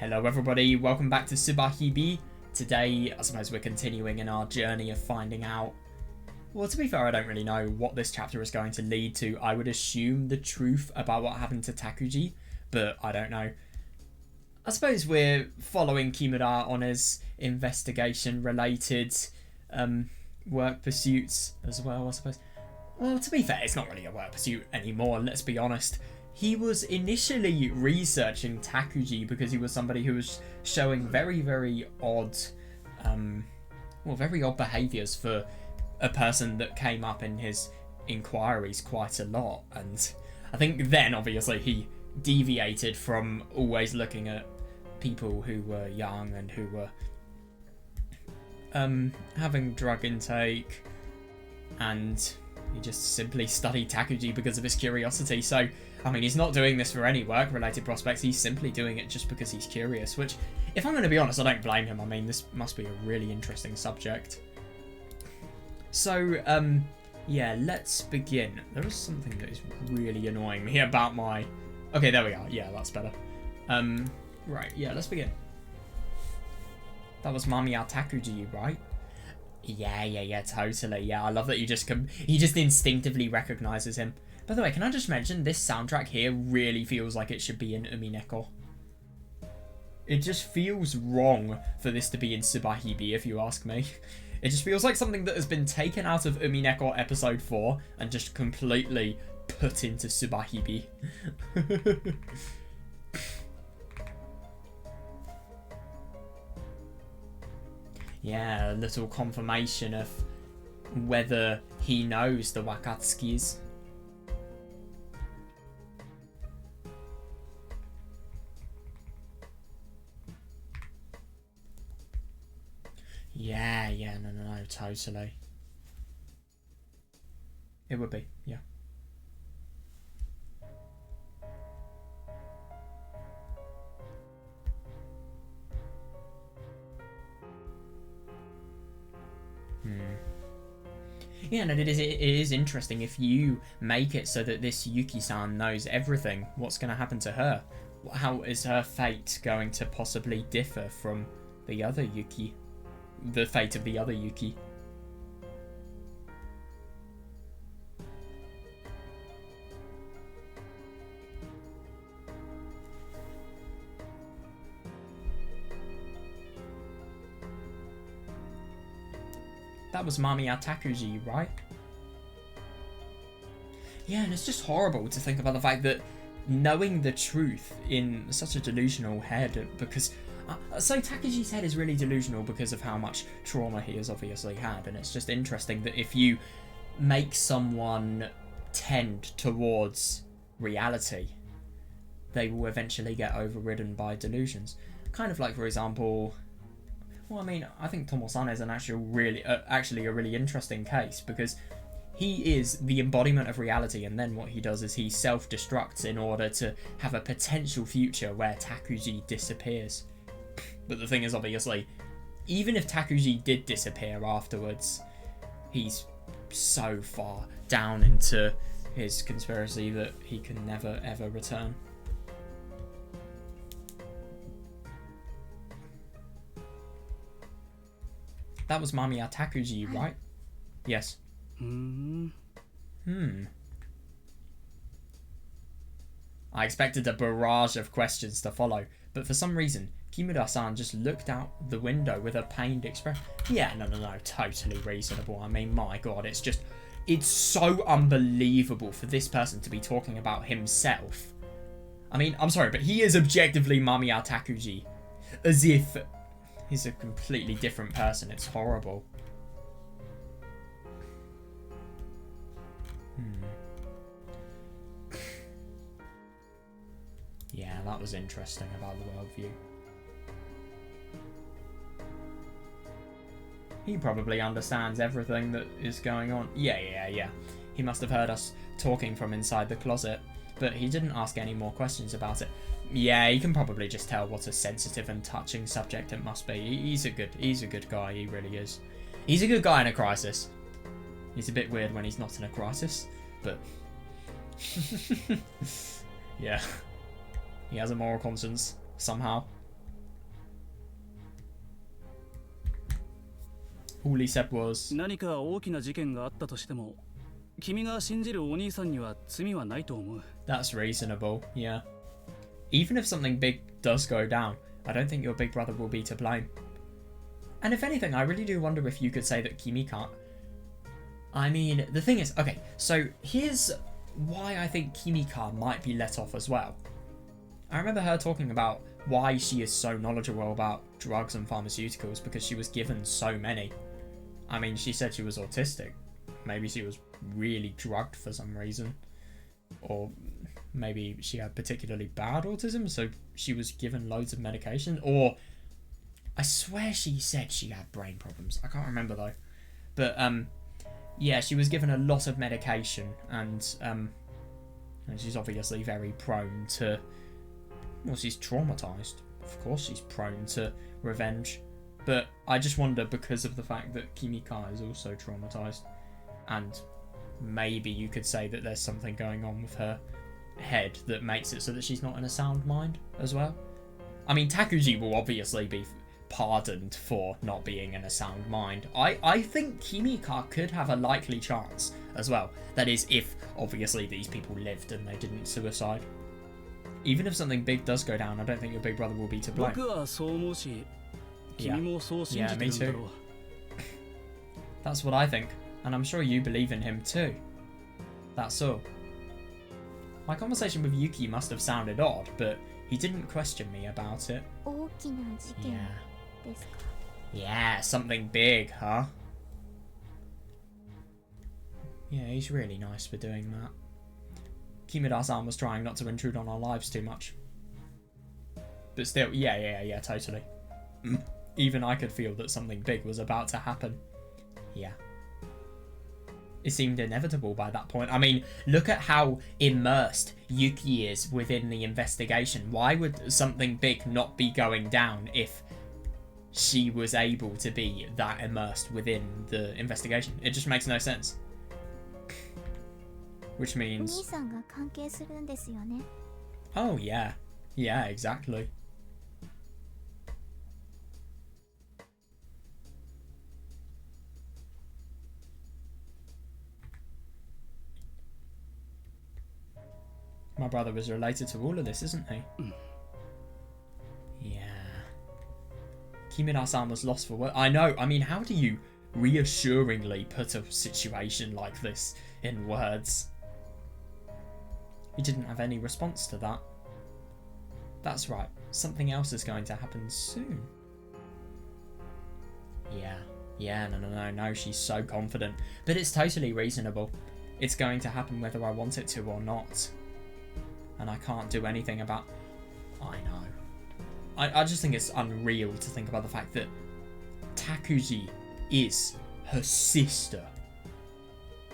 Hello everybody, welcome back to Subarashiki Hibi. Today, I suppose we're continuing in our journey of finding out... Well, to be fair, I don't really know what this chapter is going to lead to. I would assume the truth about what happened to Takuji, but I don't know. I suppose we're following Kimura on his investigation-related work pursuits as well, I suppose. Well, to be fair, it's not really a work pursuit anymore, let's be honest. He was initially researching Takuji because he was somebody who was showing very, very odd, very odd behaviours for a person that came up in his inquiries quite a lot. And I think then, obviously, he deviated from always looking at people who were young and who were having drug intake, and he just simply studied Takuji because of his curiosity. So, I mean, he's not doing this for any work-related prospects. He's simply doing it just because he's curious, which, if I'm going to be honest, I don't blame him. I mean, this must be a really interesting subject. So, yeah, let's begin. There is something that is really annoying me about my... Okay, there we are. Yeah, that's better. Right, yeah, let's begin. That was Mamiya Takuji, right? Yeah, totally. Yeah, I love that he just instinctively recognizes him. By the way, can I just mention, this soundtrack here really feels like it should be in Umineko. It just feels wrong for this to be in Subarashiki Hibi, if you ask me. It just feels like something that has been taken out of Umineko episode 4 and just completely put into Subarashiki Hibi. Yeah, a little confirmation of whether he knows the Wakatsukis. Yeah, no, totally. It would be, yeah. Yeah, and it is interesting if you make it so that this Yuki-san knows everything. What's going to happen to her? How is her fate going to possibly differ from the other Yuki? The fate of the other Yuki? That was Mamiya Takuji, right? Yeah, and it's just horrible to think about the fact that knowing the truth in such a delusional head, because... so Takuji's head is really delusional because of how much trauma he has obviously had, and it's just interesting that if you make someone tend towards reality, they will eventually get overridden by delusions. Kind of like, for example... Well, I mean, I think Tomo-san is actually a really interesting case, because he is the embodiment of reality, and then what he does is he self-destructs in order to have a potential future where Takuji disappears. But the thing is, obviously, even if Takuji did disappear afterwards, he's so far down into his conspiracy that he can never ever return. That was Mamiya Takuji, right? Yes. I expected a barrage of questions to follow, but for some reason, Kimura-san just looked out the window with a pained expression. Yeah, no, totally reasonable. I mean, my god, it's so unbelievable for this person to be talking about himself. I mean, I'm sorry, but he is objectively Mamiya Takuji. As if he's a completely different person. It's horrible. Yeah, that was interesting about the worldview. He probably understands everything that is going on. Yeah. He must have heard us talking from inside the closet, but he didn't ask any more questions about it. Yeah, he can probably just tell what a sensitive and touching subject it must be. He's a good guy, he really is. He's a good guy in a crisis. He's a bit weird when he's not in a crisis, but... yeah. He has a moral conscience, somehow. All he said was, 何か大きな事件があったとしても、君が信じるお兄さんには罪はないと思う。 that's reasonable, yeah. Even if something big does go down, I don't think your big brother will be to blame. And if anything, I really do wonder if you could say that Kimi can't. I mean, the thing is, okay, so here's why I think Kimika might be let off as well. I remember her talking about why she is so knowledgeable about drugs and pharmaceuticals because she was given so many. I mean, she said she was autistic. Maybe she was really drugged for some reason. Or maybe she had particularly bad autism, so she was given loads of medication. Or I swear she said she had brain problems. I can't remember though. But yeah, she was given a lot of medication, and she's obviously very prone to. Well, she's traumatized. Of course, she's prone to revenge. But I just wonder, because of the fact that Kimika is also traumatized, and maybe you could say that there's something going on with her head that makes it so that she's not in a sound mind as well. I mean, Takuji will obviously be pardoned for not being in a sound mind. I think Kimika could have a likely chance as well. That is, if obviously these people lived and they didn't suicide. Even if something big does go down, I don't think your big brother will be to blame. Yeah, me too. That's what I think, and I'm sure you believe in him too. That's all. My conversation with Yuki must have sounded odd, but he didn't question me about it. Yeah, something big, huh? Yeah, he's really nice for doing that. Kimura-san was trying not to intrude on our lives too much. But still, yeah, totally. Even I could feel that something big was about to happen. Yeah. It seemed inevitable by that point. I mean, look at how immersed Yuki is within the investigation. Why would something big not be going down if she was able to be that immersed within the investigation? It just makes no sense. Which means... Oh, yeah. Yeah, exactly. My brother was related to all of this, isn't he? Yeah. Kimura-san was lost for words. I know. I mean, how do you reassuringly put a situation like this in words? He didn't have any response to that. That's right. Something else is going to happen soon. Yeah, no, she's so confident. But it's totally reasonable. It's going to happen whether I want it to or not. And I can't do anything about... I know. I just think it's unreal to think about the fact that Takuji is her sister.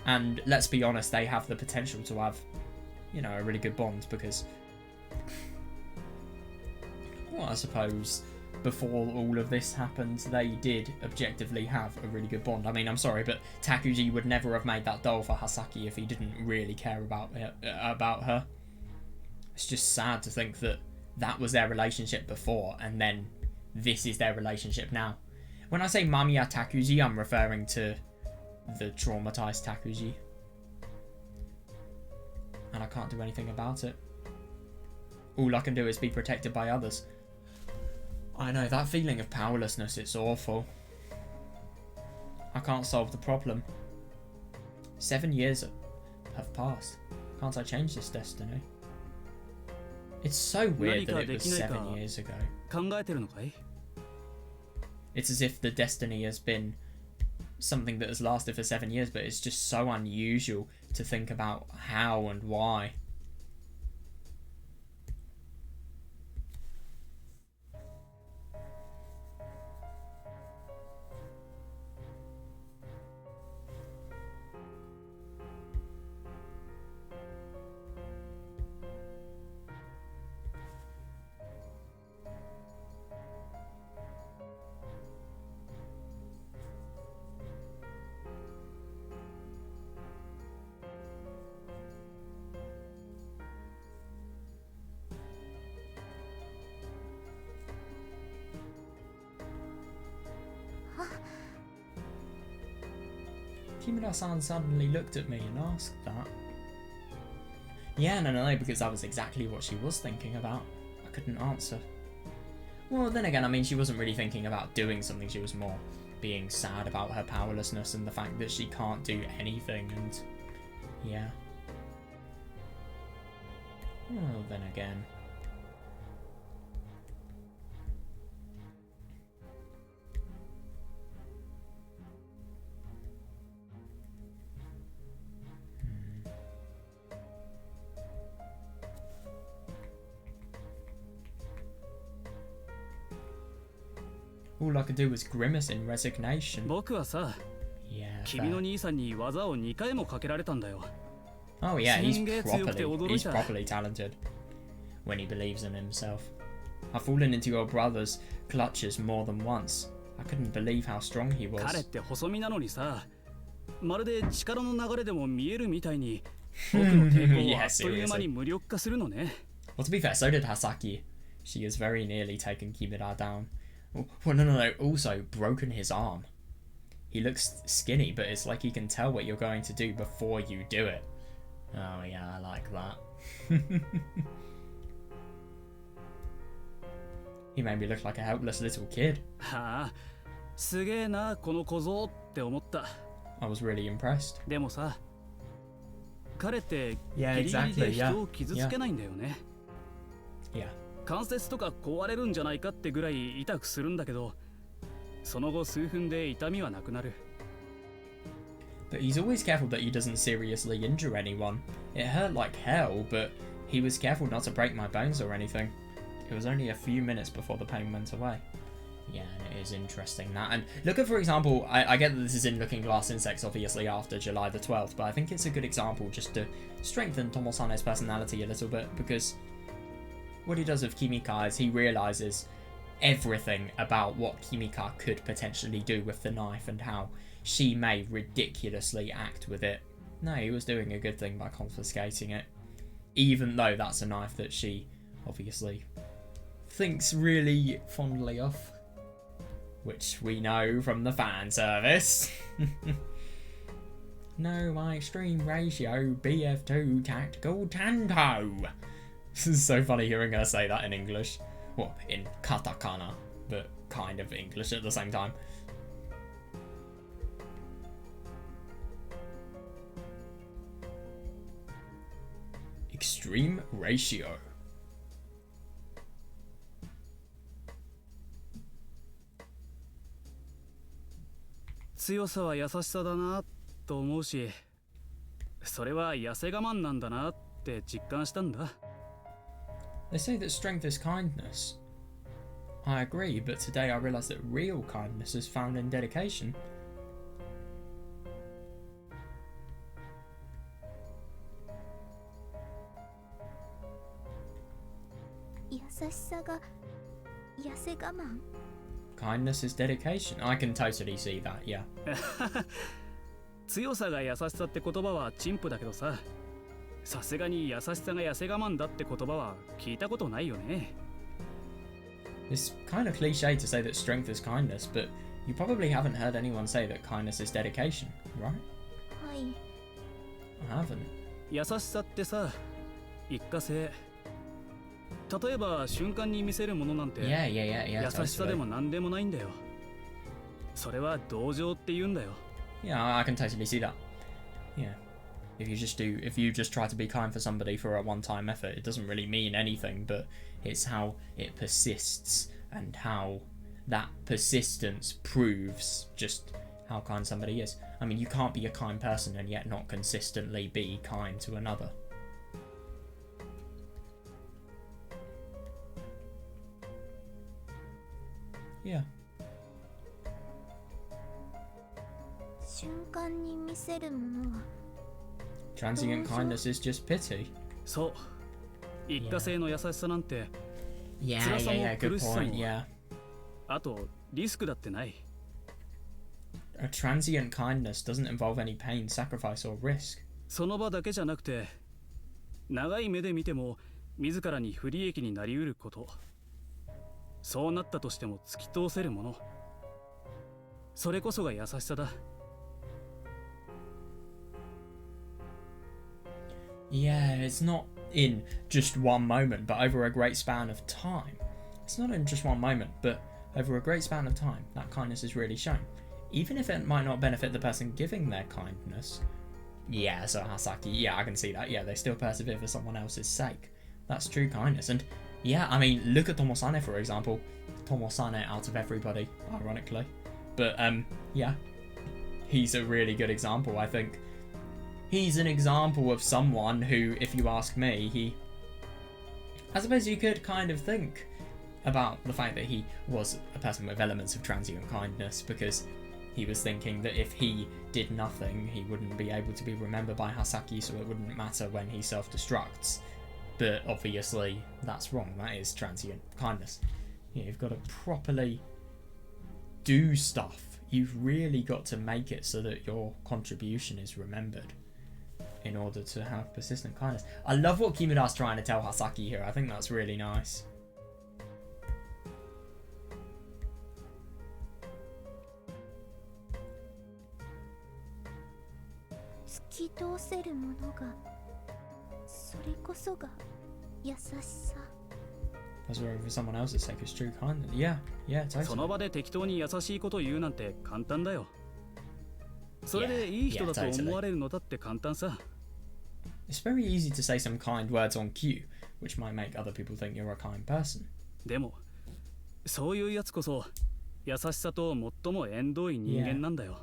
And let's be honest, they have the potential to have, you know, a really good bond because... Well, I suppose before all of this happened, they did objectively have a really good bond. I mean, I'm sorry, but Takuji would never have made that doll for Hasaki if he didn't really care about her. It's just sad to think that that was their relationship before, and then this is their relationship now. When I say Mamiya Takuji, I'm referring to the traumatized Takuji. And I can't do anything about it. All I can do is be protected by others. I know, that feeling of powerlessness, it's awful. I can't solve the problem. 7 years have passed. Can't I change this destiny? It's so weird that it was 7 years ago. It's as if the destiny has been something that has lasted for 7 years, but it's just so unusual to think about how and why. Kimura-san suddenly looked at me and asked that. Yeah, no, because that was exactly what she was thinking about. I couldn't answer. Well, then again, I mean, she wasn't really thinking about doing something. She was more being sad about her powerlessness and the fact that she can't do anything, and yeah. Well, then again. All I could do was grimace in resignation. 僕はさ、 Yeah, 君の fair. 兄さんに技を2回もかけられたんだよ。 Oh yeah, he's すんげえ強くて驚いた。 properly talented when he believes in himself. I've fallen into your brother's clutches more than once. I couldn't believe how strong he 彼っ was. て細身なのにさ、まるで力の流れでも見えるみたいに、僕の抵抗をあっという間に無力化するのね。 Well, to be fair, so did Hasaki. She has very nearly taken Kimura down. Well, no. Also, broken his arm. He looks skinny, but it's like he can tell what you're going to do before you do it. Oh yeah, I like that. He made me look like a helpless little kid. はあ、すげえなこの小僧って思った。 I was really impressed. でもさ、彼ってギ Yeah, リギリ exactly. で Yeah. 人を傷つけないんだよね。 Yeah. 関節とか壊れるんじゃないかってぐらい痛くするんだけど、その後数分で痛みはなくなる。 But he's always careful that he doesn't seriously injure anyone. It hurt like hell, but he was careful not to break my bones or anything. It was only a few minutes before the pain went away. Yeah, and it is interesting that. And look at, for example, I get that this is in Looking Glass Insects, obviously, after July the 12th, but I think it's a good example just to strengthen Tomosane's personality a little bit, because what he does with Kimika is he realises everything about what Kimika could potentially do with the knife and how she may ridiculously act with it. No, he was doing a good thing by confiscating it, even though that's a knife that she obviously thinks really fondly of, which we know from the fan service. No, my extreme ratio BF2 tactical tanto. This is so funny hearing her say that in English. Well, in katakana, but kind of English at the same time. Extreme ratio. 強さは優しさだなと思うし、それは痩せ我慢なんだなって実感したんだ。 They say that strength is kindness. I agree, but today I realised that real kindness is found in dedication. 優しさが痩せ我慢。 Kindness is dedication. I can totally see that, yeah. 強さが優しさって言葉は陳腐だけどさ、さすがに優しさが痩せ我慢だって言葉は聞いたことないよね。 It's kind of cliche to say that strength is kindness, but you probably haven't heard anyone say that kindness is dedication, right? はい。 I haven't. 優しさってさ、一過性。例えば瞬間に見せるものなんて Yeah, 優しさで totally. も何でもないんだよ。それは同情って言うんだよ。 Yeah, I can totally see that. Yeah. If you just try to be kind for somebody for a one-time effort, it doesn't really mean anything, but it's how it persists and how that persistence proves just how kind somebody is. I mean, you can't be a kind person and yet not consistently be kind to another. Yeah. 瞬間に見せるものは Transient kindness is just pity. そう。一過性の優しさなんて、 Yeah, 辛さも good 苦しさも point, yeah. あとリスクだってない。 A transient kindness doesn't involve any pain, sacrifice, or risk. その場だけじゃなくて、長い目で見ても自らに不利益になりうること。そうなったとしても突き通せるもの。それこそが優しさだ。Yeah, it's not in just one moment, but over a great span of time. It's not in just one moment, but over a great span of time, that kindness is really shown. Even if it might not benefit the person giving their kindness. Yeah, so Hasaki, yeah, I can see that. Yeah, they still persevere for someone else's sake. That's true kindness. And yeah, I mean, look at Tomosane, for example. Tomosane out of everybody, ironically. But yeah, he's a really good example, I think. He's an example of someone who, if you ask me, I suppose you could kind of think about the fact that he was a person with elements of transient kindness, because he was thinking that if he did nothing, he wouldn't be able to be remembered by Hasaki, so it wouldn't matter when he self-destructs. But obviously, that's wrong. That is transient kindness. Yeah, you've got to properly do stuff. You've really got to make it so that your contribution is remembered in order to have persistent kindness. I love what Kimura's trying to tell Hasaki here. I think that's really nice. 突き通せるものが、それこそが優しさ。 Persevering for someone else's sake is true kindness. Yeah, totally. その場で適当に優しいこと言うなんて簡単だよ。それでいい人だと思われるのだって簡単さ。It's very easy to say some kind words on cue, which might make other people think you're a kind person. でも、そういうやつこそ優しさと最も縁遠い人間なんだよ。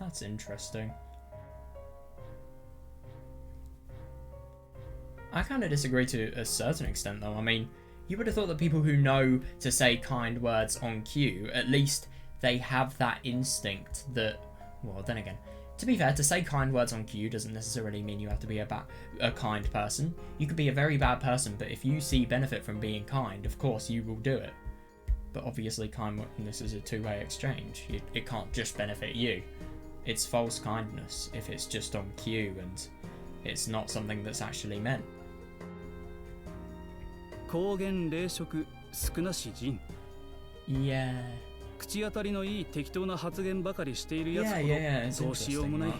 That's interesting. I kind of disagree to a certain extent, though. I mean, you would have thought that people who know to say kind words on cue, at least they have that instinct that, well, then again, to be fair, to say kind words on cue doesn't necessarily mean you have to be a kind person. You could be a very bad person, but if you see benefit from being kind, of course you will do it. But obviously, kindness is a two-way exchange. It can't just benefit you. It's false kindness if it's just on cue and it's not something that's actually meant. 公言礼食少なし人。Yeah. 口当たりのいい適当な発言ばかりしているやつほどどうしようもない。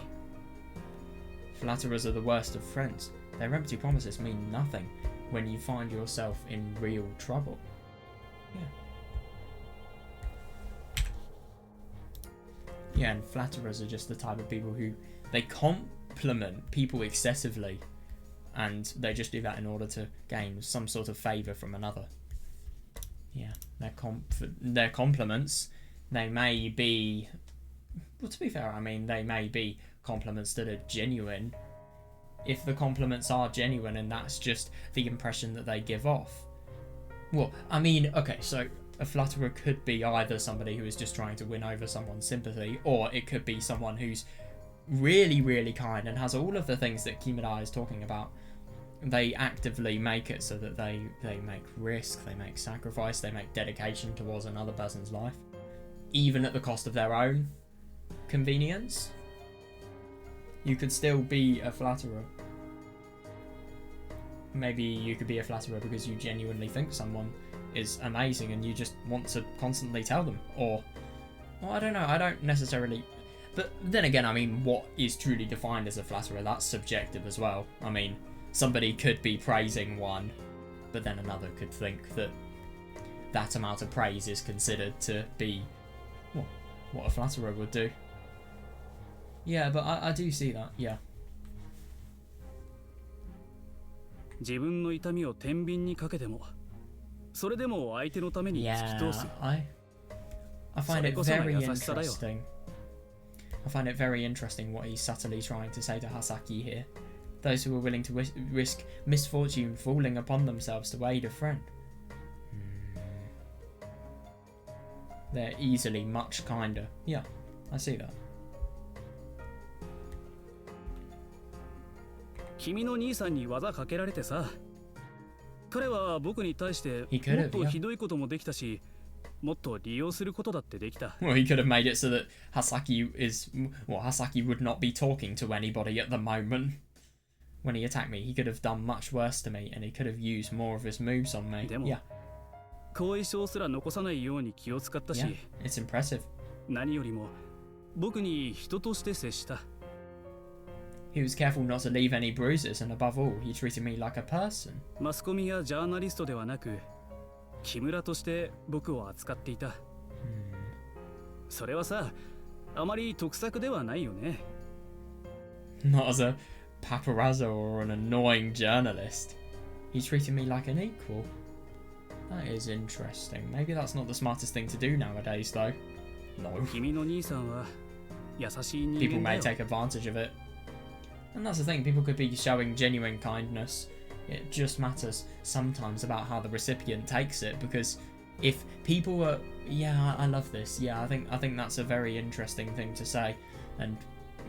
Flatterers are the worst of friends. Their empty promises mean nothing when you find yourself in real trouble. Yeah, and flatterers are just the type of people who they compliment people excessively, and they just do that in order to gain some sort of favour from another. Yeah, their compliments, they may be, well, to be fair, I mean, they may be compliments that are genuine. If the compliments are genuine and that's just the impression that they give off. Well, I mean, okay, so a flatterer could be either somebody who is just trying to win over someone's sympathy, or it could be someone who's really, really kind and has all of the things that Kimura is talking about. They actively make it so that they make risk, they make sacrifice, they make dedication towards another person's life, even at the cost of their own convenience. You could still be a flatterer. Maybe you could be a flatterer because you genuinely think someone is amazing and you just want to constantly tell them. Or, well, I don't know, I don't necessarily... But then again, I mean, what is truly defined as a flatterer? That's subjective as well. I mean, somebody could be praising one, but then another could think that that amount of praise is considered to be, well, what a flatterer would do. Yeah, but I do see that, yeah. 自分の痛みを天秤にかけても、それでも相手のために突き通す。I find it very interesting. I find it very interesting what he's subtly trying to say to Hasaki here. Those who are willing to risk misfortune falling upon themselves to aid a friend. They're easily much kinder. Yeah, I see that. 君の兄さんに技かけられてさ。彼は僕に対してもっとひどいこともできたし、もっと利用することだってできた。Well, he could have made it so that Hasaki would not be talking to anybody at the moment. When he attacked me, he could have done much worse to me, and he could have used more of his moves on me. でも、後遺症すら残さないように気を使ったし、it's impressive. 何よりも僕に人として接した。He was careful not to leave any bruises, and above all, he treated me like a person. マスコミやジャーナリストではなく、木村として僕を扱っていた。それはさ、あまり得策ではないよね。Not as a paparazzo or an annoying journalist. He treated me like an equal. That is interesting. Maybe that's not the smartest thing to do nowadays, though. No. 君の兄さんは優しい人 People 間だ may よ。 take advantage of it. And that's the thing, people could be showing genuine kindness. It just matters sometimes about how the recipient takes it, because if people are... Yeah, I love this. Yeah, I think that's a very interesting thing to say. And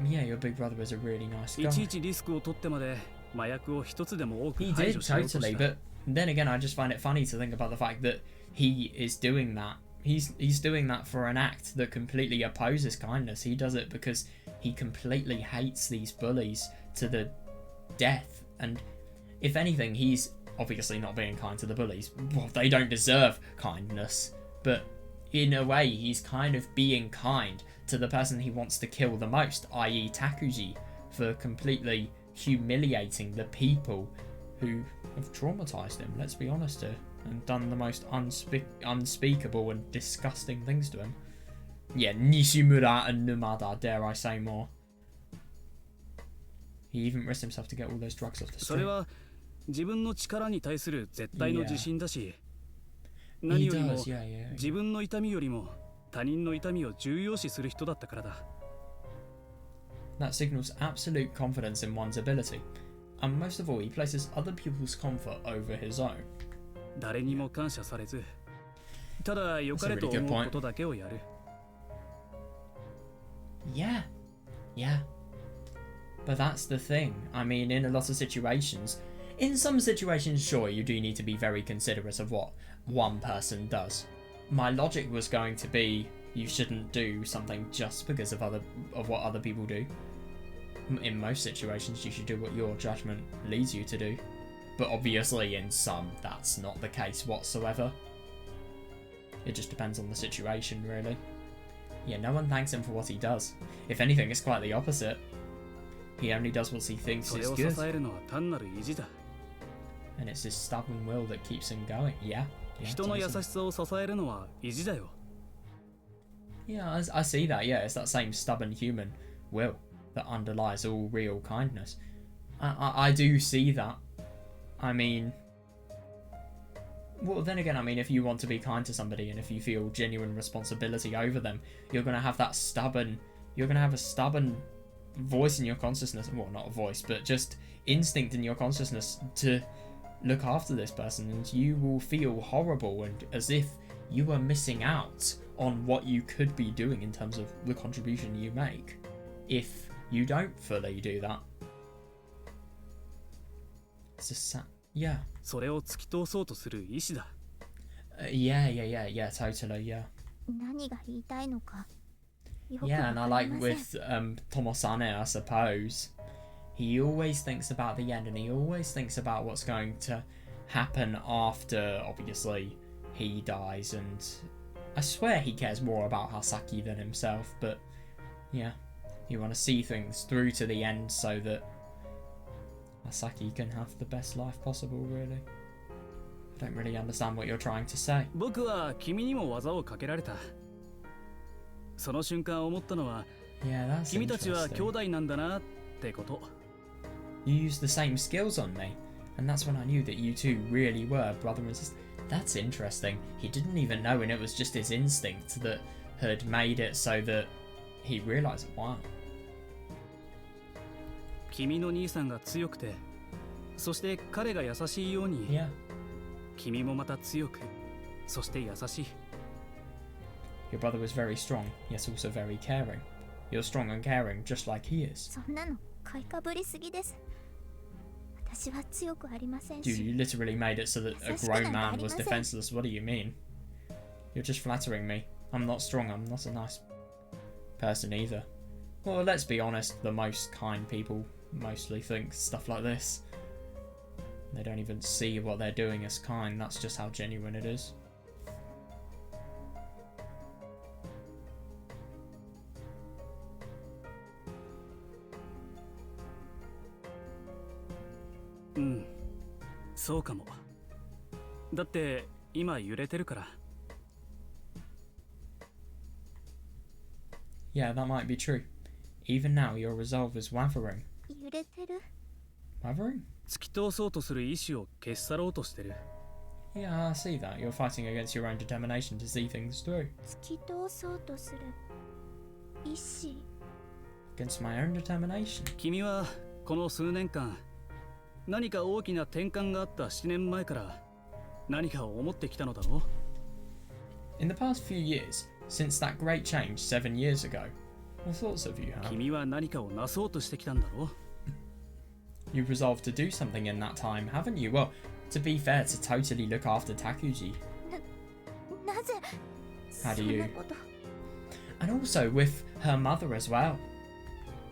yeah, your big brother is a really nice guy. いちいちリスクを取ってまで麻薬を一つでも多く He 排 did, 除しようとし totally, た。 but then again, I just find it funny to think about the fact that he is doing that. He's doing that for an act that completely opposes kindness. He does it because he completely hates these bullies to the death. And if anything, he's obviously not being kind to the bullies. Well, they don't deserve kindness. But in a way, he's kind of being kind to the person he wants to kill the most, i.e. Takuji, for completely humiliating the people who have traumatized him, let's be honest here, and done the most unspeakable and disgusting things to him. Yeah, Nishimura and Numada, dare I say more. He even risked himself to get all those drugs off the それ street. は自分の力に対する絶対の自信だし、何 He よりも does, yeah. 自分の痛みよりも他人の痛みを重要視する人だったからだ。 That signals absolute confidence in one's ability. And most of all, he places other people's comfort over his own. 誰にも感謝されず、ただ良かれと思うことだけをやる。 Yeah. But that's the thing. I mean, in a lot of situations, in some situations, sure, you do need to be very considerate of what one person does. My logic was going to be, you shouldn't do something just because of what other people do. In most situations, you should do what your judgment leads you to do. But obviously, in some, that's not the case whatsoever. It just depends on the situation, really. Yeah, no one thanks him for what he does. If anything, it's quite the opposite. He only does what he thinks それ is を good. 支えるのは単なる意地だ。 And it's his stubborn will that keeps him going. Yeah. 人の優 totally. しさを支えるのは意地だよ。 Yeah, I see that. Yeah, it's that same stubborn human will that underlies all real kindness. I do see that. I mean, well, then again, I mean, if you want to be kind to somebody and if you feel genuine responsibility over them, you're gonna have that stubborn. You're gonna have a stubborn voice in your consciousness. Well, not a voice, but just instinct in your consciousness to look after this person, and you will feel horrible and as if you are missing out on what you could be doing in terms of the contribution you make if you don't fully do that. It's just yeah. それを突き通そうとする意志だ。Yeah, totally, yeah. 何が言いたいのかよく Yeah, わ and か I り like ません。 with Tomosane, I suppose. He always thinks about the end, and he always thinks about what's going to happen after, obviously, he dies. And I swear he cares more about Hasaki than himself, but yeah, you want to see things through to the end so that Hasaki can have the best life possible, really. I don't really understand what you're trying to say. 僕は君にも技をかけられた。その瞬間思ったのは、 Yeah, that's 君たちは兄 interesting. 弟なんだなってこと。 You used the same skills on me, and that's when I knew that you two really were brother and sister. That's interesting. He didn't even know, and it was just his instinct that had made it so that he realised, wow. 君の兄さんが強くて、そして彼が優しいように、 Yeah. 君もまた強く、そして優しい。 Your brother was very strong, yet also very caring. You're strong and caring, just like he is. そんなの買いかぶりすぎです。私は強くありません Dude, し。 you literally made it so that a grown man was defenseless. What do you mean? You're just flattering me. I'm not strong, I'm not a nice person either. Well, let's be honest, the most kind people mostly think stuff like this. They don't even see what they're doing as kind, that's just how genuine it is. うん、そうかも。だって今揺れてるから。Yeah, that might be true. Even now, your resolve is wavering. 揺れてる。 Wavering? 突き通そうとする意志を消し去ろうとしてる。Yeah, I see that. You're fighting against your own determination to see things through. 突き通そうとする意志。 Against my own determination. 君はこの数年間、何か大きな転換があった7年前から何かを思ってきたのだろう。 In the past few years, since that great change 7 years ago, what thoughts have you had? 君は何かをなそうとしてきたんだろう。 You've resolved to do something in that time, haven't you? Well, to be fair, to totally look after Takuji. なぜ How do そん you? なこと。 And also with her mother as well.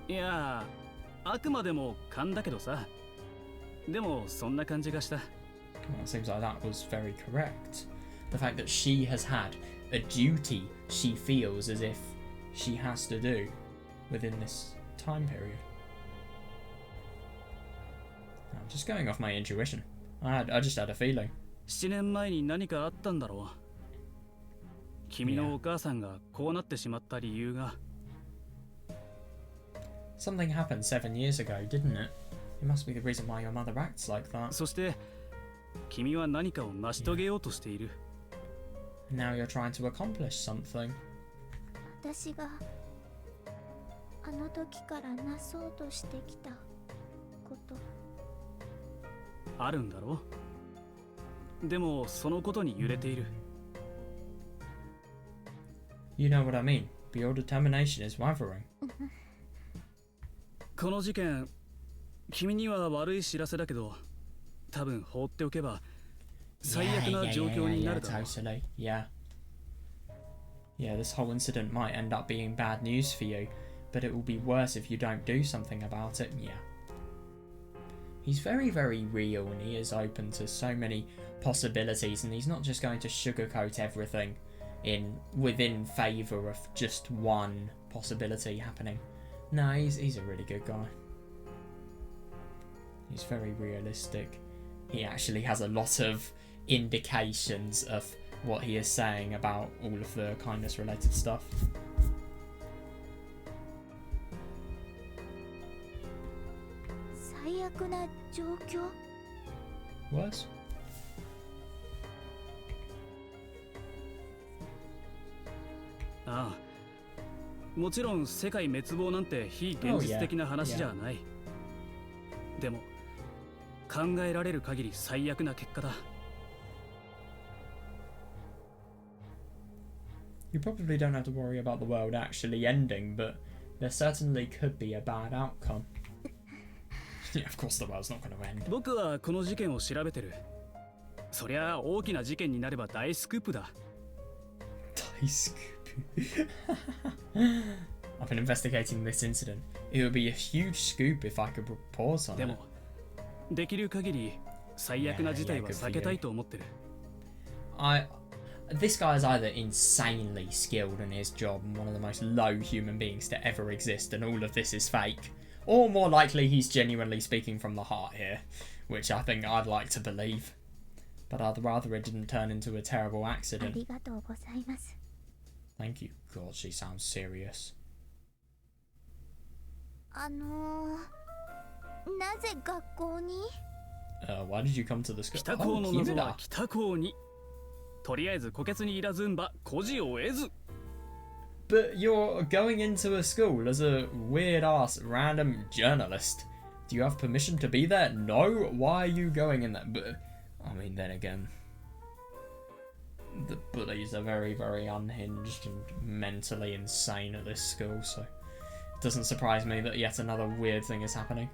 いや、あくまでも勘だけどさ。でもそんな感じがした。 Well, it seems like that was very correct. The fact that she has had a duty she feels as if she has to do within this time period. I'm just going off my intuition. I just had a feeling. 7年前に何かあったんだろう。君のお母さんがこうなってしまった理由が。 Something happened 7 years ago, didn't it? It must be the reason why your mother acts like that. そして君は何かを成し遂げようとしている。 Now you're trying to accomplish something. 私があの時からなそうとしてきたこと。あるんだろう。でもそのことに揺れている。 You know what I mean, but your determination is wavering. この事件、君には悪い知らせだけど、多分放っておけば最悪な状況になるだろう。 Totally. Yeah. Yeah, this whole incident might end up being bad news for you, but it will be worse if you don't do something about it. Yeah. He's very, very real and he is open to so many possibilities, and he's not just going to sugarcoat everything within favour of just one possibility happening. No, he's a really good guy. He's very realistic. He actually has a lot of indications of what he is saying about all of the kindness related stuff. 最悪な状況。 Worse? ああ、もちろん世界滅亡なんて非現実的な話じゃない。でも考えられる限り最悪な結果だ。 You probably don't have to worry about the world actually ending, but there certainly could be a bad outcome. Yeah, of course the world's not going to end. 僕はこの事件を調べてる。そりゃ大きな事件になれば大スクープだ。Daisuke. I've been investigating this incident. It would be a huge scoop if I could report on で it. もできる限り最悪な事態は避けたいと思ってる。 This guy is either insanely skilled in his job and one of the most low human beings to ever exist, and all of this is fake, or more likely he's genuinely speaking from the heart here, which I think I'd like to believe. But I'd rather it didn't turn into a terrible あ accident. りがとうございます。 Thank you. God, she sounds serious. なぜ学校に？ Why did you come to the school? 北高の謎は Kimura. 北高に。とりあえず虎穴にいらずんば孤児を得ず。 But you're going into a school as a weird ass random journalist. Do you have permission to be there? No? Why are you going in there? But I mean, then again, the bullies are very, very unhinged and mentally insane at this school, so it doesn't surprise me that yet another weird thing is happening.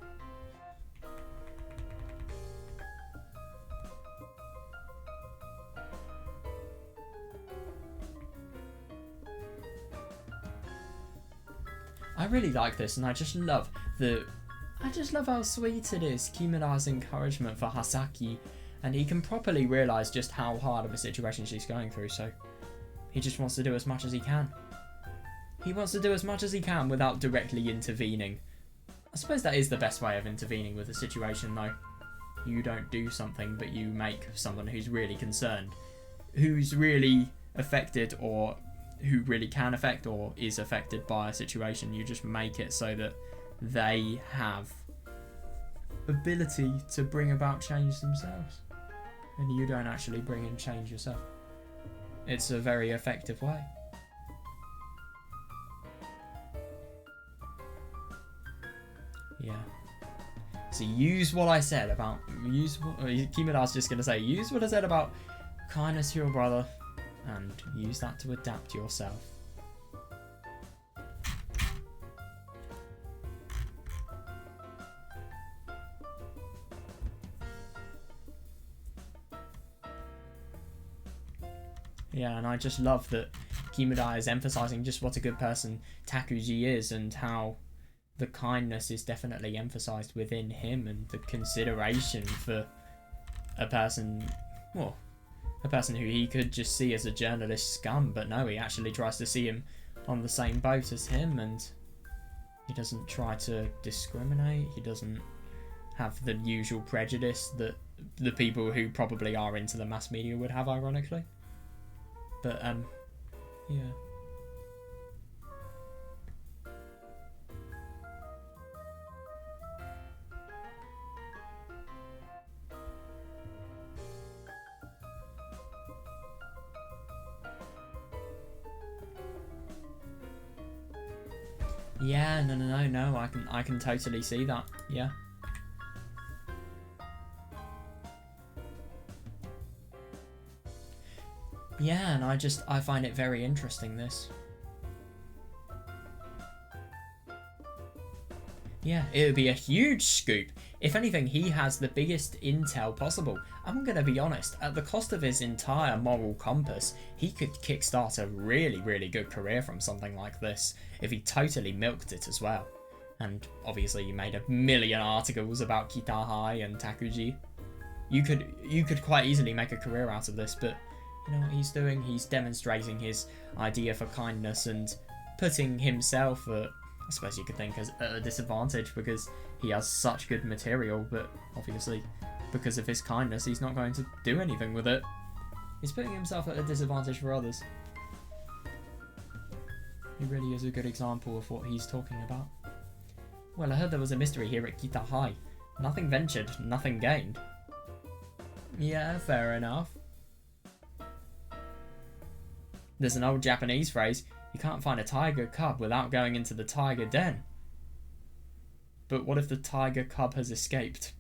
I really like this, and I just love how sweet it is, Kimura's encouragement for Hasaki, and he can properly realise just how hard of a situation she's going through, so he just wants to do as much as he can. He wants to do as much as he can without directly intervening. I suppose that is the best way of intervening with the situation, though. you don't do something, but you make someone who's really concerned, who's really affected, or who really can affect or is affected by a situation, you just make it so that they have ability to bring about change themselves, and you don't actually bring in change yourself. It's a very effective way. Yeah. So use what I said about Kimura's just gonna say, use what I said about kindness to your brother, and use that to adapt yourself. Yeah, and I just love that Kimura is emphasizing just what a good person Takuji is, and how the kindness is definitely emphasized within him, and the consideration for a person, well, a person who he could just see as a journalist scum, but no, he actually tries to see him on the same boat as him, and he doesn't try to discriminate, he doesn't have the usual prejudice that the people who probably are into the mass media would have, ironically. But, yeah. Yeah, no, I can totally see that, yeah. Yeah, and I find it very interesting, this. Yeah, it would be a huge scoop. If anything, he has the biggest intel possible. I'm gonna be honest, at the cost of his entire moral compass, he could kickstart a really, really good career from something like this, if he totally milked it as well. And obviously you made a million articles about Kitahai and Takuji. You could quite easily make a career out of this, but you know what he's doing? He's demonstrating his idea for kindness and putting himself at, I suppose you could think, as at a disadvantage, because he has such good material, but obviously because of his kindness he's not going to do anything with it. He's putting himself at a disadvantage for others. He really is a good example of what he's talking about. Well, I heard there was a mystery here at Kitahai. Nothing ventured, nothing gained. Yeah, fair enough. There's an old Japanese phrase, you can't find a tiger cub without going into the tiger den. But what if the tiger cub has escaped?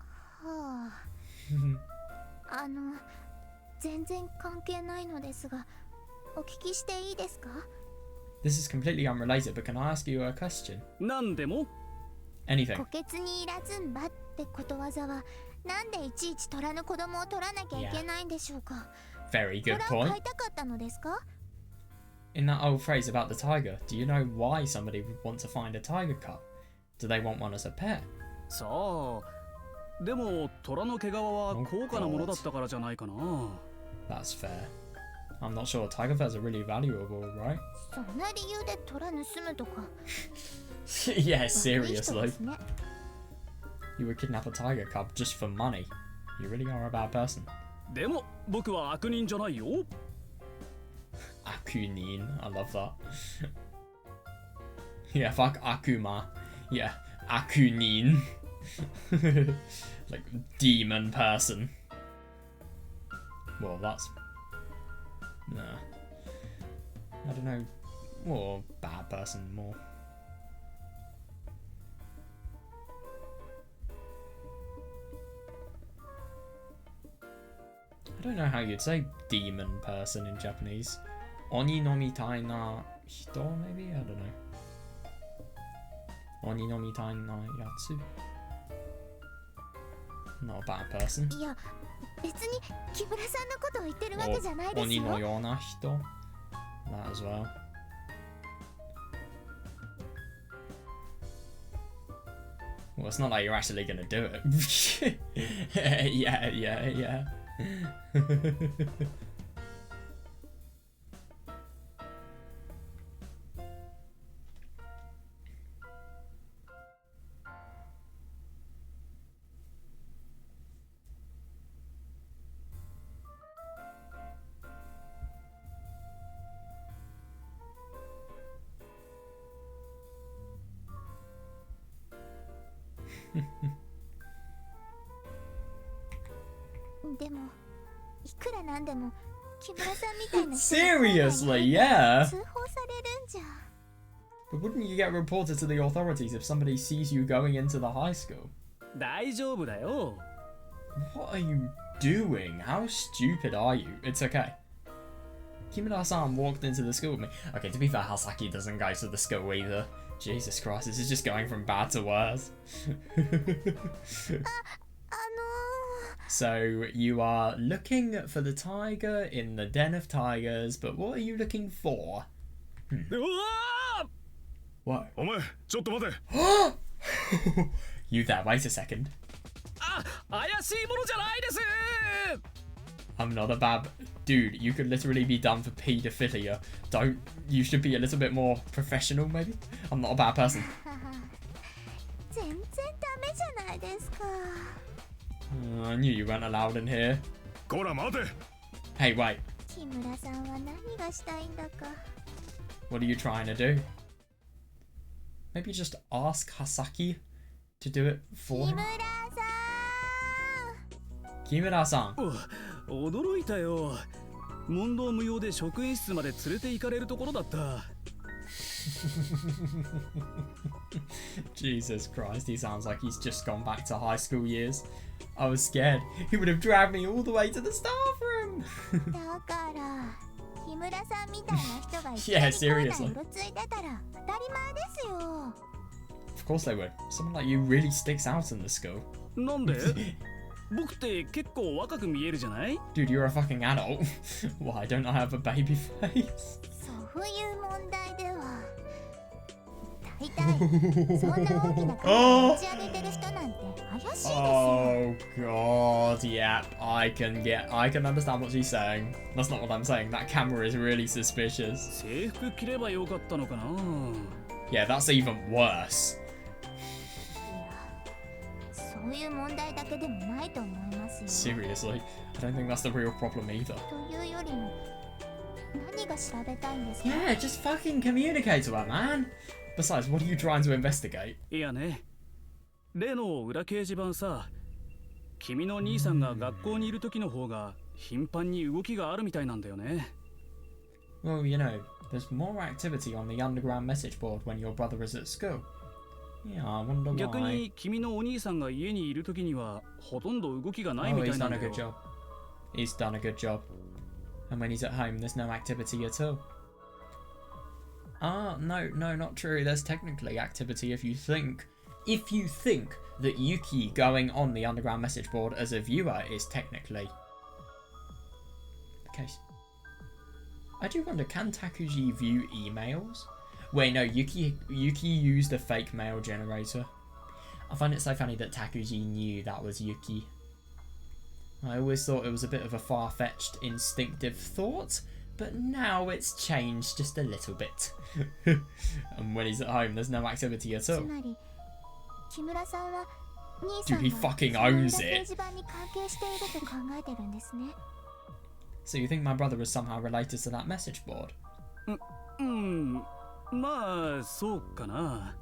全然関係ないのですが、お聞きしていいですか? This is completely unrelated, but can I ask you a question? 何でも? Anything. 虎穴にいらずんばってことわざは、なんでいちいち虎の子供を取らなきゃいけないんでしょうか? Very good point. 虎を飼いたかったのですか? In that old phrase about the tiger, do you know why somebody would want to find a tiger cub? Do they want one as a pet? さあ、でも虎の毛皮は高価なものだったからじゃないかな。That's fair. I'm not sure. Tiger furs are really valuable, right? そんな理由で虎盗むとか。Yeah, seriously. You would kidnap a tiger cub just for money. You really are a bad person. でも僕は悪人じゃないよ。Akunin, I love that. Yeah, fuck Akuma. Yeah, Akunin. Like, demon person. Well, that's... Nah. I don't know. Or bad person more. I don't know how you'd say demon person in Japanese. Oni no mitai na hito, maybe? I don't know. Oni no mitai na yatsu. Not a bad person. いや、別に木村さんのことを言ってるわけじゃないですよ。Oni no yona hito. That as well. Well, it's not like you're actually gonna do it. Yeah. でもいくらなんでも木村さんみたいな人 Seriously, yeah. 通報されるんじゃ。 But wouldn't you get reported to the authorities if somebody sees you going into the high school? 大丈夫だよ。 What are you doing? How stupid are you? It's okay. Kimura-san walked into the school with me. Okay, to be fair, Hasaki doesn't go to the school either. Jesus Christ, this is just going from bad to worse. So, you are looking for the tiger in the den of tigers, but what are you looking for? What? お前、ちょっと待て。You there, wait a second. あ、怪しいものじゃないです。 I'm not a bad dude. You could literally be done for paedophilia. Don't. You should be a little bit more professional, maybe. I'm not a bad person. 全然ダメじゃないですか。 I knew you weren't allowed in here. こら待て。 Hey, wait. 木村さんは何がしたいんだか。 What are you trying to do? Maybe just ask Hasaki to do it for 木 him. 村さん。 Kimura-san. 驚いたよ。問答無用で職員室まで連れて行かれるところだった。 Jesus Christ, he sounds like he's just gone back to high school years. I was scared. He would have dragged me all the way to the staff room. だから木村さんみたいな人がいき Yeah, なり校 seriously. 内うろついてたら当たり前ですよ。 Of course they would. Someone like you really sticks out in the school. なんで？僕って結構若く見えるじゃない？ Dude, you're a fucking adult. Why don't I have a baby face? そういう問題では大体そんな大きな会を持ち上げてる人なんて怪しいですよ。 Oh god, yeah, I can understand what she's saying. That's not what I'm saying. That camera is really suspicious. 制服着ればよかったのかな。 Yeah, that's even worse. いや、そういう問題だけでもないと思いますよ。 Seriously, I don't think that's the real problem either. というよりも何が調べたいんですか？ Yeah, just fucking communicate to her, man. Besides, what are you trying to investigate? いやね。例の裏掲示板さ。君の兄さんが学校にいる時の方が頻繁に動きがあるみたいなんだよね。 Well, you know, there's more activity on the underground message board when your brother is at school. Yeah, I wonder why. 逆に君のお兄さんが家にいる時にはほとんど動きがないみ Oh, たい he's なん done a だ good よ。 job. He's done a good job. And when he's at home, there's no activity at all. Ah, no, not true. There's technically activity if you think that Yuki going on the underground message board as a viewer is technically the case. I do wonder, can Takuji view emails? Wait, no, Yuki used a fake mail generator. I find it so funny that Takuji knew that was Yuki. I always thought it was a bit of a far-fetched, instinctive thought, but now it's changed just a little bit. And when he's at home, there's no activity at all. つまり木村さんは兄さん Dude, he が fucking その裏 owns 掲 it. 示板に関係していると考えてるんですね。 So you think my brother is somehow related to that message board? まあそうかな。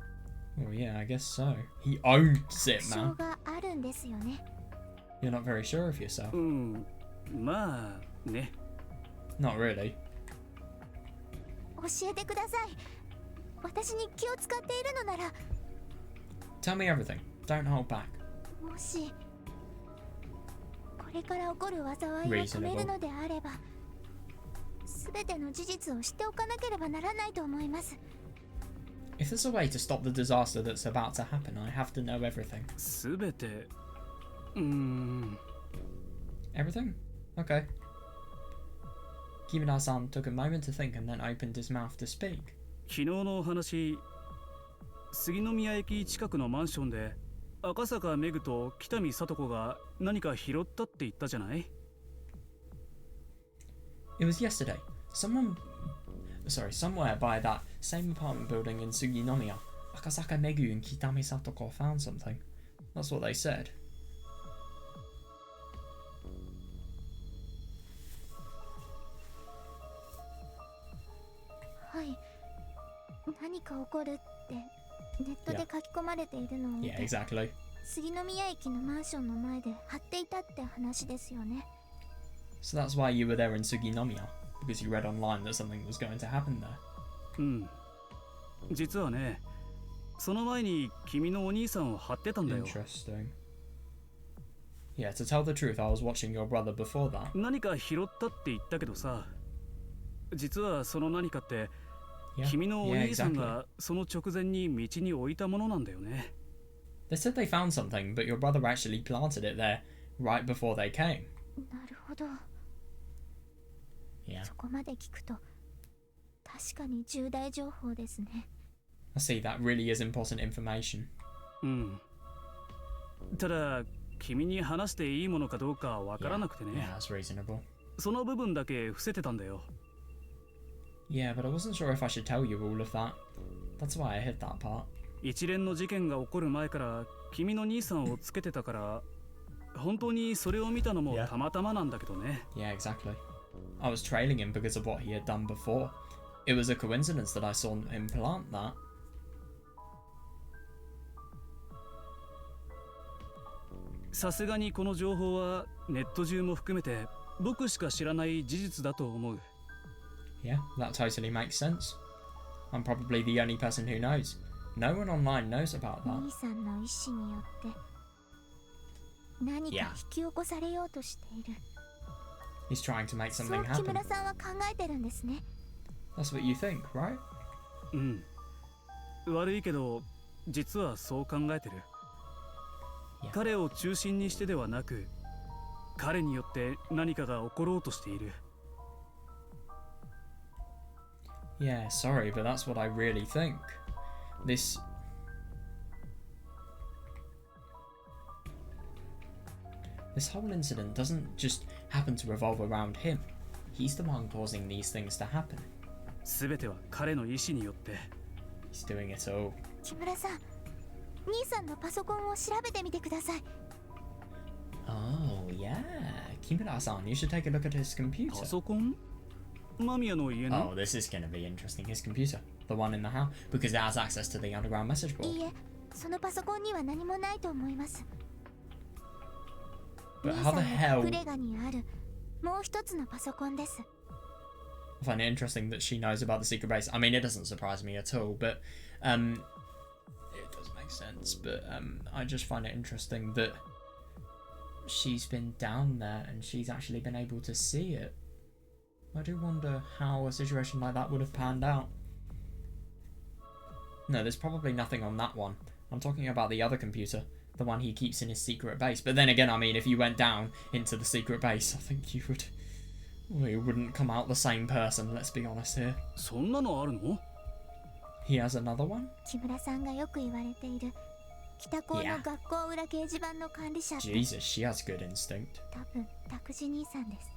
Well, yeah, I guess so. He owns it, 保証 man. があるんですよね。 You're not very sure of yourself. まあね。 Not really. 教えてください。私に気を使っているのなら、 Tell me everything. Don't hold back. もしこれから起こる災いを止めるのであれば、すべての事実を知っておかなければならないと思います。 If there's a way to stop the disaster that's about to happen, I have to know everything. すべて。Everything? Okay. Kimura-san took a moment to think and then opened his mouth to speak. 昨日のお話、杉宮駅近くのマンションで赤坂メグと北見聡子が何か拾ったって言ったじゃない？ It was yesterday. Somewhere by that same apartment building in Suginomiya, Akasaka Megu and Kitami Satoko found something. That's what they said. はい。何か起こるってネットで書き込まれているのを見 Yeah, て、 exactly. 杉宮駅のマンションの前で張っていたって話ですよね。So that's why you were there in Suginomiya, because you read online that something was going to happen there. うん。実はね、その前に君のお兄さんを張ってたんだよ。Interesting. Yeah, to tell the truth, I was watching your brother before that. 何か拾ったって言ったけどさ、実はその何かって、君のお兄さんがその直前に道に置いたものなんだよね。They said they found something, but your brother actually planted it there right before they came. なるほど。Yeah. そこまで聞くと確かに重大情報ですね。I see, that really is important information. うん。ただ君に話していいものかどうかわからなくてね。Yeah, that's reasonable. その部分だけ伏せてたんだよ。Yeah, but I wasn't sure if I should tell you all of that. That's why I hid that part. 一連の事件が起こる前から君の兄さんをつけてたから、本当にそれを見たのもたまたまなんだけどね。Yeah, exactly. I was trailing him because of what he had done before. It was a coincidence that I saw him plant that. さすがにこの情報はネット中も含めて僕しか知らない事実だと思う。Yeah, that totally makes sense. I'm probably the only person who knows. No one online knows about that. 兄さんの意思によって何か引き起こされようとしている。He's trying to make そう something 木 happen. 村さんは考えてるんですね。That's what you think, right? うん。悪いけど実はそう考えてる。彼を中心にしてではなく、彼によって何かが起ころうとしている。Yeah, sorry, but that's what I really think. This whole incident doesn't just happen to revolve around him. He's the one causing these things to happen. すべては彼の意志によって。He's doing it all. 木村さん、兄さんのパソコンを調べてみてください。Oh, yeah. Kimura-san, you should take a look at his computer. パソコン？間宮の家の？ Oh, this is going to be interesting. His computer. The one in the house. Because it has access to the underground message い board. いえ、そのパソコンには何もないと思います。 But 兄 how さ the んの hell... 隠れ家にあるもう一つのパソコンです。 I find it interesting that she knows about the secret base. I mean, it doesn't surprise me at all, but it does make sense. But I just find it interesting that she's been down there and she's actually been able to see it. I do wonder how a situation like that would have panned out. No, there's probably nothing on that one. I'm talking about the other computer, the one he keeps in his secret base. But then again, I mean, if you went down into the secret base, I think you would... Well, you wouldn't come out the same person, let's be honest here. そんなのあるの？ He has another one? 木村さんがよく言われている北高の学校裏掲示板の管理者って、 Jesus, she has good instinct. 多分拓司兄さんです。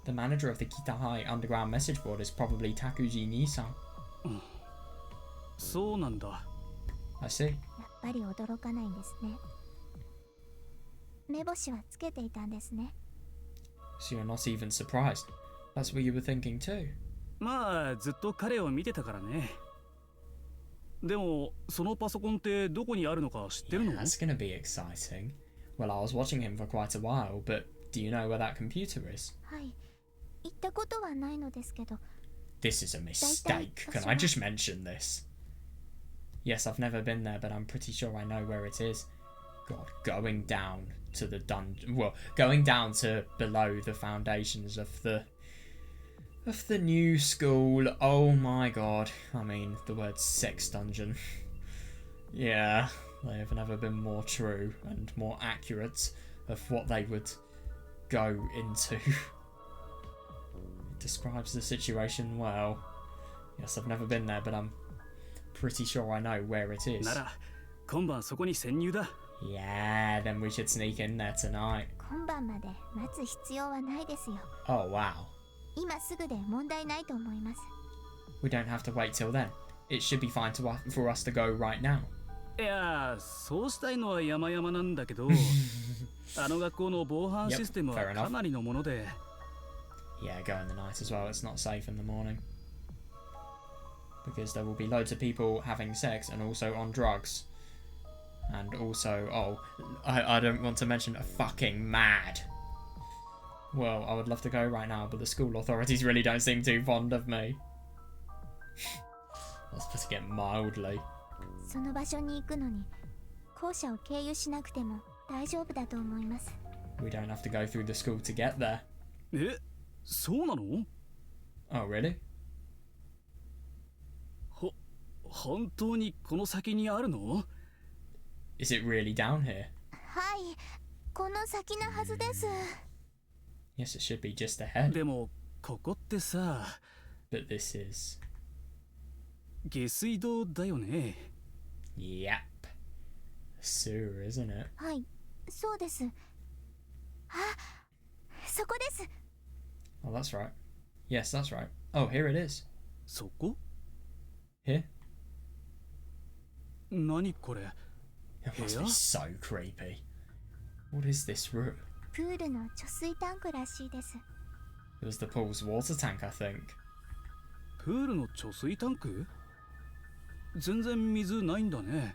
The manager of the Kitahai underground message board is probably Takuji Nisan. そうなんだ。I see. やっぱり驚かないんですね。目星はつけていたんですね。 So you're not even surprised. That's what you were thinking too. まあずっと彼を見てたからね。でもそのパソコンってどこにあるのか知ってるの？ Yeah, that's gonna be exciting. Well, I was watching him for quite a while, but do you know where that computer is? はい、行ったことはないのですけど。 This is a mistake. Can I just mention this? Yes, I've never been there, but I'm pretty sure I know where it is. God, going down to the dungeon, well, going down to below the foundations of the new school. Oh my god. I mean, the word sex dungeon. Yeah, they have never been more true and more accurate of what they would go into. It describes the situation well. Yes, I've never been there, but I'm pretty sure I know where it is. なら今晩そこに潜入だ。Yeah, then we should sneak in there tonight. 今晩まで待つ必要はないですよ。 Oh, wow. 今すぐで問題ないと思います。 We don't have to wait till then. It should be fine for us to go right now. いや、そうしたいのは山々なんだけど、あの学校の防犯システムはかなりのもので。Yeah, go in the night as well. It's not safe in the morning. Because there will be loads of people having sex and also on drugs. And also, oh, I don't want to mention a fucking mad. Well, I would love to go right now, but the school authorities really don't seem too fond of me. That's putting it mildly. その場所に行くのに校舎を経由しなくても大丈夫だと思います。 We don't have to go through the school to get there. え、そうなの？ Oh, really? 本当にこの先にあるの？ Is it really down here? はい、この先のはずです。 Yes, it should be just ahead. でもここってさ、 But this is... 下水道だよね。 Yep. Sewer, isn't it? はい、そうです。あ、そこです。 Oh, that's right. Yes, that's right. Oh, here it is. そこ？ Here? 何これ？ It must be so creepy. What is this room? プールの貯水タンクらしいです。 It was the pool's water tank, I think. プールの貯水タンク？全然水ないんだね。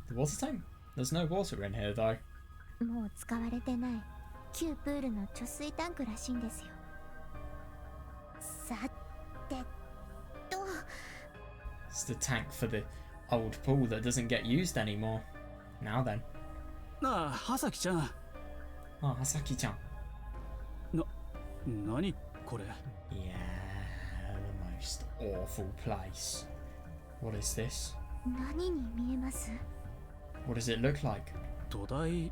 The water tank? There's no water in here, though. もう使われてない旧プールの貯水タンクらしいんですよ。さてと。 It's the tank for the old pool that doesn't get used anymore. Now then. なあ、はさきちゃん。 Oh, Hasaki-chan. 何これ？ Yeah, the most awful place. What is this? 何に見えます？ What does it look like? 土台。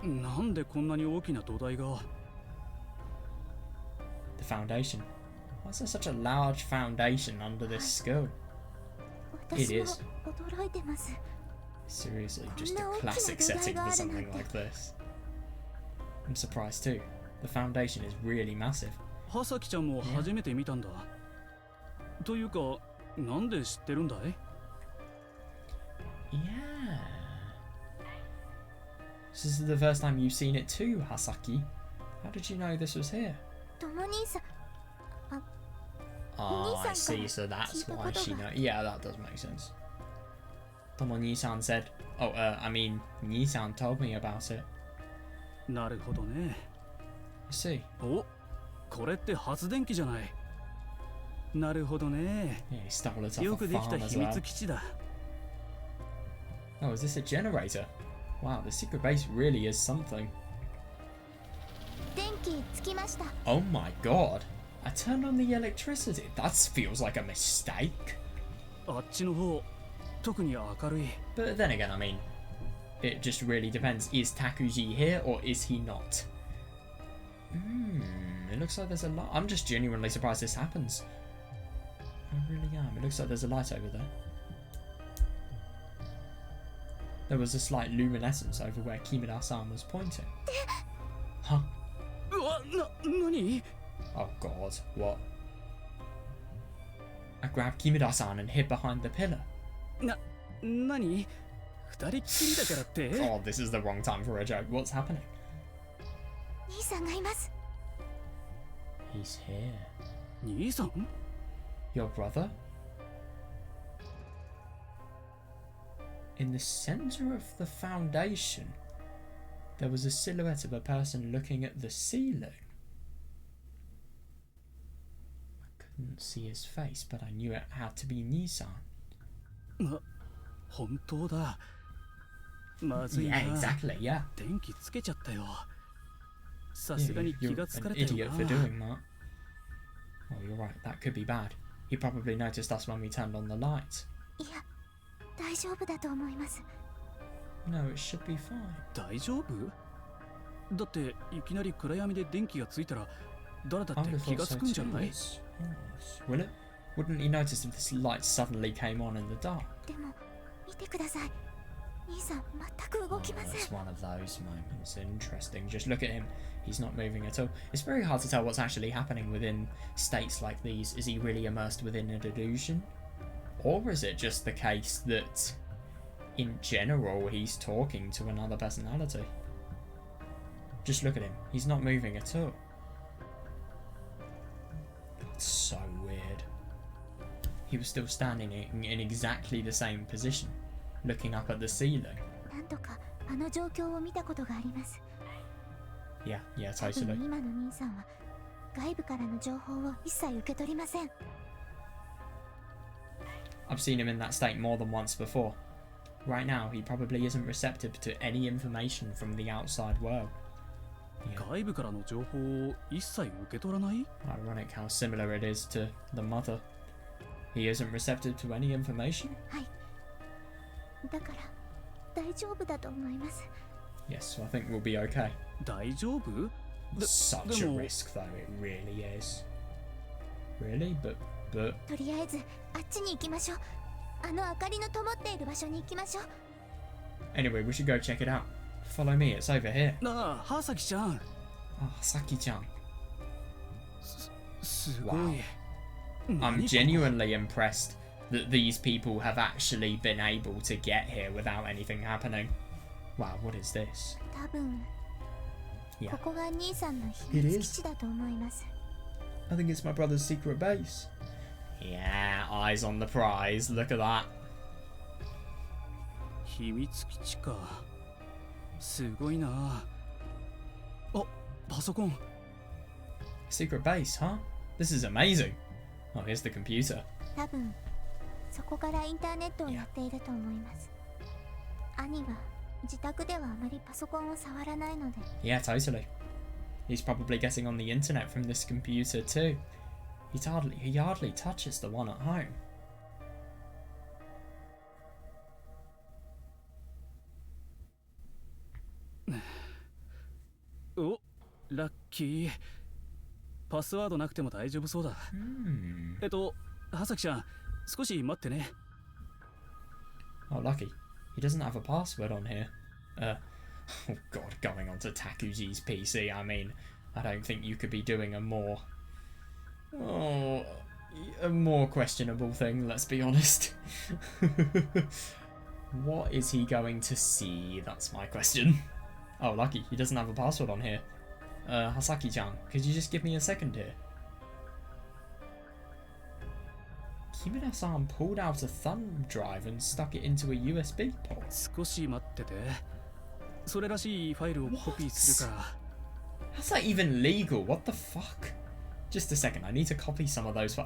なんでこんなに大きな土台が？ The foundation. Why is there such a large foundation under this school? It 私も is. 驚いてます。 Seriously, just a classic setting for something like this. I'm surprised too. The foundation is really massive. はさきちゃんも初めて見たんだ。というか、なんで知ってるんだい？ Yeah. This is the first time you've seen it too, Hasaki. How did you know this was here? とも兄さん。 Oh, I see. So that's why she knows. Yeah, that does make sense. Tomo-ni-san said. Oh, I mean, Ni-san told me about it. なるほどね。 I see. お、これって発電機じゃない。なるほどね。 Yeah, he stole it off よ a くできた farm as 秘密 well. 基地だ。 Oh, is this a generator? Wow, the secret base really is something. 電気つきました。 Oh my god. I turned on the electricity. That feels like a mistake. あっちの方、特に明るい。 But then again, I mean, it just really depends. Is Takuji here or is he not? It looks like there's a light. I'm just genuinely surprised this happens. I really am. It looks like there's a light over there. There was a slight luminescence over where Kimura-san was pointing. Huh? うわ、何？ Oh god, what? I grabbed Kimura-san and hid behind the pillar. 何？二人っきりだからって？ God, this is the wrong time for a joke. What's happening? 兄さんがいます。 He's here. 兄さん？ Your brother? In the center of the foundation, there was a silhouette of a person looking at the ceiling. I couldn't see his face, but I knew it had to be Nissan. 本当だ。まずいな。 Yeah, exactly, yeah. 電気つけちゃったよ。さすがに気 You're がつか an れた idiot よ for な。 doing that. Oh, you're right. That could be bad. He probably noticed us when we turned on the light. いや、大丈夫だと思います。 No, it should be fine. 大丈夫？だっていきなり暗闇で電気がついたら誰だ I って would have 気 thought がつ so くんじゃ too. ない？ Yes. Will it? Wouldn't he notice if this light suddenly came on in the dark? でも見てください。兄さん全く動 Oh, きません。 it's one of those moments. Interesting. Just look at him. He's not moving at all. It's very hard to tell what's actually happening within states like these. Is he really immersed within a delusion? Or is it just the case that, in general, he's talking to another personality? Just look at him. He's not moving at all. That's so weird. He was still standing in exactly the same position. looking up at the ceiling. なんとかあの状況を見たことがあります。 Yeah, yeah, 多 totally. 分今の兄さんは外部からの情報を一切受け取りません。 I've seen him in that state more than once before. Right now, he probably isn't receptive to any information from the outside world. Yeah. 外部からの情報を一切受け取らない？ Ironic how similar it is to the mother. He isn't receptive to any information? はい。だから大丈夫だと思います。 Yes, so I think we'll be okay. 大丈夫？ Such a risk, though, it really is. Really? But... とりあえずあっちに行きましょう。あの明かりの灯っている場所に行きましょう。 Anyway, we should go check it out. Follow me, it's over here. なあ、はさきちゃん。 Oh, Hasaki-chan. すごい。 Wow. I'm genuinely impressed that these people have actually been able to get here without anything happening. Wow, what is this? 多分 Yeah. ここが兄さんの秘密基地だと思います。 I think it's my brother's secret base. Yeah, eyes on the prize. Look at that. 秘密基地か。すごいな。あ、パソコン。 Secret base, huh? This is amazing. Oh, here's the computer. 多分そこからインターネットをやっていると思います。兄は自宅ではあまりパソコンを触らないので。 Yeah, totally. He's probably getting on the internet from this computer too. He hardly touches the one at home. お、ラッキー。パスワードなくても大丈夫そうだ。はさきちゃん、少し待ってね。Oh, lucky. He doesn't have a password on here. Oh god, going onto Takuji's PC. I mean, I don't think you could be doing a more questionable thing, let's be honest. What is he going to see? That's my question. Oh, lucky. He doesn't have a password on here. Hasaki-chan, could you just give me a second here? Kimura-san pulled out a thumb drive and stuck it into a USB port. 少し待ってて。それらしいファイルをコピーするから。How's that even legal? What the fuck? Just a second, I need to copy some of those.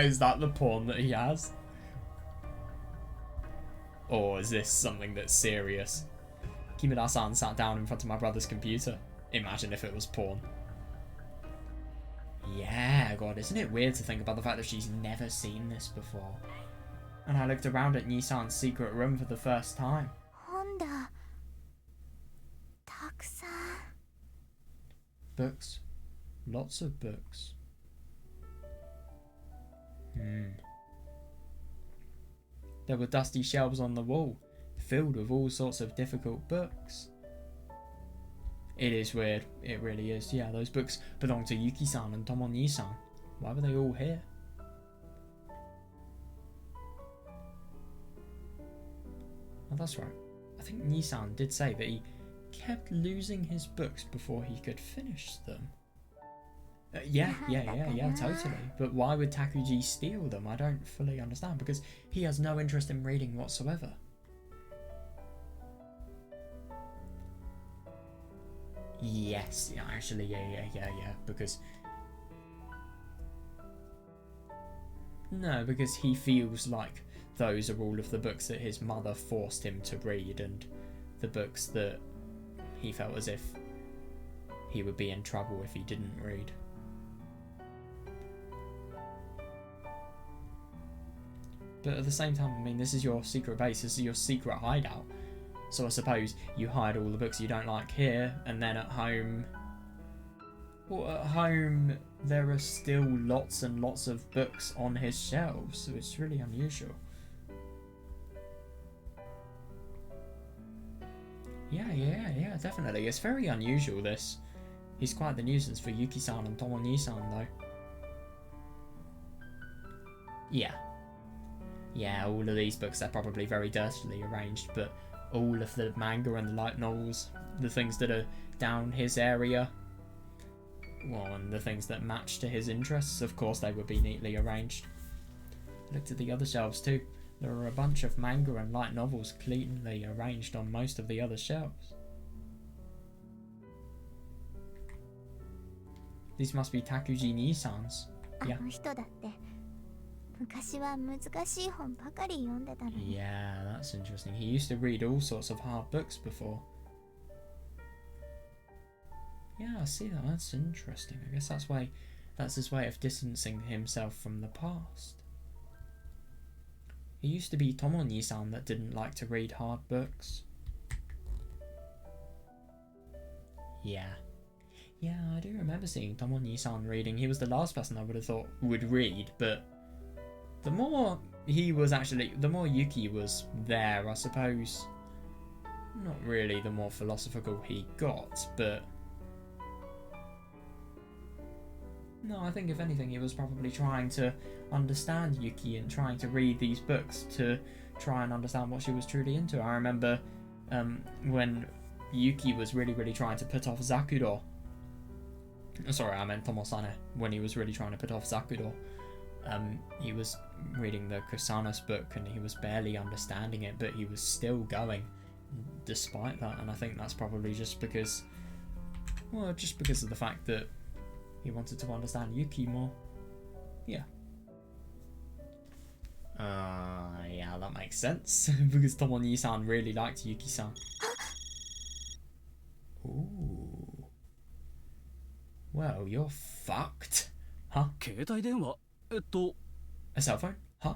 Is that the porn that he has? Or is this something that's serious? Kimura-san sat down in front of my brother's computer. Imagine if it was porn. Yeah, God, isn't it weird to think about the fact that she's never seen this before? And I looked around at Nisan's secret room for the first time. 本だ。たくさん。 Books. Lots of books. There were dusty shelves on the wall, filled with all sorts of difficult books. It is weird. It really is. Yeah, those books belong to Yuki-san and Tomo-ni-san. Why were they all here? Oh, that's right. I think Nisan did say that he kept losing his books before he could finish them. Yeah, totally. But why would Takuji steal them? I don't fully understand, because he has no interest in reading whatsoever. Yes, yeah, actually, yeah, because... No, because he feels like those are all of the books that his mother forced him to read, and the books that he felt as if he would be in trouble if he didn't read. But at the same time, I mean, this is your secret base, this is your secret hideout. So I suppose you hide all the books you don't like here, and then at home... Well, at home there are still lots and lots of books on his shelves, so it's really unusual. Yeah, definitely. It's very unusual, this. He's quite the nuisance for Yuki-san and Tomo-ni-san, though. Yeah, all of these books, they're probably very dirtily arranged, but all of the manga and the light novels, the things that are down his area, well, and the things that match to his interests, of course they would be neatly arranged. Looked at the other shelves too. There were a bunch of manga and light novels cleanly arranged on most of the other shelves. These must be Takuji Nissan's. Yeah. Yeah, that's interesting. He used to read all sorts of hard books before. Yeah, I see that. That's interesting. I guess that's his way of distancing himself from the past. He used to be Tomo-ni-san that didn't like to read hard books. Yeah. Yeah, I do remember seeing Tomo-ni-san reading. He was the last person I would have thought would read, but the more Yuki was there, I suppose, not really the more philosophical he got, but no, I think if anything, he was probably trying to understand Yuki and trying to read these books to try and understand what she was truly into. I remember when Yuki was really trying to put off Zakuro. Sorry, I meant Tomo-sane. When he was really trying to put off Zakuro, he was reading the Kusanos book and he was barely understanding it, but he was still going despite that. And I think that's probably just because of the fact that he wanted to understand Yuki more. Yeah. Yeah, that makes sense. Because Tomo-ni-san really liked Yuki-san. Ooh. Well, you're fucked. Huh? A cell phone? Huh?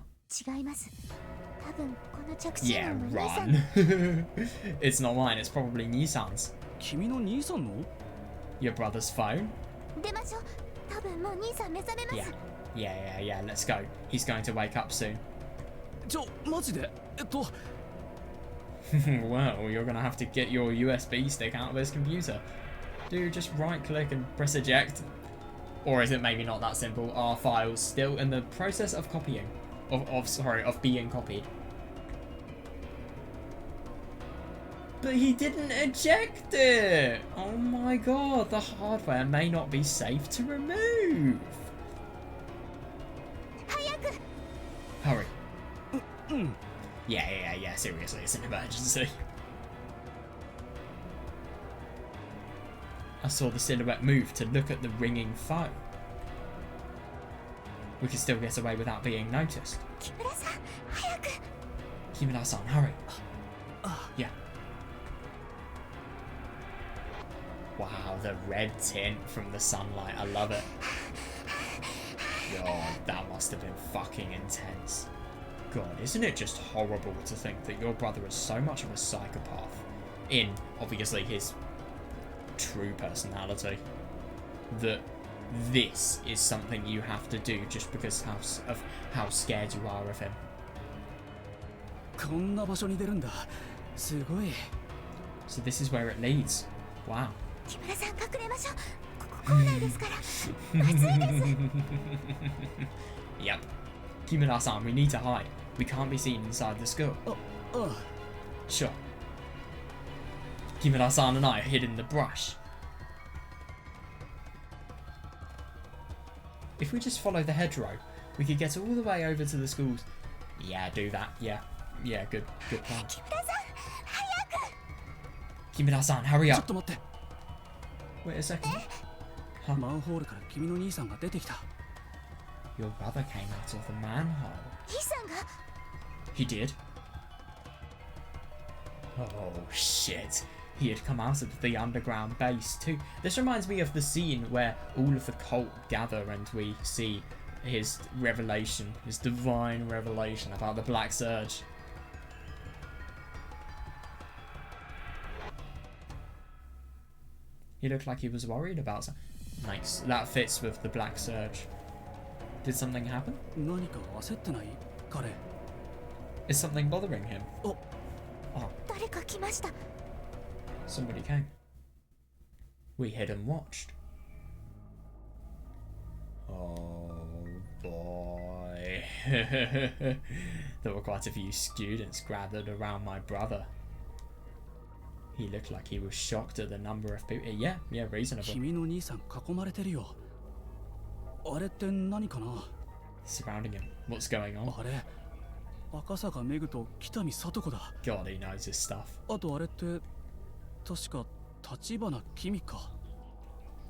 Yeah, run. It's not mine, it's probably Nissan's. Your brother's phone? Yeah, let's go. He's going to wake up soon. Well, you're gonna have to get your USB stick out of his computer. Dude, just right click and press eject. Or is it maybe not that simple? Our file's still in the process of copying. Of being copied. But he didn't eject it! Oh my god, the hardware may not be safe to remove. Hurry. Yeah, seriously, it's an emergency. I saw the silhouette move to look at the ringing phone. We can still get away without being noticed. Kimura-san, hurry. Yeah. Wow, the red tint from the sunlight, I love it. God, that must have been fucking intense. God, isn't it just horrible to think that your brother is so much of a psychopath in, obviously, his true personality, that this is something you have to do just because of how scared you are of him. So this is where it leads. Wow. Yep. Kimura-san, we need to hide. We can't be seen inside the school. Sure. Kimura-san and I hid in the brush. If we just follow the hedgerow, we could get all the way over to the schools. Yeah, do that. Yeah, good plan. Kimura-san, hurry up. Wait a second. Huh? Your brother came out of the manhole. He did? Oh shit. He had come out of the underground base too. This reminds me of the scene where all of the cult gather and we see his revelation, his divine revelation about the Black Surge. He looked like he was worried about something. Nice. That fits with the Black Surge. Did something happen? Is something bothering him? Oh. Somebody came. We hid and watched. Oh boy. There were quite a few students gathered around my brother. He looked like he was shocked at the number of people. Yeah, reasonable. surrounding him. What's going on? あれ赤坂めぐと北見聡子だ。 God, he knows his stuff. あとあれって確か立花君か。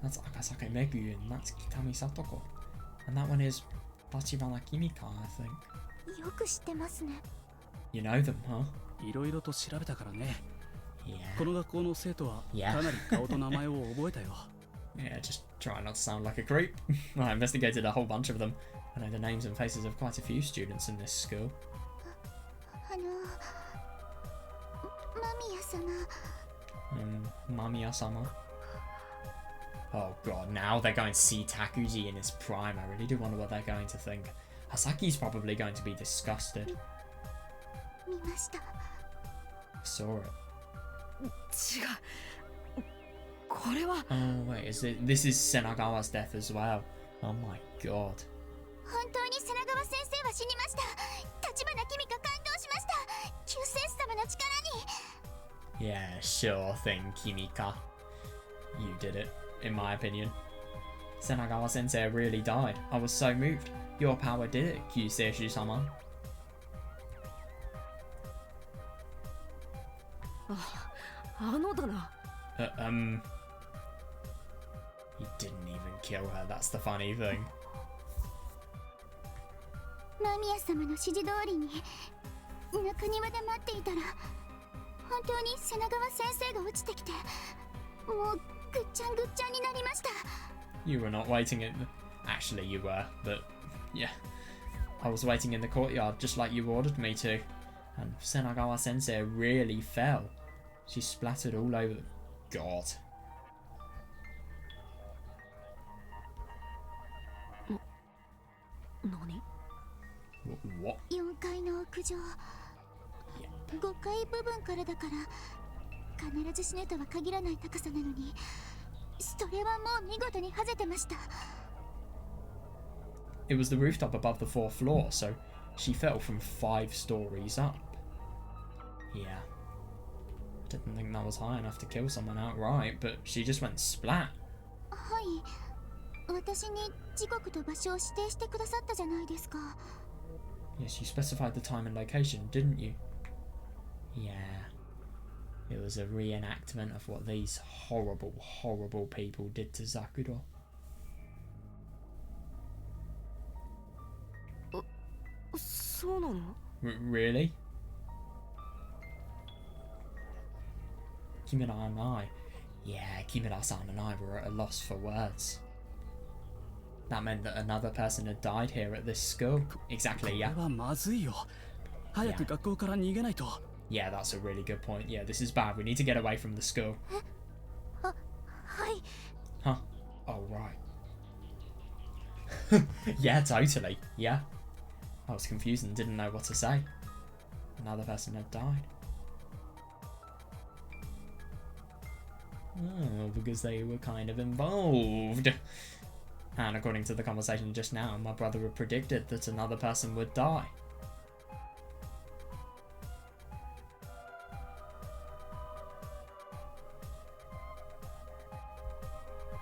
That's Akasake Megu and that's Kitami Satoko. And that one is Tachibana Kimika, I think. よく知ってますね。 You know them, huh? いろいろと調べたからね。 Yeah. この学校の生徒は Yeah. かなり顔と名前を覚えたよ。 Yeah, just try not to sound like a creep. I investigated a whole bunch of them. I know the names and faces of quite a few students in this school. 間宮様。Mamiya-sama. Oh god, now they're going to see Takuji in his prime. I really do wonder what they're going to think. Hasaki's probably going to be disgusted. 見ました。 Saw it. 違う。これは。 Oh wait, this is Senagawa's death as well. Oh my god. 本当に瀬長川先生は死にました。立花君が感動しました。救世主様の力に。 Yeah, sure thing, Kimika. You did it, in my opinion. Senagawa Sensei really died. I was so moved. Your power did it, Kyuseishu-sama. あのだな。He didn't even kill her, that's the funny thing. 間宮様の指示通りに中庭で待っていたら本当に瀬長川先生が落ちてきてもうぐっちゃんぐっちゃんになりました。 You were not waiting in the... Actually, you were, but yeah. I was waiting in the courtyard just like you ordered me to. And Senagawa Sensei really fell. She splattered all over the... God. 何？ What? 4階の屋上5階部分からだから必ず死ぬとは限らない高さなのにそれはもう見事に外れてました。 It was the rooftop above the 4th floor, so she fell from 5 stories up. Yeah. Didn't think that was high enough to kill someone outright, but she just went splat. はい、私に時刻と場所を指定してくださったじゃないですか。 Yes, you specified the time and location, didn't you? Yeah. It was a reenactment of what these horrible, horrible people did to Zakuro. そうなの？ Really? Kimura and I. Yeah, Kimura-san and I were at a loss for words. That meant that another person had died here at this school. Exactly, yeah. これはまずいよ。早く学校から逃げないと。 Yeah, that's a really good point. Yeah, this is bad. We need to get away from the school. はい。 Huh? Oh, right. Yeah, totally. Yeah. I was confused and didn't know what to say. Another person had died. Oh, because they were kind of involved. And according to the conversation just now, my brother had predicted that another person would die.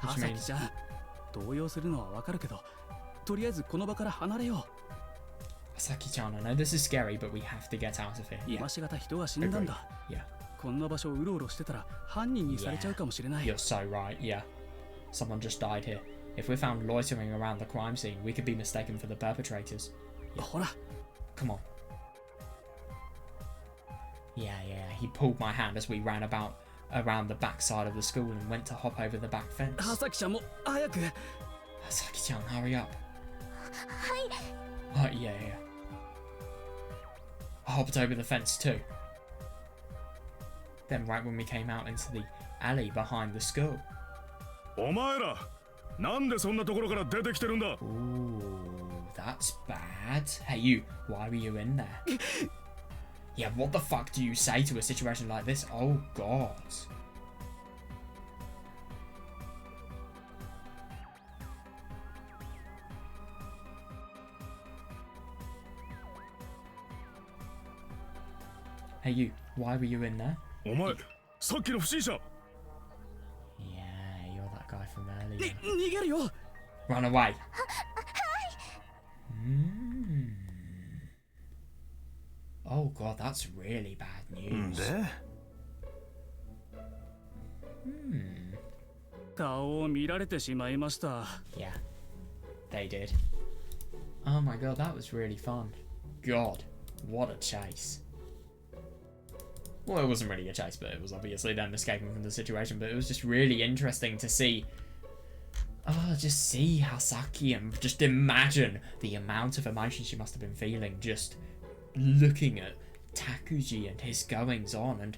Which hasaki means... ちゃん、動揺するのはわかるけど、とりあえずこの場から離れよ Hasaki-chan, I know this is scary, but we have to get out of here. う。 Yeah, 今しがた人が死んだんだ。 yeah. こんな場所をうろうろしてたら犯人にされちゃうかもしれない。 You're so right, yeah. Someone just died here. If we're found loitering around the crime scene, we could be mistaken for the perpetrators. ほら、 Come on. Yeah, he pulled my hand as we ran around the back side of the school and went to hop over the back fence. はさきちゃんも早く。 Hasaki-chan, hurry up. はい。 Yeah. I hopped over the fence too. Then right when we came out into the alley behind the school. お前ら、なんでそんなところから出てきてるんだ。 Ooh, that's bad. Hey you, why were you in there? Yeah, what the fuck do you say to a situation like this? Oh god. Hey you, why were you in there? お前、さっきの不審者。 Yeah, you're that guy from に earlier. 逃げるよ。 Run away. Oh god, that's really bad news. で 顔を見られてしまいました。 Yeah, they did. Oh my god, that was really fun. God, what a chase. Well, it wasn't really a chase, but it was obviously them escaping from the situation, but it was just really interesting to see. Oh, just see Hasaki and just imagine the amount of emotion she must have been feeling just looking at Takuji and his goings on. And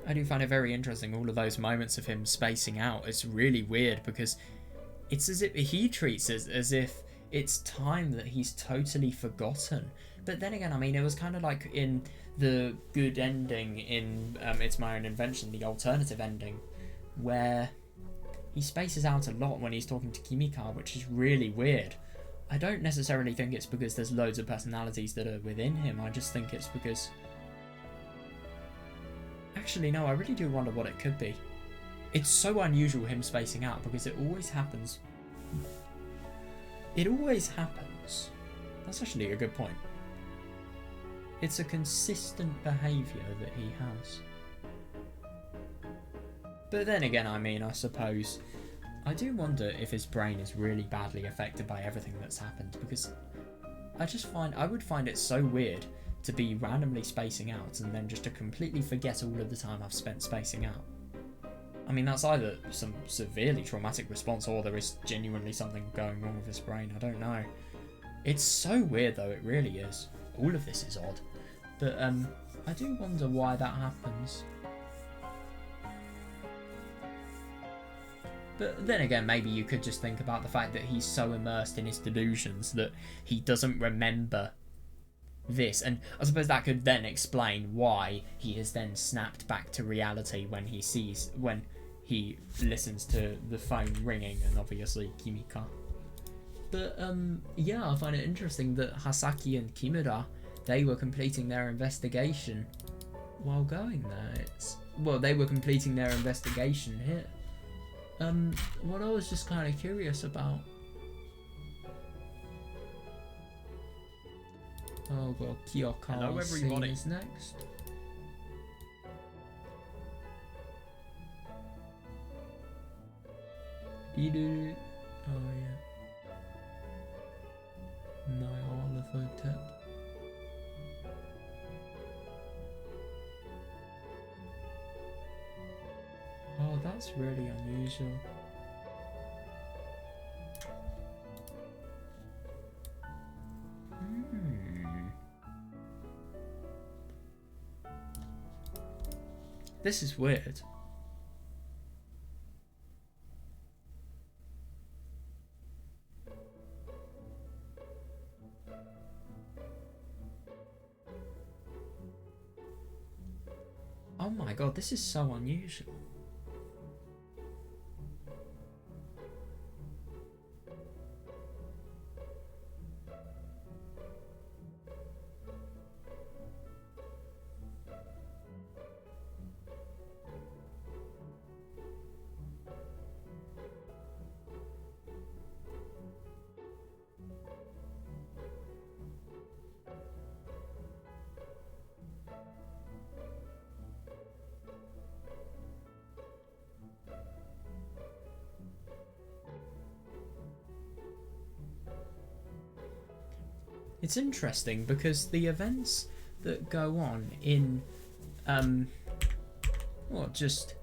I do find it very interesting, all of those moments of him spacing out. It's really weird because it's as if he treats it as if it's time that he's totally forgotten. But then again, I mean, it was kind of like in the good ending in It's My Own Invention, the alternative ending, where he spaces out a lot when he's talking to Kimika, which is really weird. I don't necessarily think it's because there's loads of personalities that are within him. I just think it's because... Actually, no, I really do wonder what it could be. It's so unusual him spacing out because it always happens. It always happens. That's actually a good point. It's a consistent behaviour that he has. But then again, I mean, I suppose I do wonder if his brain is really badly affected by everything that's happened, because I would find it so weird to be randomly spacing out and then just to completely forget all of the time I've spent spacing out. I mean, that's either some severely traumatic response or there is genuinely something going wrong with his brain. I don't know. It's so weird though, it really is. All of this is odd. But I do wonder why that happens. But then again, maybe you could just think about the fact that he's so immersed in his delusions that he doesn't remember this. And I suppose that could then explain why he has then snapped back to reality when he listens to the phone ringing and obviously Kimika. But yeah, I find it interesting that Hasaki and Kimura, they were completing their investigation while going there. Well, they were completing their investigation here. What I was just kind of curious about. Oh god, Kyoka's scene is next. Iru. Oh yeah. No, Olafotep. Oh, that's really unusual. This is weird. Oh my god, this is so unusual. It's interesting because the events that go on in, just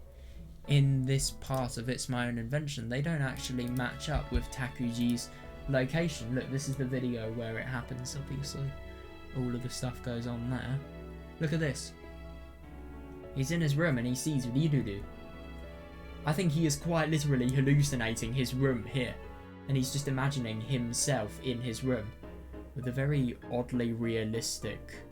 in this part of It's My Own Invention, they don't actually match up with Takuji's location. Look, this is the video where it happens, obviously. All of the stuff goes on there. Look at this. He's in his room and he sees Riruru. I think he is quite literally hallucinating his room here. And he's just imagining himself in his room. With a very oddly realistic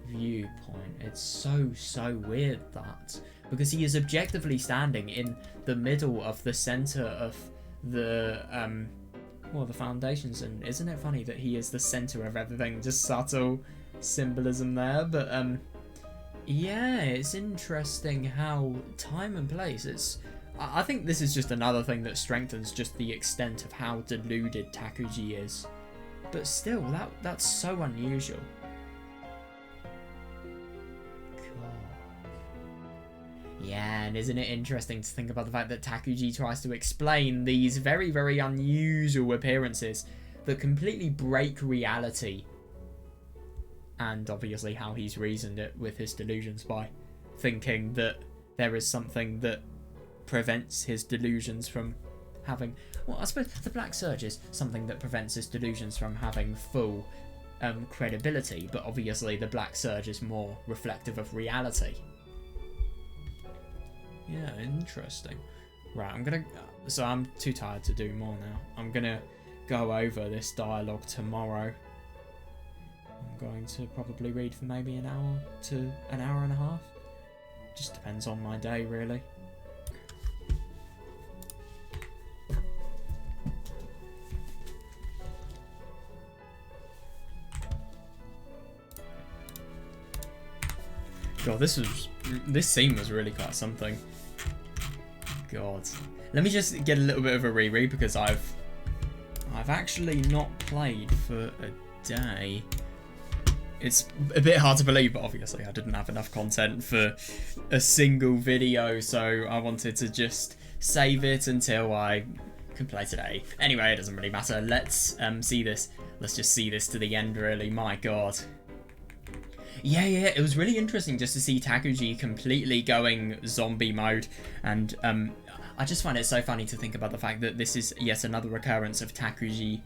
viewpoint. It's so weird that. Because he is objectively standing in the middle of the centre of the, the foundations. And isn't it funny that he is the centre of everything? Just subtle symbolism there. But, yeah, it's interesting how time and place, I think this is just another thing that strengthens just the extent of how deluded Takuji is. But still, that's so unusual. Yeah, and isn't it interesting to think about the fact that Takuji tries to explain these very, very unusual appearances that completely break reality, and obviously how he's reasoned it with his delusions by thinking that there is something that prevents his delusions from having... Well, I suppose the Black Surge is something that prevents his delusions from having full credibility, but obviously the Black Surge is more reflective of reality. Yeah, interesting. Right, so I'm too tired to do more now. I'm gonna go over this dialogue tomorrow. I'm going to probably read for maybe an hour to an hour and a half. Just depends on my day, really. God, this scene was really quite something. God. Let me just get a little bit of a reread because I've actually not played for a day. It's a bit hard to believe, but obviously I didn't have enough content for a single video, so I wanted to just save it until I can play today. Anyway, it doesn't really matter. Let's see this. Let's just see this to the end, really. My God. Yeah, it was really interesting just to see Takuji completely going zombie mode, and I just find it so funny to think about the fact that this is yet another recurrence of Takuji.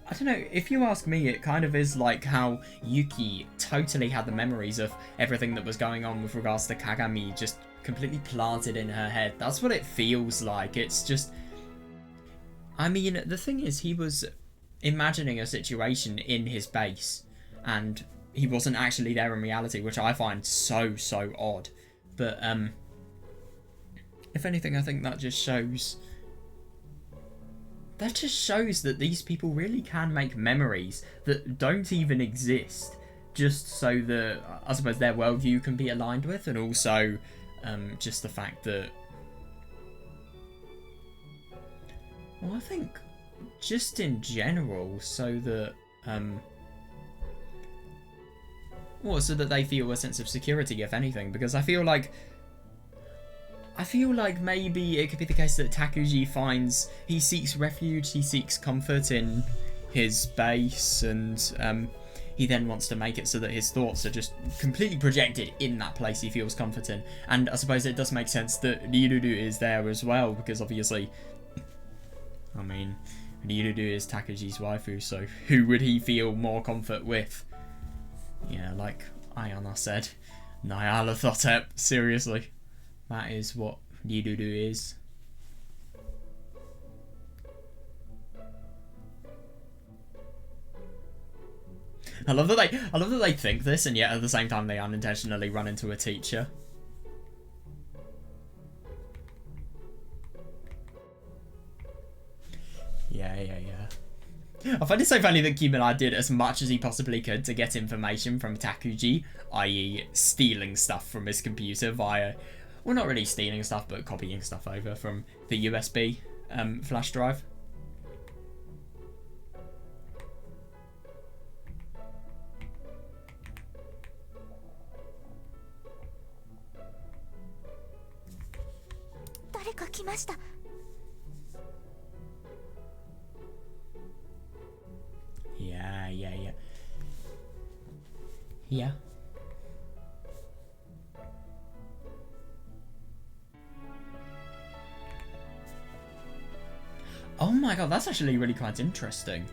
I don't know, if you ask me, it kind of is like how Yuki totally had the memories of everything that was going on with regards to Kagami just completely planted in her head. That's what it feels like. It's just... I mean, the thing is, he was imagining a situation in his base, and he wasn't actually there in reality, which I find so odd. But, if anything, I think that just shows... That just shows that these people really can make memories that don't even exist, just so that, I suppose, their worldview can be aligned with, and also just the fact that... Well, I think just in general, so that... Well, so that they feel a sense of security, if anything, because I feel like maybe it could be the case that Takuji he seeks refuge, he seeks comfort in his base, and he then wants to make it so that his thoughts are just completely projected in that place he feels comfort in. And I suppose it does make sense that Ryuru is there as well, because obviously, I mean, Ryuru is Takuji's waifu, so who would he feel more comfort with? Yeah, like Ayana said, Nyarlathotep, seriously. That is what Ryuru is. I love that they think this, and yet at the same time they unintentionally run into a teacher. Yeah. I find it so funny that Kimura did as much as he possibly could to get information from Takuji, i.e. stealing stuff from his computer via... Well, not really stealing stuff, but copying stuff over from the USB flash drive. Yeah. Oh my god, that's actually really quite interesting.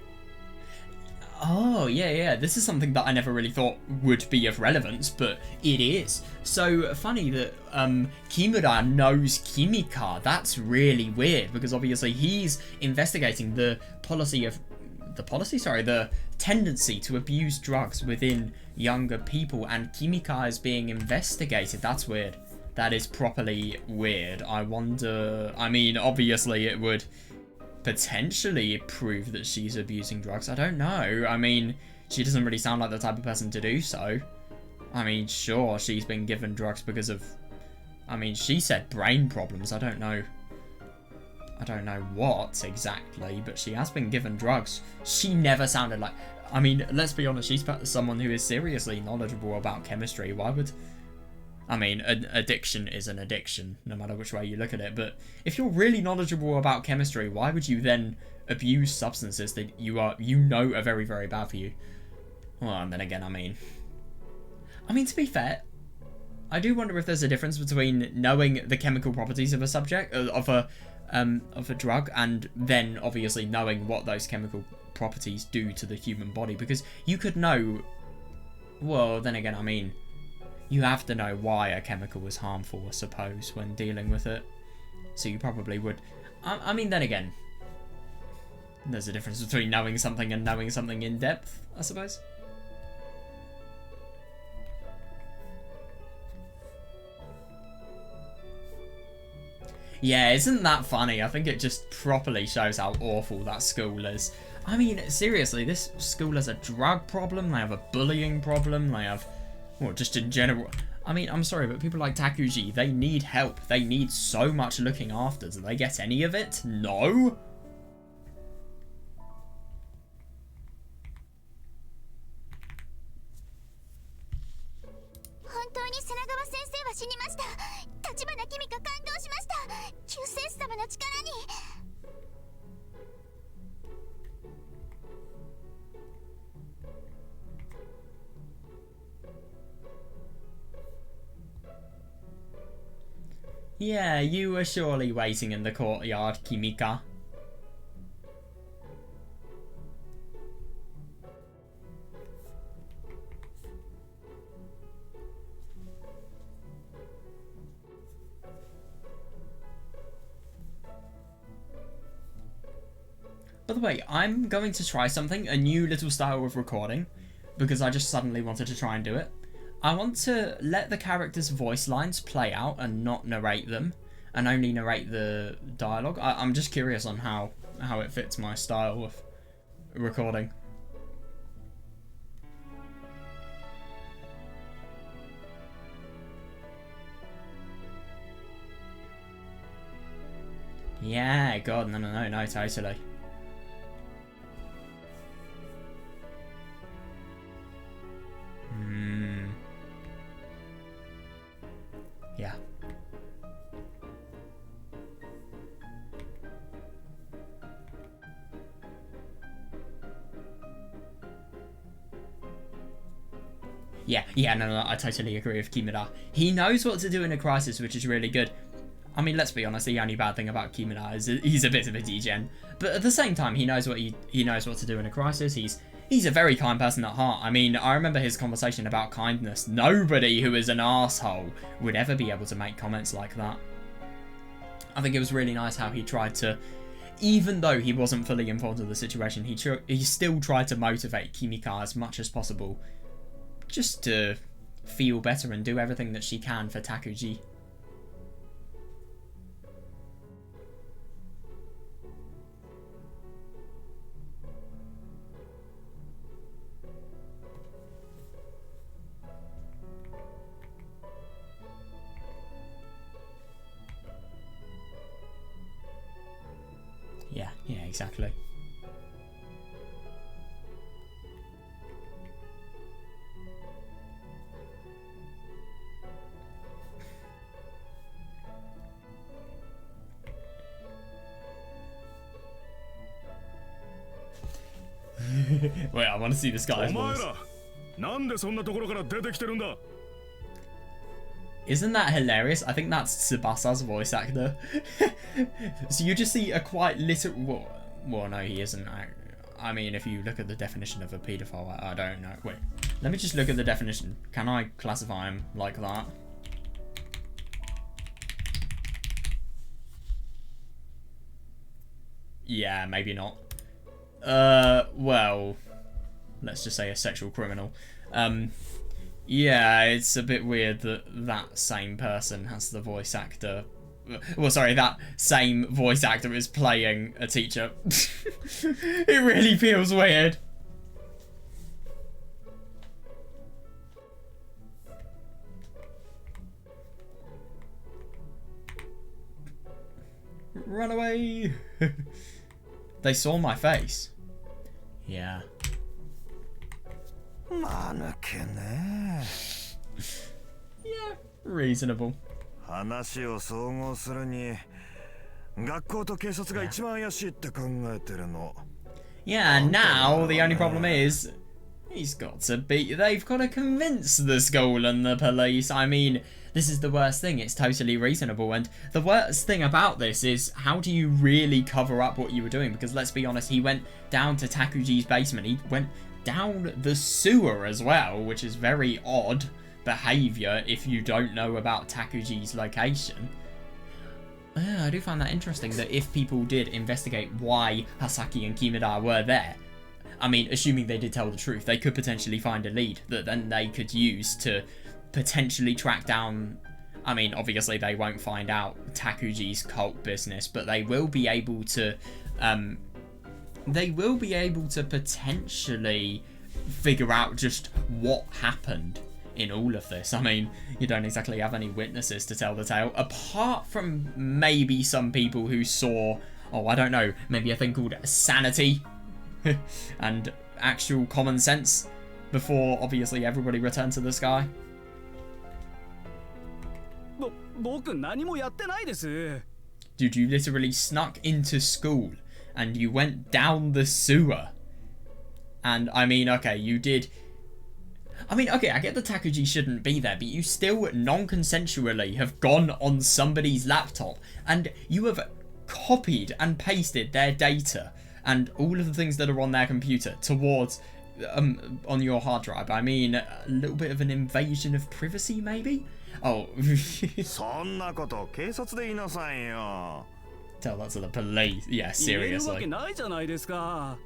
Oh, yeah, this is something that I never really thought would be of relevance, but it is. So funny that Kimura knows Kimika. That's really weird, because obviously he's investigating the tendency to abuse drugs within younger people, and Kimika is being investigated. That's weird. That is properly weird. I wonder... I mean, obviously it would potentially prove that she's abusing drugs. I don't know. I mean, she doesn't really sound like the type of person to do so. I mean, sure, she's been given drugs because of... I mean, she said brain problems. I don't know what exactly, but she has been given drugs. She never sounded like... I mean, let's be honest, she's someone who is seriously knowledgeable about chemistry. Why would... I mean, an addiction is an addiction, no matter which way you look at it. But if you're really knowledgeable about chemistry, why would you then abuse substances that you know are very, very bad for you? Well, and then again, I mean, to be fair, I do wonder if there's a difference between knowing the chemical properties of a subject, of a drug, and then obviously knowing what those chemical properties do to the human body. Because you could know, well, then again, I mean, you have to know why a chemical is harmful, I suppose, when dealing with it. So you probably would. I mean, then again, there's a difference between knowing something and knowing something in depth, I suppose. Yeah, isn't that funny? I think it just properly shows how awful that school is. I mean, seriously, this school has a drug problem, they have a bullying problem, they have, well, just in general. I mean, I'm sorry, but people like Takuji, they need help. They need so much looking after. Do they get any of it? No? Yeah, you were surely waiting in the courtyard, Kimika. By the way, I'm going to try something, a new little style of recording, because I just suddenly wanted to try and do it. I want to let the characters' voice lines play out and not narrate them, and only narrate the dialogue. I'm just curious on how it fits my style of recording. Yeah, God, no, totally. Yeah. Yeah, no, I totally agree with Kimura. He knows what to do in a crisis, which is really good. I mean, let's be honest, the only bad thing about Kimura is he's a bit of a degen. But at the same time, he knows what to do in a crisis. He's a very kind person at heart. I mean, I remember his conversation about kindness. Nobody who is an asshole would ever be able to make comments like that. I think it was really nice how he tried to, even though he wasn't fully involved in the situation, he still tried to motivate Kimika as much as possible, just to feel better and do everything that she can for Takuji. Yeah, exactly. Wait, I want to see this guy's voice. Isn't that hilarious? I think that's Tsubasa's voice actor. So you just see a quite little... Well, no, he isn't. I mean, if you look at the definition of a paedophile, I don't know. Wait, let me just look at the definition. Can I classify him like that? Yeah, maybe not. Well, let's just say a sexual criminal. Yeah, it's a bit weird that that same person has the voice actor. Well, sorry, that same voice actor is playing a teacher. It really feels weird. Run away! They saw my face. Yeah. Yeah. Reasonable. 話を総合するに学校と警察が一番怪しいって考えてるの。 Yeah, and now the only problem is they've got to convince the school and the police. I mean, this is the worst thing. It's totally reasonable, and the worst thing about this is how do you really cover up what you were doing? Because let's be honest, he went down to Takuji's basement. He went down the sewer as well, which is very odd behaviour if you don't know about Takuji's location. I do find that interesting that if people did investigate why Hasaki and Kimura were there, I mean, assuming they did tell the truth, they could potentially find a lead that then they could use to potentially track down. I mean, obviously they won't find out Takuji's cult business, but they will be able to potentially figure out just what happened in all of this. I mean, you don't exactly have any witnesses to tell the tale, apart from maybe some people who saw, oh, I don't know, maybe a thing called sanity and actual common sense before obviously everybody returned to the sky. 僕何もやってないです。 Dude, you literally snuck into school and you went down the sewer. And I mean, okay, you did. I mean, okay, I get the Takuji shouldn't be there, but you still non-consensually have gone on somebody's laptop and you have copied and pasted their data and all of the things that are on their computer towards on your hard drive. I mean, a little bit of an invasion of privacy, maybe? Oh. そんなこと警察で言いなさいよ。 Tell that to the police. Yeah, 言えるわ seriously. けないじゃないですか。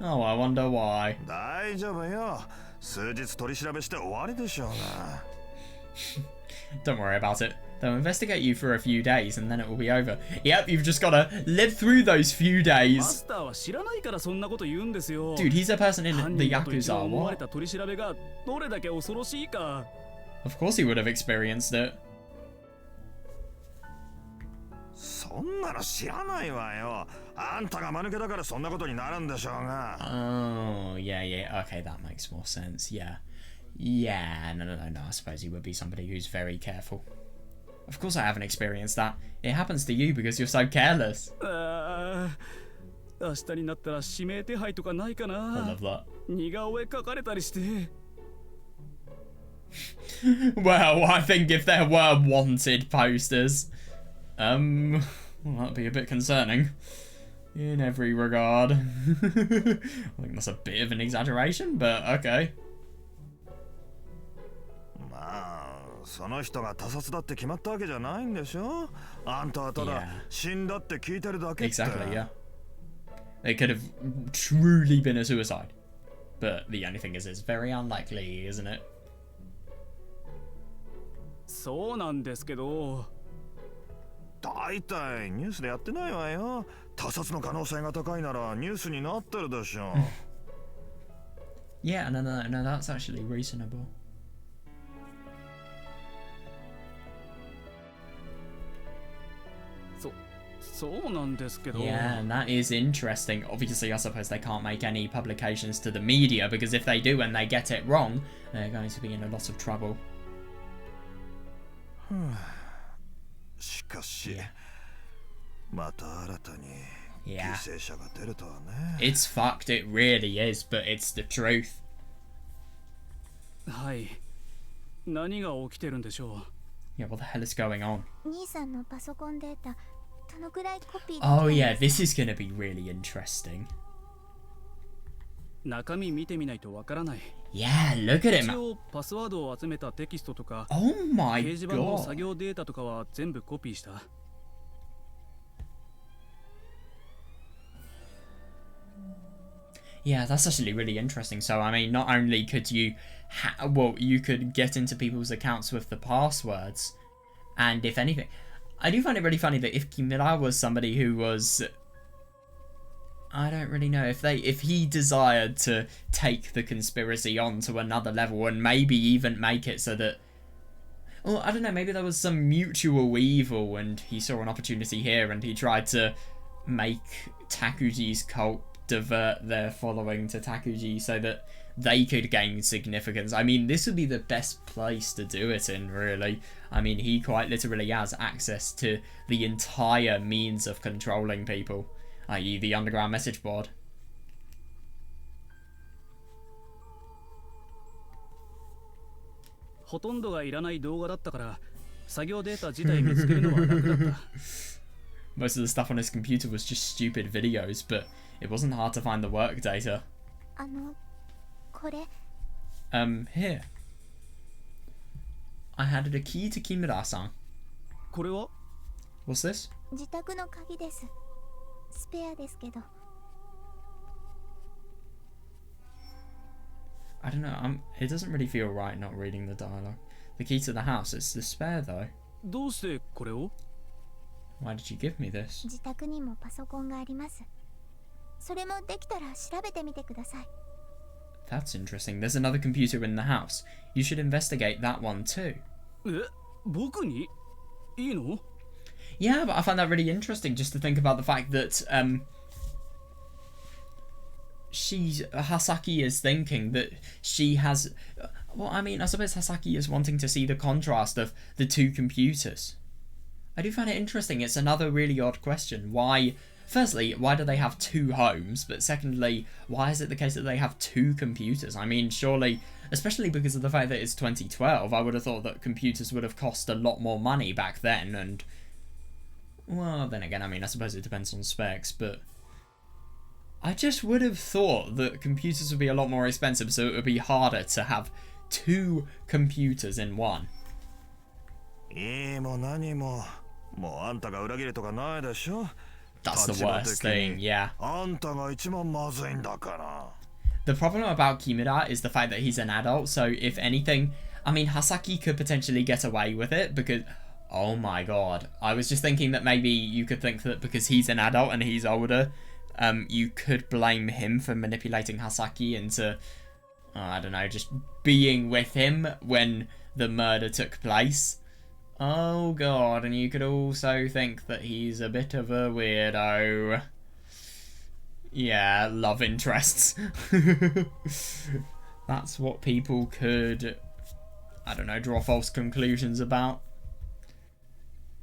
Oh, I wonder why. 大丈夫よ。数日取り調べして終わりでしょうが。 Don't worry about it. They'll investigate you for a few days and then it will be over. Yep, you've just got to live through those few マ days. スターは知らないからそんなこと言うんですよ。 Dude, he's a person in 犯 the 人だと一度 Yakuza. 思われ What? た取り調べがどれだけ恐ろしいか。 Of course he would have experienced it. そんなの知らないわよ。あんたが間抜けだからそんなことになるんでしょうが。 Oh, yeah, yeah. Okay, that makes more sense. Yeah. Yeah, no. I suppose he would be somebody who's very careful. Of course I haven't experienced that. It happens to you because you're so careless. 明日になったら指名手配とかないか I な。 love that. 似顔絵描かれたりして。 Well, I think if there were wanted posters, well, that'd be a bit concerning in every regard. I think that's a bit of an exaggeration, but okay. まあ、その人が他殺だって決まったわけじゃないんでしょ。あんたはただ Yeah. 死んだって聞いてるだけって。 Exactly, yeah. It could have truly been a suicide. But the only thing is, it's very unlikely, isn't it? そうなんですけど。 大体ニュースでやってないわよ。他殺の可能性が高いならニュースになってるでしょ。 Yeah, no, that's actually reasonable. そうなんですけど。 Yeah, and that is interesting. Obviously, I suppose they can't make any publications to the media because if they do and they get it wrong, they're going to be in a lot of trouble. しかし、 Yeah. また新たに Yeah. 犠牲者が出るとはね。 It's fucked, it really is, but it's the truth. はい。何が起きてるんでしょ Yeah, what the hell is going on? 兄さんのパソコンデータどのくらいコピーできた Oh ん yeah, です this is gonna be really interesting. う。中身見てみないとわからない。 Yeah, look at 一 him. 応パスワードを集めたテキストとか、 Oh my 掲示板の作 god. 業データとかは全部コピーした。 Yeah, that's actually really interesting. So, I mean, not only could you, you could get into people's accounts with the passwords, and if anything, I do find it really funny that if Kimura was somebody who was, I don't really know if he desired to take the conspiracy on to another level and maybe even make it so that, well, I don't know, maybe there was some mutual evil and he saw an opportunity here and he tried to make Takuji's cult divert their following to Takuji so that they could gain significance. I mean, this would be the best place to do it in, really. I mean, he quite literally has access to the entire means of controlling people, i.e. the underground message board. ほとんどがいらない動画だったから作業データ自体見つけるのは楽だった。Most of the stuff on his computer was just stupid videos, but it wasn't hard to find the work data. これ Here. I handed a key to Kimura-san. これは What's this? 自宅の鍵です。スペアですけど。I don't know, it doesn't really feel right not reading the dialogue. The key to the house, it's the spare though. どうしてこれを Why did you give me this? 自宅にもパソコンがあります。それもできたら調べてみてください。That's interesting. There's another computer in the house. You should investigate that one too. え、僕にいいの Yeah, but I find that really interesting just to think about the fact that Hasaki is thinking that she has, well, I mean, I suppose Hasaki is wanting to see the contrast of the two computers. I do find it interesting. It's another really odd question. Why, firstly, why do they have two homes? But secondly, why is it the case that they have two computers? I mean, surely, especially because of the fact that it's 2012, I would have thought that computers would have cost a lot more money back then. And, well, then again, I mean, I suppose it depends on specs, but I just would have thought that computers would be a lot more expensive, so it would be harder to have two computers in one. いいも何も、もうあんたが裏切るとかないでしょ。 That's the worst thing, yeah. あんたが一番まずいんだから。 The problem about Kimura is the fact that he's an adult, so if anything, I mean, Hasaki could potentially get away with it because, oh my god, I was just thinking that maybe you could think that because he's an adult and he's older, you could blame him for manipulating Hasaki into, I don't know, just being with him when the murder took place. Oh god, and you could also think that he's a bit of a weirdo. Yeah, love interests. That's what people could, I don't know, draw false conclusions about.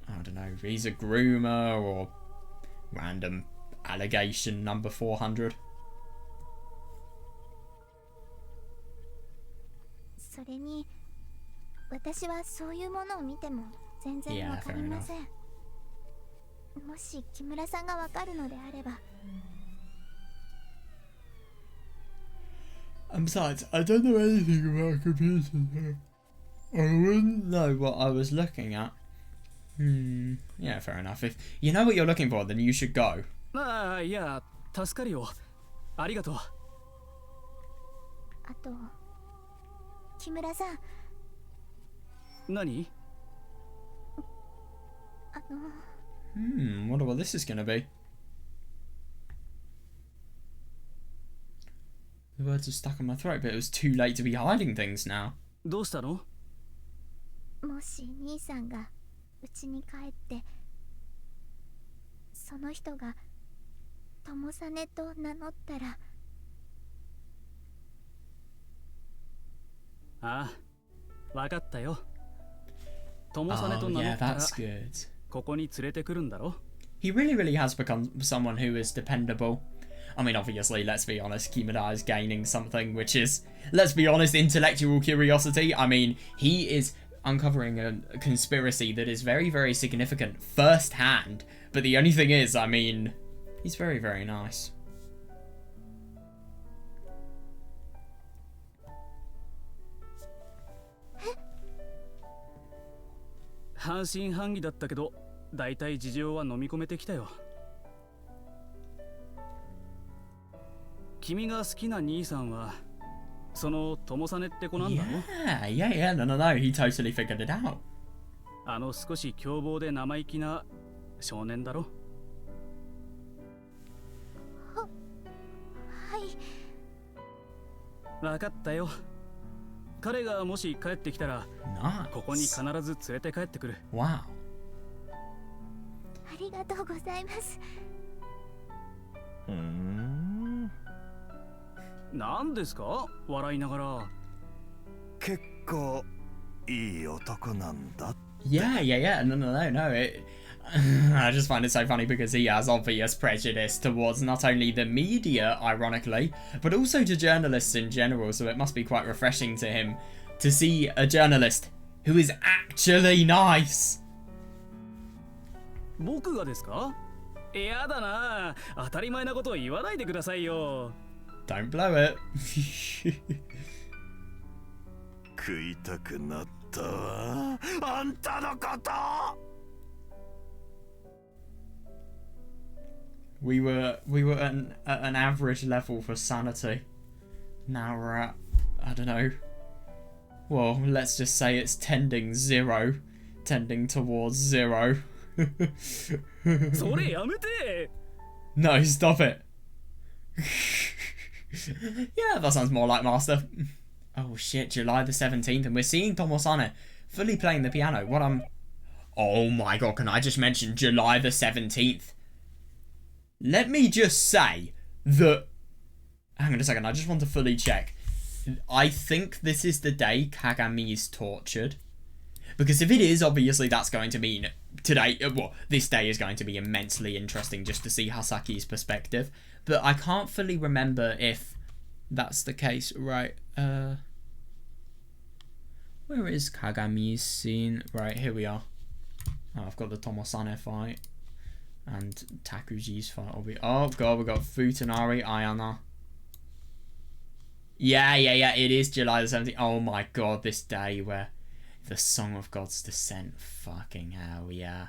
I don't know, he's a groomer or random allegation number 400. それに私はそういうものを見ても全然わかりません。もし木村さんがわかるのであれば。And besides, I don't know anything about computers. I wouldn't know what I was looking at. Yeah, fair enough. If you know what you're looking for, then you should go. ああ、いや、助かるよ。ありがとう。あと、木村さん。何？ wonder what this is gonna be. The words are stuck in my throat, but it was too late to be hiding things now. どうしたの？もし兄さんが家に帰って、その人が友実と名乗ったら。ああ、わかったよ。友実と名乗 yeah, ったら that's good. ここに連れてくるんだろ？ He really has become someone who is dependable. I mean, obviously, let's be honest, Kimura is gaining something, which is, let's be honest, intellectual curiosity. I mean, he is uncovering a conspiracy that is very significant firsthand. But the only thing is, I mean, he's very nice. 半信半疑だったけど、だいたい事情は飲み込めてきたよ。君が好きな兄さんはその友実って子なんだろ？ Yeah, no, he totally figured it out. あの少し凶暴で生意気な少年だろ？はい。わかったよ。彼がもし帰ってきたら、ここに必ず連れて帰ってくる。Wow. ありがとうございます。何ですか笑いながら。結構いい男なんだ。 Yeah, yeah, yeah. No. I just find it so funny because he has obvious prejudice towards not only the media, ironically, but also to journalists in general, so it must be quite refreshing to him to see a journalist who is actually nice. 僕がですか？やだな。当たり前なことを言わないでくださいよ。Don't blow it. 食いたくなったわ、あんたのこと。 We were at an average level for sanity. Now we're at, I don't know. Well, let's just say it's tending towards zero. それやめて。 No, stop it. Yeah, that sounds more like Master. Oh shit, July the 17th, and we're seeing Tomosane fully playing the piano. Oh my god, can I just mention July the 17th? Let me just say that... Hang on a second, I just want to fully check. I think this is the day Kagami is tortured. Because if it is, obviously that's going to mean today... Well, this day is going to be immensely interesting just to see Hasaki's perspective. But I can't fully remember if that's the case. Right, where is Kagami's scene? Right, here we are. Oh, I've got the Tomosane fight. And Takuji's fight. Oh god, we've got Futanari, Ayana. Yeah, it is July the 17th. Oh my god, this day where the Song of God's Descent. Fucking hell, yeah.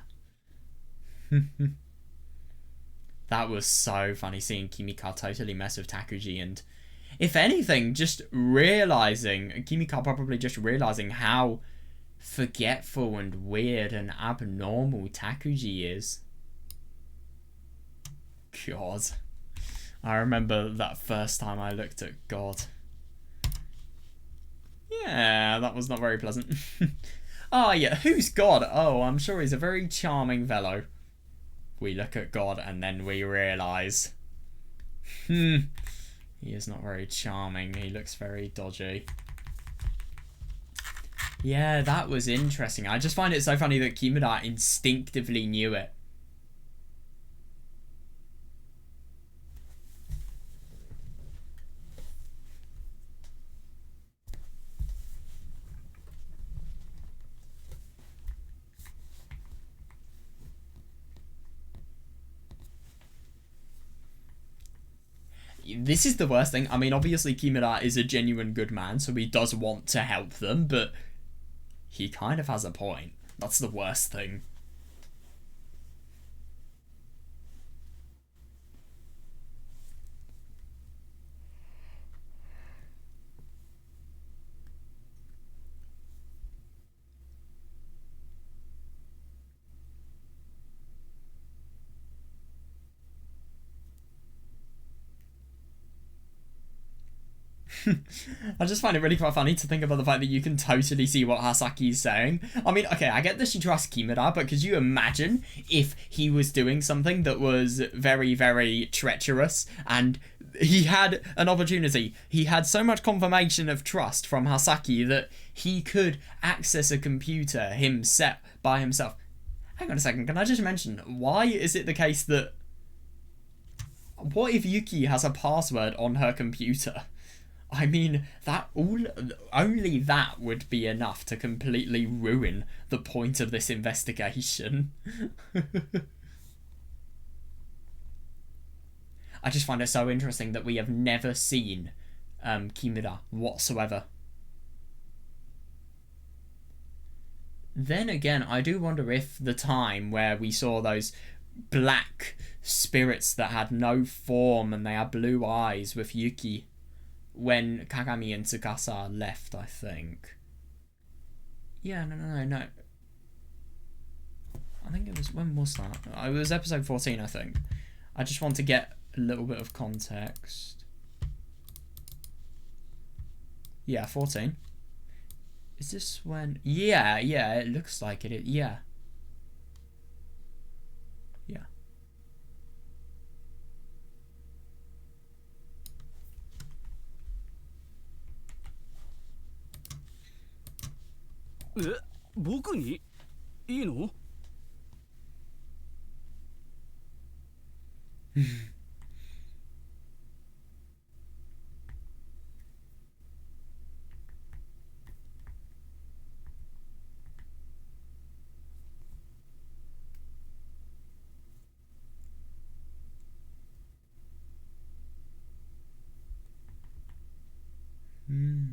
That was so funny seeing Kimika totally mess with Takuji, and if anything, just realising, Kimika probably just realising how forgetful and weird and abnormal Takuji is. God. I remember that first time I looked at God. Yeah, that was not very pleasant. Oh yeah, who's God? Oh, I'm sure he's a very charming fellow. We look at God and then we realise. He is not very charming. He looks very dodgy. Yeah, that was interesting. I just find it so funny that Kimura instinctively knew it. This is the worst thing. I mean, obviously Kimura is a genuine good man, so he does want to help them, but he kind of has a point. That's the worst thing. I just find it really quite funny to think about the fact that you can totally see what Hasaki's saying. I mean, okay, I get that she trusts Kimura, but could you imagine if he was doing something that was very, very treacherous and he had an opportunity? He had so much confirmation of trust from Hasaki that he could access a computer by himself. Hang on a second, can I just mention, why is it the case that... What if Yuki has a password on her computer? I mean, only that would be enough to completely ruin the point of this investigation. I just find it so interesting that we have never seen Kimura whatsoever. Then again, I do wonder if the time where we saw those black spirits that had no form and they had blue eyes with Yuki, when Kagami and Tsukasa left, I think. Yeah, no. I think it was... When was that? It was episode 14, I think. I just want to get a little bit of context. Yeah, 14. Is this when... Yeah, it looks like it. Yeah. え、僕にいいの？Hmm.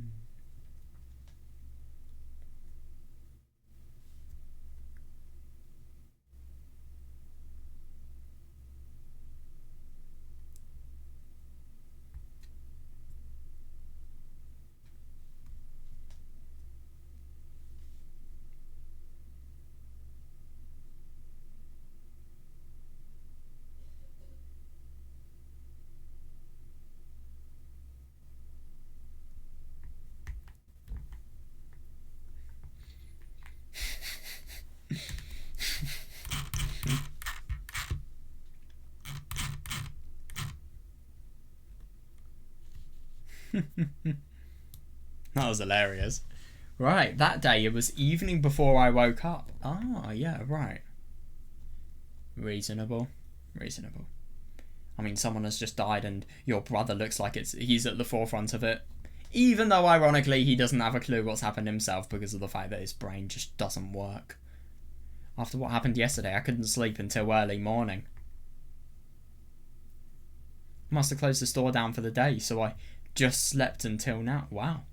That was hilarious. Right, that day it was evening before I woke up. Ah, yeah, right. Reasonable. Reasonable. I mean, someone has just died and your brother looks like he's at the forefront of it. Even though, ironically, he doesn't have a clue what's happened himself because of the fact that his brain just doesn't work. After what happened yesterday, I couldn't sleep until early morning. Must have closed the store down for the day, so I just slept until now. Wow.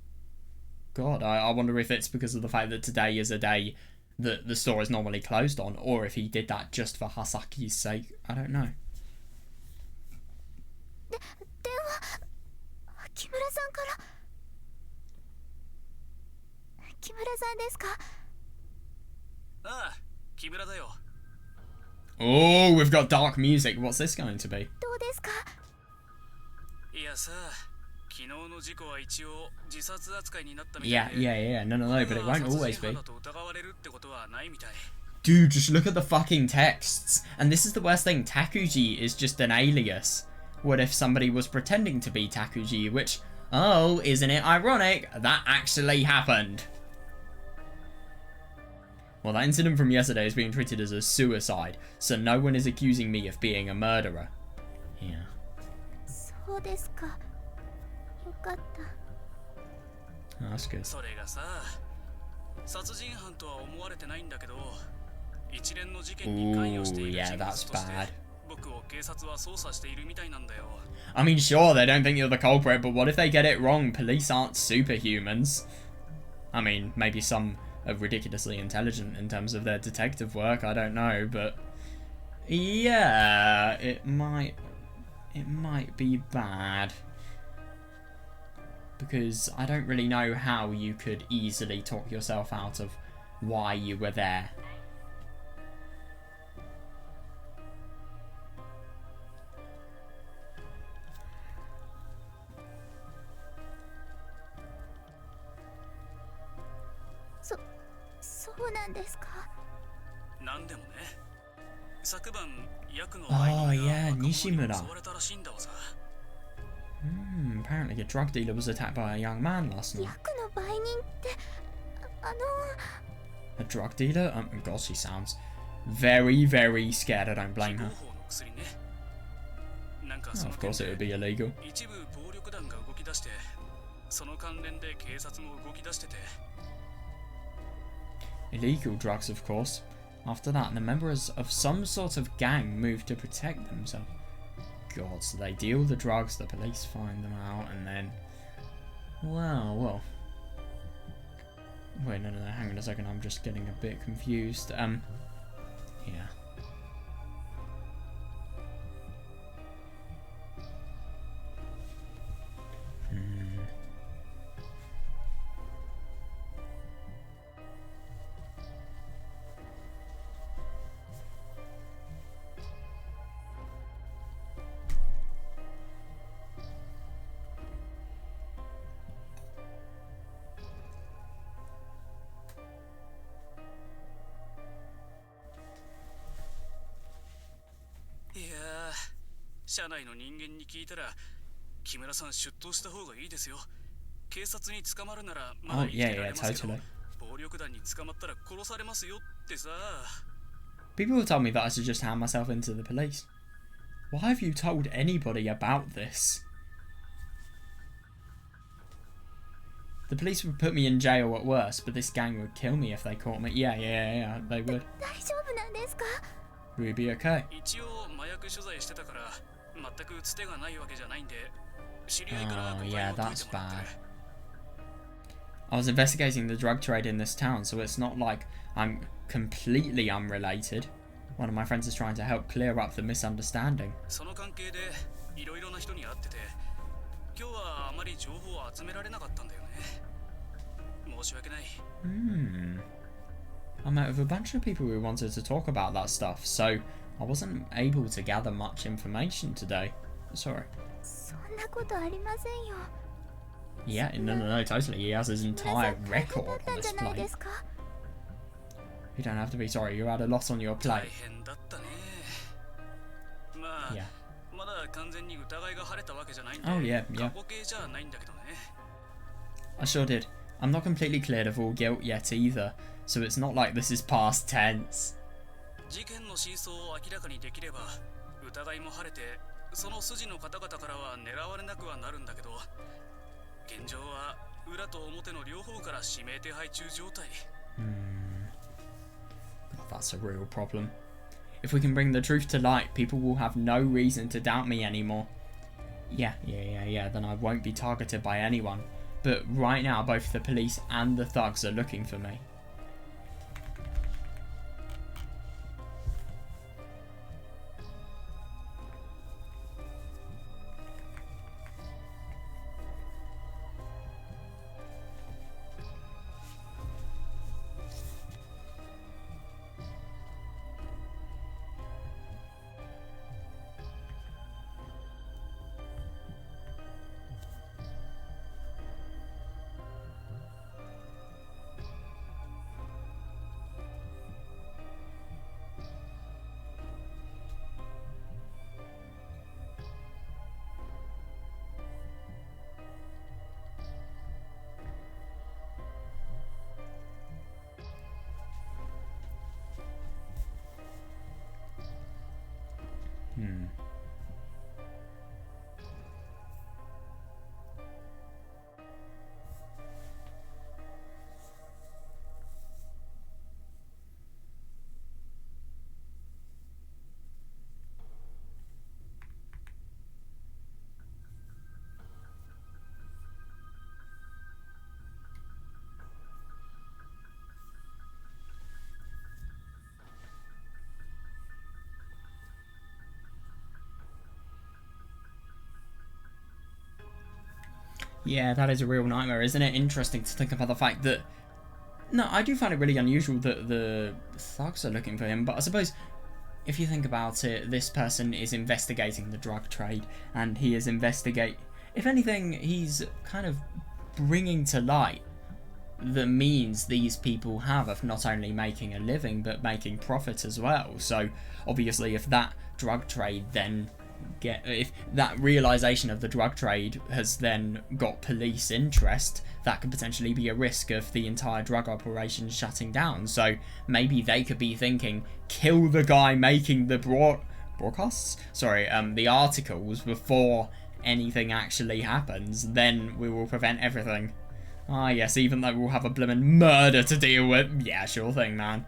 God, I wonder if it's because of the fact that today is a day that the store is normally closed on, or if he did that just for Hasaki's sake. I don't know. 電話木村さんから。木村さんですか？ああ、木村だよ。Oh, we've got dark music. What's this going to be? どうですか？いやさ、昨日の事故は一応自殺扱いになったみた Yeah, いで。yeah, yeah. No, but it won't always be. だと疑われるってことはないみたい。 Dude, just look at the fucking texts. And this is the worst thing. Takuji is just an alias. What if somebody was pretending to be Takuji, which, oh, isn't it ironic? That actually happened. Well, that incident from yesterday is being treated as a suicide, so no one is accusing me of being a murderer. Yeah. そうですか。よかった。 Oh, that's good. それがさ、殺人犯とは思われてないんだけど、一連の事件に関与している人物として、僕を警察は捜査しているみたいなんだよ。I mean, sure, they don't think you're the culprit, but what if they get it wrong? Police aren't superhumans. I mean, maybe some are ridiculously intelligent in terms of their detective work, I don't know, but yeah, it might be bad. Because I don't really know how you could easily talk yourself out of why you were there. So そうなんですか？なんでもね。昨晩、役の Oh, 売人 yeah, が Nishimura. 襲われたらしいんだわさ。Apparently a drug dealer was attacked by a young man last night. 役の売人ってA drug dealer? God, she sounds very, very scared. I don't blame her. 非合法の薬ね。なんか Oh, その of 件 course it で would be illegal. 一部暴力団が動き出して、その関連で警察も動き出してて。Illegal drugs, of course. After that, the members of some sort of gang moved to protect themselves. God, so they deal the drugs, the police find them out, and then... Well... Wait, no, hang on a second, I'm just getting a bit confused. Yeah.いやー、社内の人間に聞いたら、木村さん出頭した方がいいですよ。警察に捕まるならまだ Oh, 生き yeah, てられ yeah, ますけど、 totally. 暴力団に捕まったら殺されますよってさ。 People have told me that I should just hand myself into the police. Why have you told anybody about this? The police would put me in jail at worst, but this gang would kill me if they caught me. Yeah, they would. 大丈夫なんですか？ We'd be okay. 一応麻薬取材してたから全くつてがないわけじゃないんで、知り合いから Oh 誤解 yeah, を解い that's てもらって bad. I was investigating the drug trade in this town, so it's not like I'm completely unrelated. One of my friends is trying to help clear up the misunderstanding. その関係でいろいろな人に会ってて、今日はあまり情報を集められなかったんだよね。申し訳ない。I met with a bunch of people who wanted to talk about that stuff, so I wasn't able to gather much information today. Sorry. そんなことありませんよ。 Yeah, no, totally. He has his entire 皆さん大変 record だったん on じ this ゃないで plate. すか？ You don't have to be sorry. You had a lot on your 大 plate. 変だったね。まあ、 Yeah. まだ完全に疑いが晴れたわけじゃないんで、 Oh, yeah. 過去形じゃないんだけどね。 I sure did. I'm not completely cleared of all guilt yet either, so it's not like this is past tense. 事件の真相を明らかにできれば疑いも晴れて、その筋の方々からは狙われなくはなるんだけど、現状は裏と表の両方から指名手配中状態。 That's a real problem. If we can bring the truth to light, people will have no reason to doubt me anymore. Yeah, then I won't be targeted by anyone. But right now, both the police and the thugs are looking for me. Yeah, that is a real nightmare, isn't it? Interesting to think about the fact that... No, I do find it really unusual that the thugs are looking for him, but I suppose if you think about it, this person is investigating the drug trade, and he is if anything, he's kind of bringing to light the means these people have of not only making a living, but making profit as well. So, obviously, if that drug trade then... if that realization of the drug trade has then got police interest, that could potentially be a risk of the entire drug operation shutting down. So maybe they could be thinking, kill the guy making the broadcasts? Sorry, the articles before anything actually happens, then we will prevent everything. Ah yes, even though we'll have a bloomin' murder to deal with. Yeah, sure thing, man.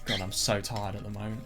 God, I'm so tired at the moment.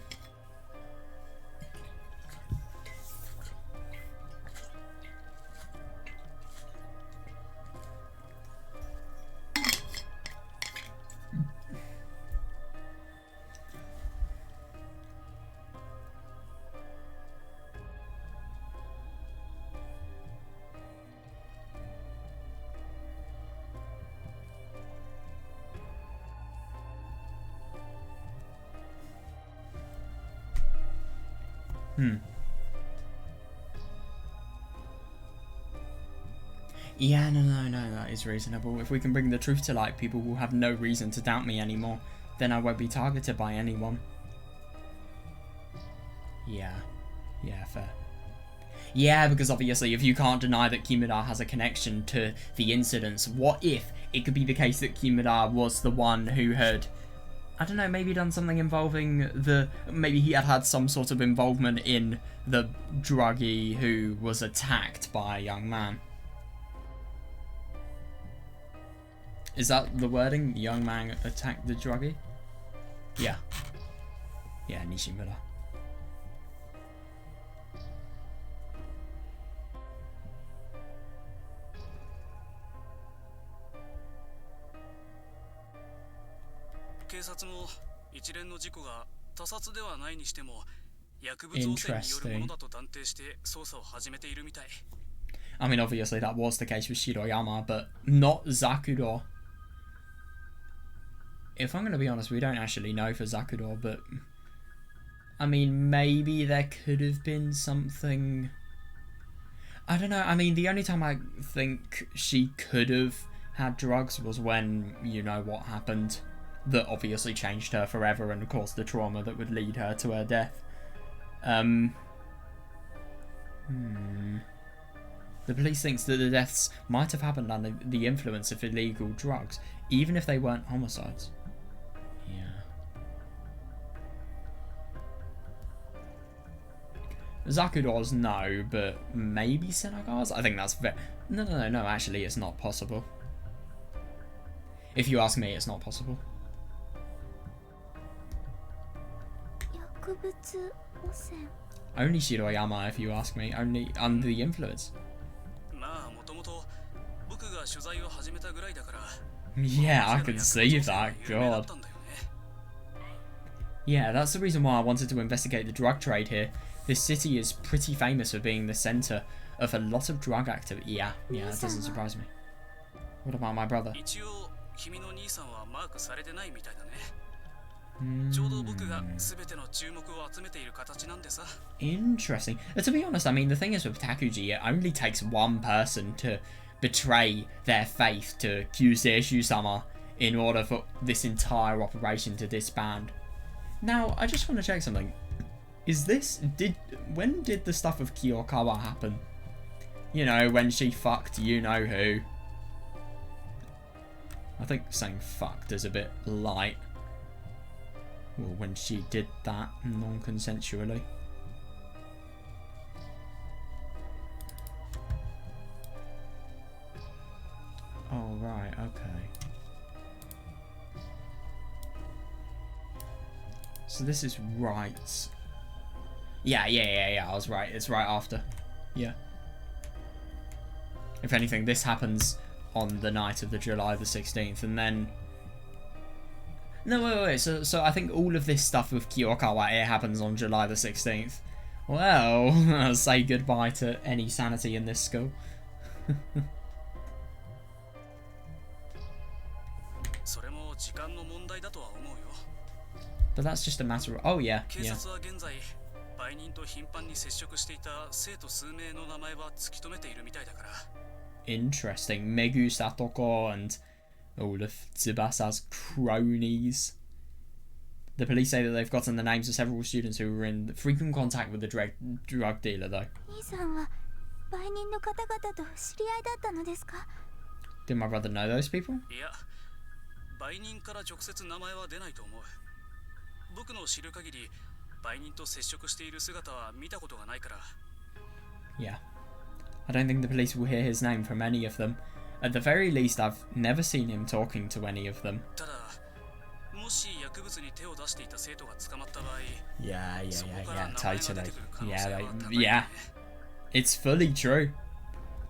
Yeah, no, that is reasonable. If we can bring the truth to light, people will have no reason to doubt me anymore. Then I won't be targeted by anyone. Yeah. Yeah, fair. Yeah, because obviously if you can't deny that Kimura has a connection to the incidents, what if it could be the case that Kimura was the one who had, I don't know, maybe done something involving maybe he had had some sort of involvement in the druggie who was attacked by a young man. Is that the wording? The young man attacked the druggie? Yeah. Yeah, Nishimura. Interesting. I mean, obviously that was the case with Shiroyama, but not Zakuro. If I'm going to be honest, we don't actually know for Zakuro, but I mean, maybe there could have been something. I don't know. I mean, the only time I think she could have had drugs was when, you know, what happened that obviously changed her forever and caused the trauma that would lead her to her death. The police thinks that the deaths might have happened under the influence of illegal drugs, even if they weren't homicides. Yeah. Zakudo's no, but maybe Senaga's? I think that's very... No, actually it's not possible. If you ask me, it's not possible. Only Shiroyama, if you ask me. Only under the influence. Yeah, I can see that. God. Yeah, that's the reason why I wanted to investigate the drug trade here. This city is pretty famous for being the centre of a lot of drug activity. Yeah, that doesn't surprise me. What about my brother? Interesting. To be honest, I mean, the thing is with Takuji, it only takes one person to betray their faith to Kyuseishu-sama in order for this entire operation to disband. Now, I just want to check something. When did the stuff with Kiyokawa happen? You know, when she fucked you-know-who. I think saying fucked is a bit light. Well, when she did that non-consensually. Oh, right, okay. So this is right. Yeah, I was right. It's right after. Yeah. If anything, this happens on the night of the July the 16th, and then... No, wait. So I think all of this stuff with Kiyokawa, it happens on July the 16th. Well, say goodbye to any sanity in this school. But that's just a matter of... Oh, yeah. Interesting. Megu Satoko and all of Tsubasa's cronies. The police say that they've gotten the names of several students who were in frequent contact with the drug dealer, though. Did my brother know those people? Yeah. I don't think the police will hear his name from any of them. At the very least, I've never seen him talking to any of them. Yeah, totally. Yeah. It's fully true.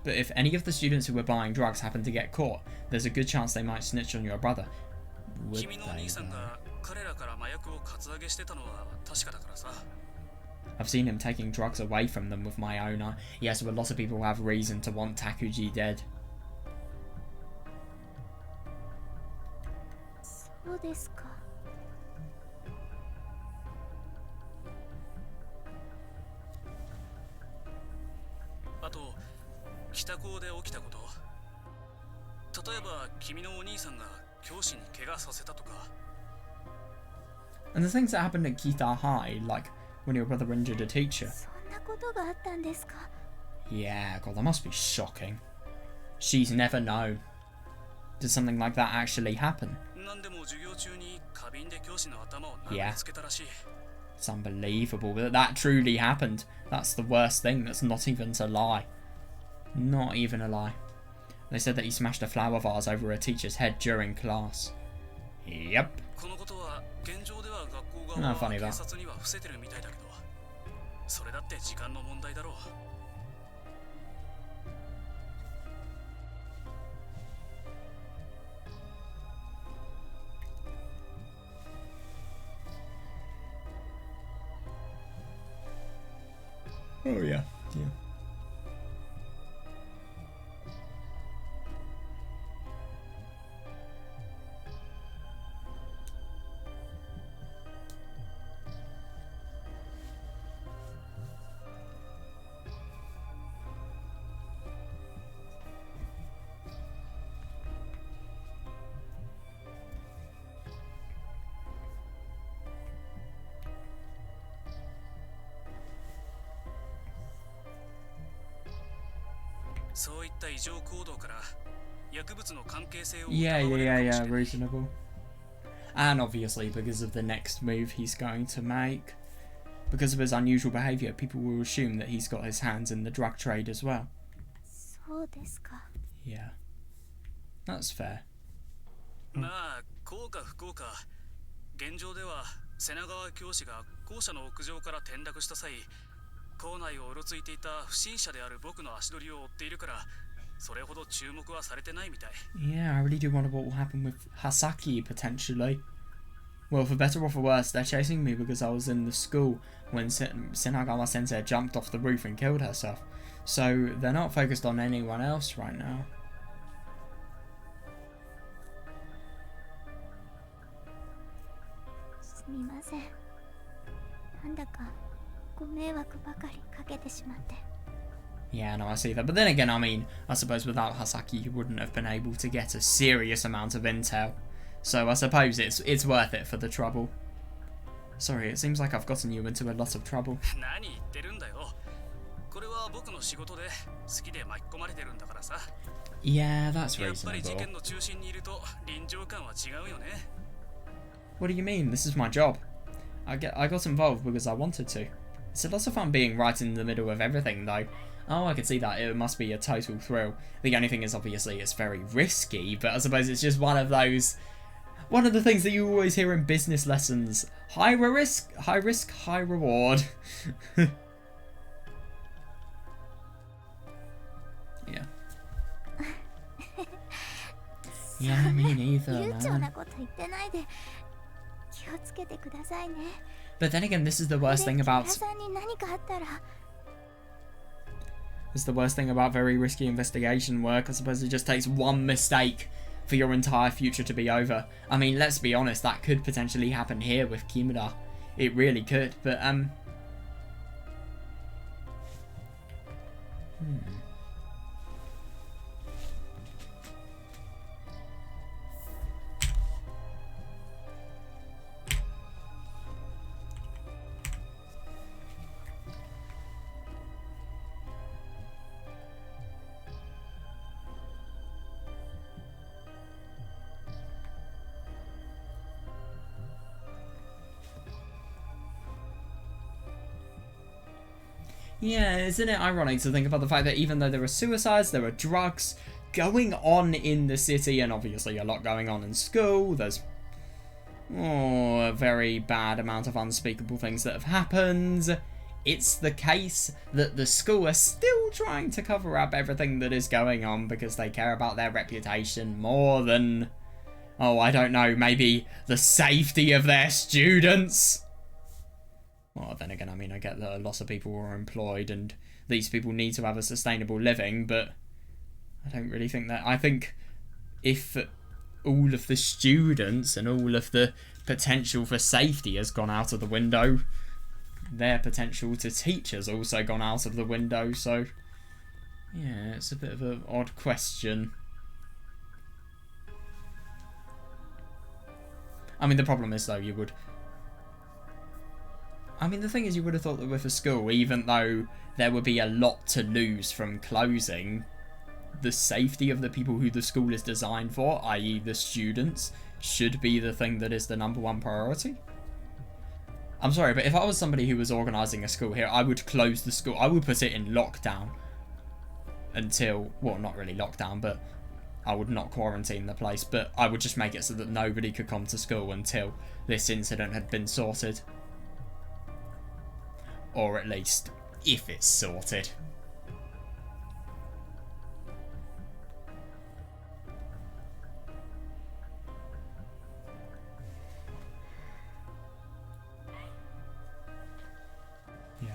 But if any of the students who were buying drugs happen to get caught, there's a good chance they might snitch on your brother. Would they, I've seen him taking drugs away from them with my own eye. Yeah, so a lot of people have reason to want Takuji dead. And the things that happened at Kita High, like when your brother injured a teacher. ことがあったんですか? Yeah, God, that must be shocking. She's never known. Did something like that actually happen? Yeah. It's unbelievable that that truly happened. That's the worst thing. That's not even a lie. Not even a lie. They said that he smashed a flower vase over a teacher's head during class. Yep. Oh, funny that. Oh yeah, yeah. Yeah, reasonable. And obviously because of the next move he's going to make. Because of his unusual behaviour, people will assume that he's got his hands in the drug trade as well. そうですか. Yeah. That's fair. まあ、こうか不幸か。現状では瀬名川教師が校舎の屋上から転落した際、校内をうろついていた不審者である僕の足取りを追っているから、それほど注目はされてないみたい。Yeah, I really do wonder what will happen with Hasaki potentially. Well, for better or for worse, they're chasing me because I was in the school when Senagawa Sensei jumped off the roof and killed herself. So they're not focused on anyone else right now. すみません。なんだかご迷惑ばかりかけてしまって。 Yeah, no, I see that. But then again, I mean, I suppose without Hasaki, you wouldn't have been able to get a serious amount of intel. So I suppose it's worth it for the trouble. Sorry, it seems like I've gotten you into a lot of trouble. Yeah, that's reasonable. What do you mean? This is my job. I got involved because I wanted to. It's a lot of fun being right in the middle of everything, though. Oh, I can see that. It must be a total thrill. The only thing is, obviously, it's very risky, but I suppose it's just one of the things that you always hear in business lessons. High risk, high reward. Yeah. Yeah, me neither, man. But then again, this is the worst thing about... It's the worst thing about very risky investigation work. I suppose it just takes one mistake for your entire future to be over. I mean, let's be honest, that could potentially happen here with Kimura. It really could, but, yeah, isn't it ironic to think about the fact that even though there are suicides, there are drugs going on in the city, and obviously a lot going on in school, there's a very bad amount of unspeakable things that have happened. It's the case that the school are still trying to cover up everything that is going on because they care about their reputation more than, oh, I don't know, maybe the safety of their students. Well, then again, I mean, I get that a lot of people are employed and these people need to have a sustainable living, but I don't really think that. I think if all of the students and all of the potential for safety has gone out of the window, their potential to teach has also gone out of the window, so yeah, it's a bit of an odd question. I mean, the problem is, though, you would... I mean, the thing is, you would have thought that with a school, even though there would be a lot to lose from closing, the safety of the people who the school is designed for, i.e. the students, should be the thing that is the #1 priority. I'm sorry, but if I was somebody who was organising a school here, I would close the school. I would put it in lockdown until, well, not really lockdown, but I would not quarantine the place, but I would just make it so that nobody could come to school until this incident had been sorted. Or at least, if it's sorted. Yeah.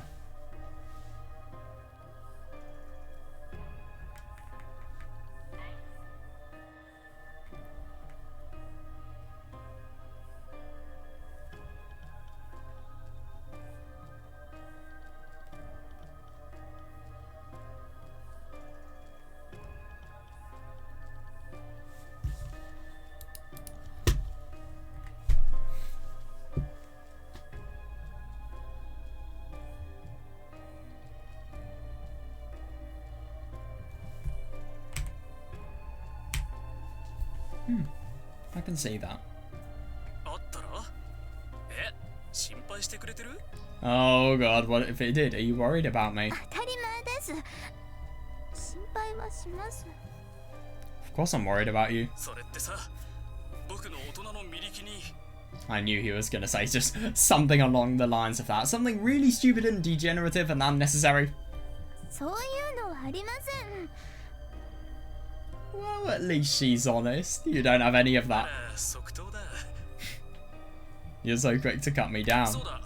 I can see that. あったらえ心配してくれてる Oh god, what if it did? Are you worried about me? 当たり前です。心配はします。 Of course I'm worried about you. それってさ僕の大人の身力に I knew he was gonna say just something along the lines of that. Something really stupid and degenerative and unnecessary. そういうのはありません。 Well, at least she's honest. You don't have any of that. 即答だ You're so quick to cut me そう down. だ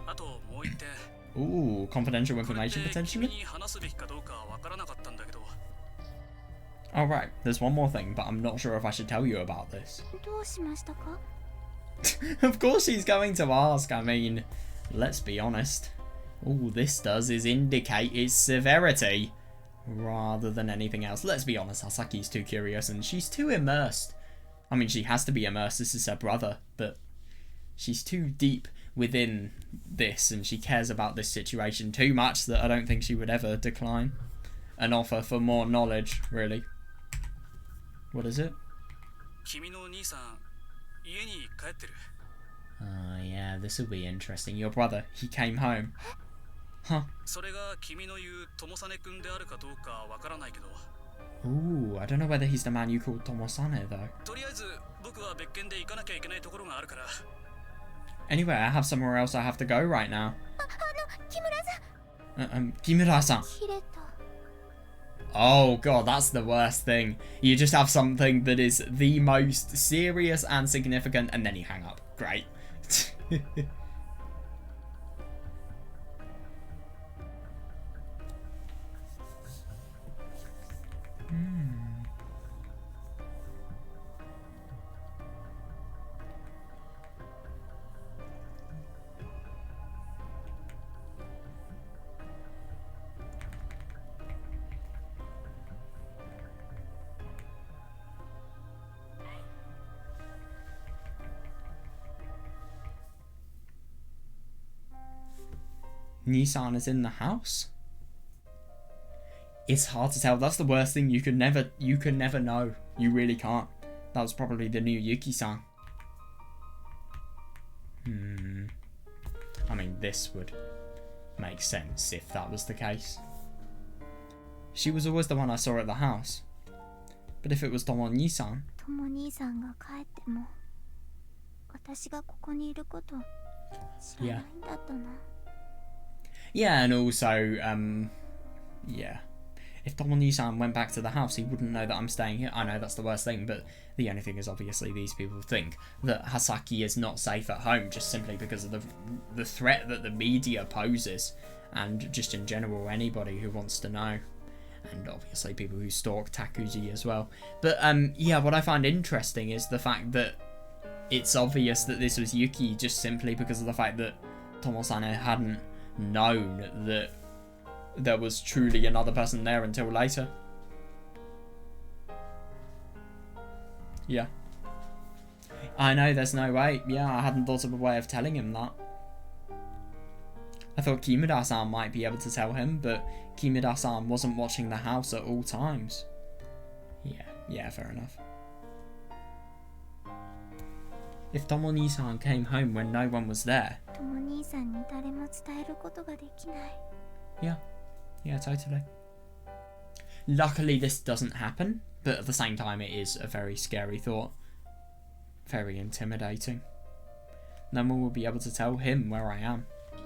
あともう一点 Ooh, confidential これっ information て君 potentially? に話すべきかどうかわからなかったんだけど Alright, there's one more thing, but I'm not sure if I should tell you about this. どうしましたか？ Of course she's going to ask. I mean, let's be honest. All this does is indicate its severity rather than anything else. Let's be honest, Hasaki's too curious and she's too immersed. I mean, she has to be immersed, this is her brother, but she's too deep within this and she cares about this situation too much that I don't think she would ever decline an offer for more knowledge, really. What is it? 君のお兄さん家に帰ってる Oh yeah, this will be interesting. Your brother, he came home. Huh. それが君の言う友実君であるかどうかわからないけど Ooh, I don't know whether he's the man you called Tomosane though. とりあえず僕は別件で行かなきゃいけないところがあるから Anyway, I have somewhere else I have to go right now. 木村さん。 Kimura-san. 切れた。 Oh god, that's the worst thing. You just have something that is the most serious and significant and then you hang up. Great. Nissan is in the house? It's hard to tell. That's the worst thing. You can never know. You really can't. That was probably the new Yuki-san. I mean, this would make sense if that was the case. She was always the one I saw at the house. But if it was Tomo-ni-san... とも兄さんが帰っても私がここにいること知らないんだったな。 Yeah, and also, yeah. If Tomo-ni-san went back to the house, he wouldn't know that I'm staying here. I know that's the worst thing, but the only thing is obviously these people think that Hasaki is not safe at home just simply because of the threat that the media poses, and just in general anybody who wants to know. And obviously people who stalk Takuji as well. But yeah, what I find interesting is the fact that it's obvious that this was Yuki just simply because of the fact that Tomo-san hadn't known that there was truly another person there until later. Yeah. I know, there's no way. Yeah, I hadn't thought of a way of telling him that. I thought Kimura-san might be able to tell him, but Kimura-san wasn't watching the house at all times. Yeah, fair enough. If Tomo-ni-san came home when no one was there... Yeah, totally. Luckily this doesn't happen, but at the same time it is a very scary thought. Very intimidating. No one will be able to tell him where I am. I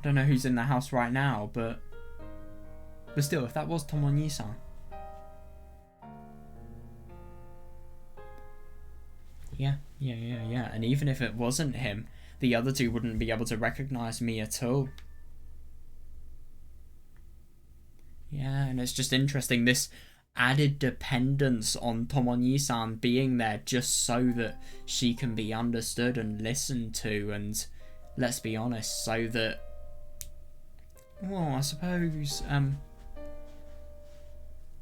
don't know who's in the house right now, but still, if that was Tomo-ni-san. Yeah. And even if it wasn't him, the other two wouldn't be able to recognize me at all. Yeah, and it's just interesting, this added dependence on Tomo-ni-san being there just so that she can be understood and listened to, and let's be honest, so that, well, I suppose,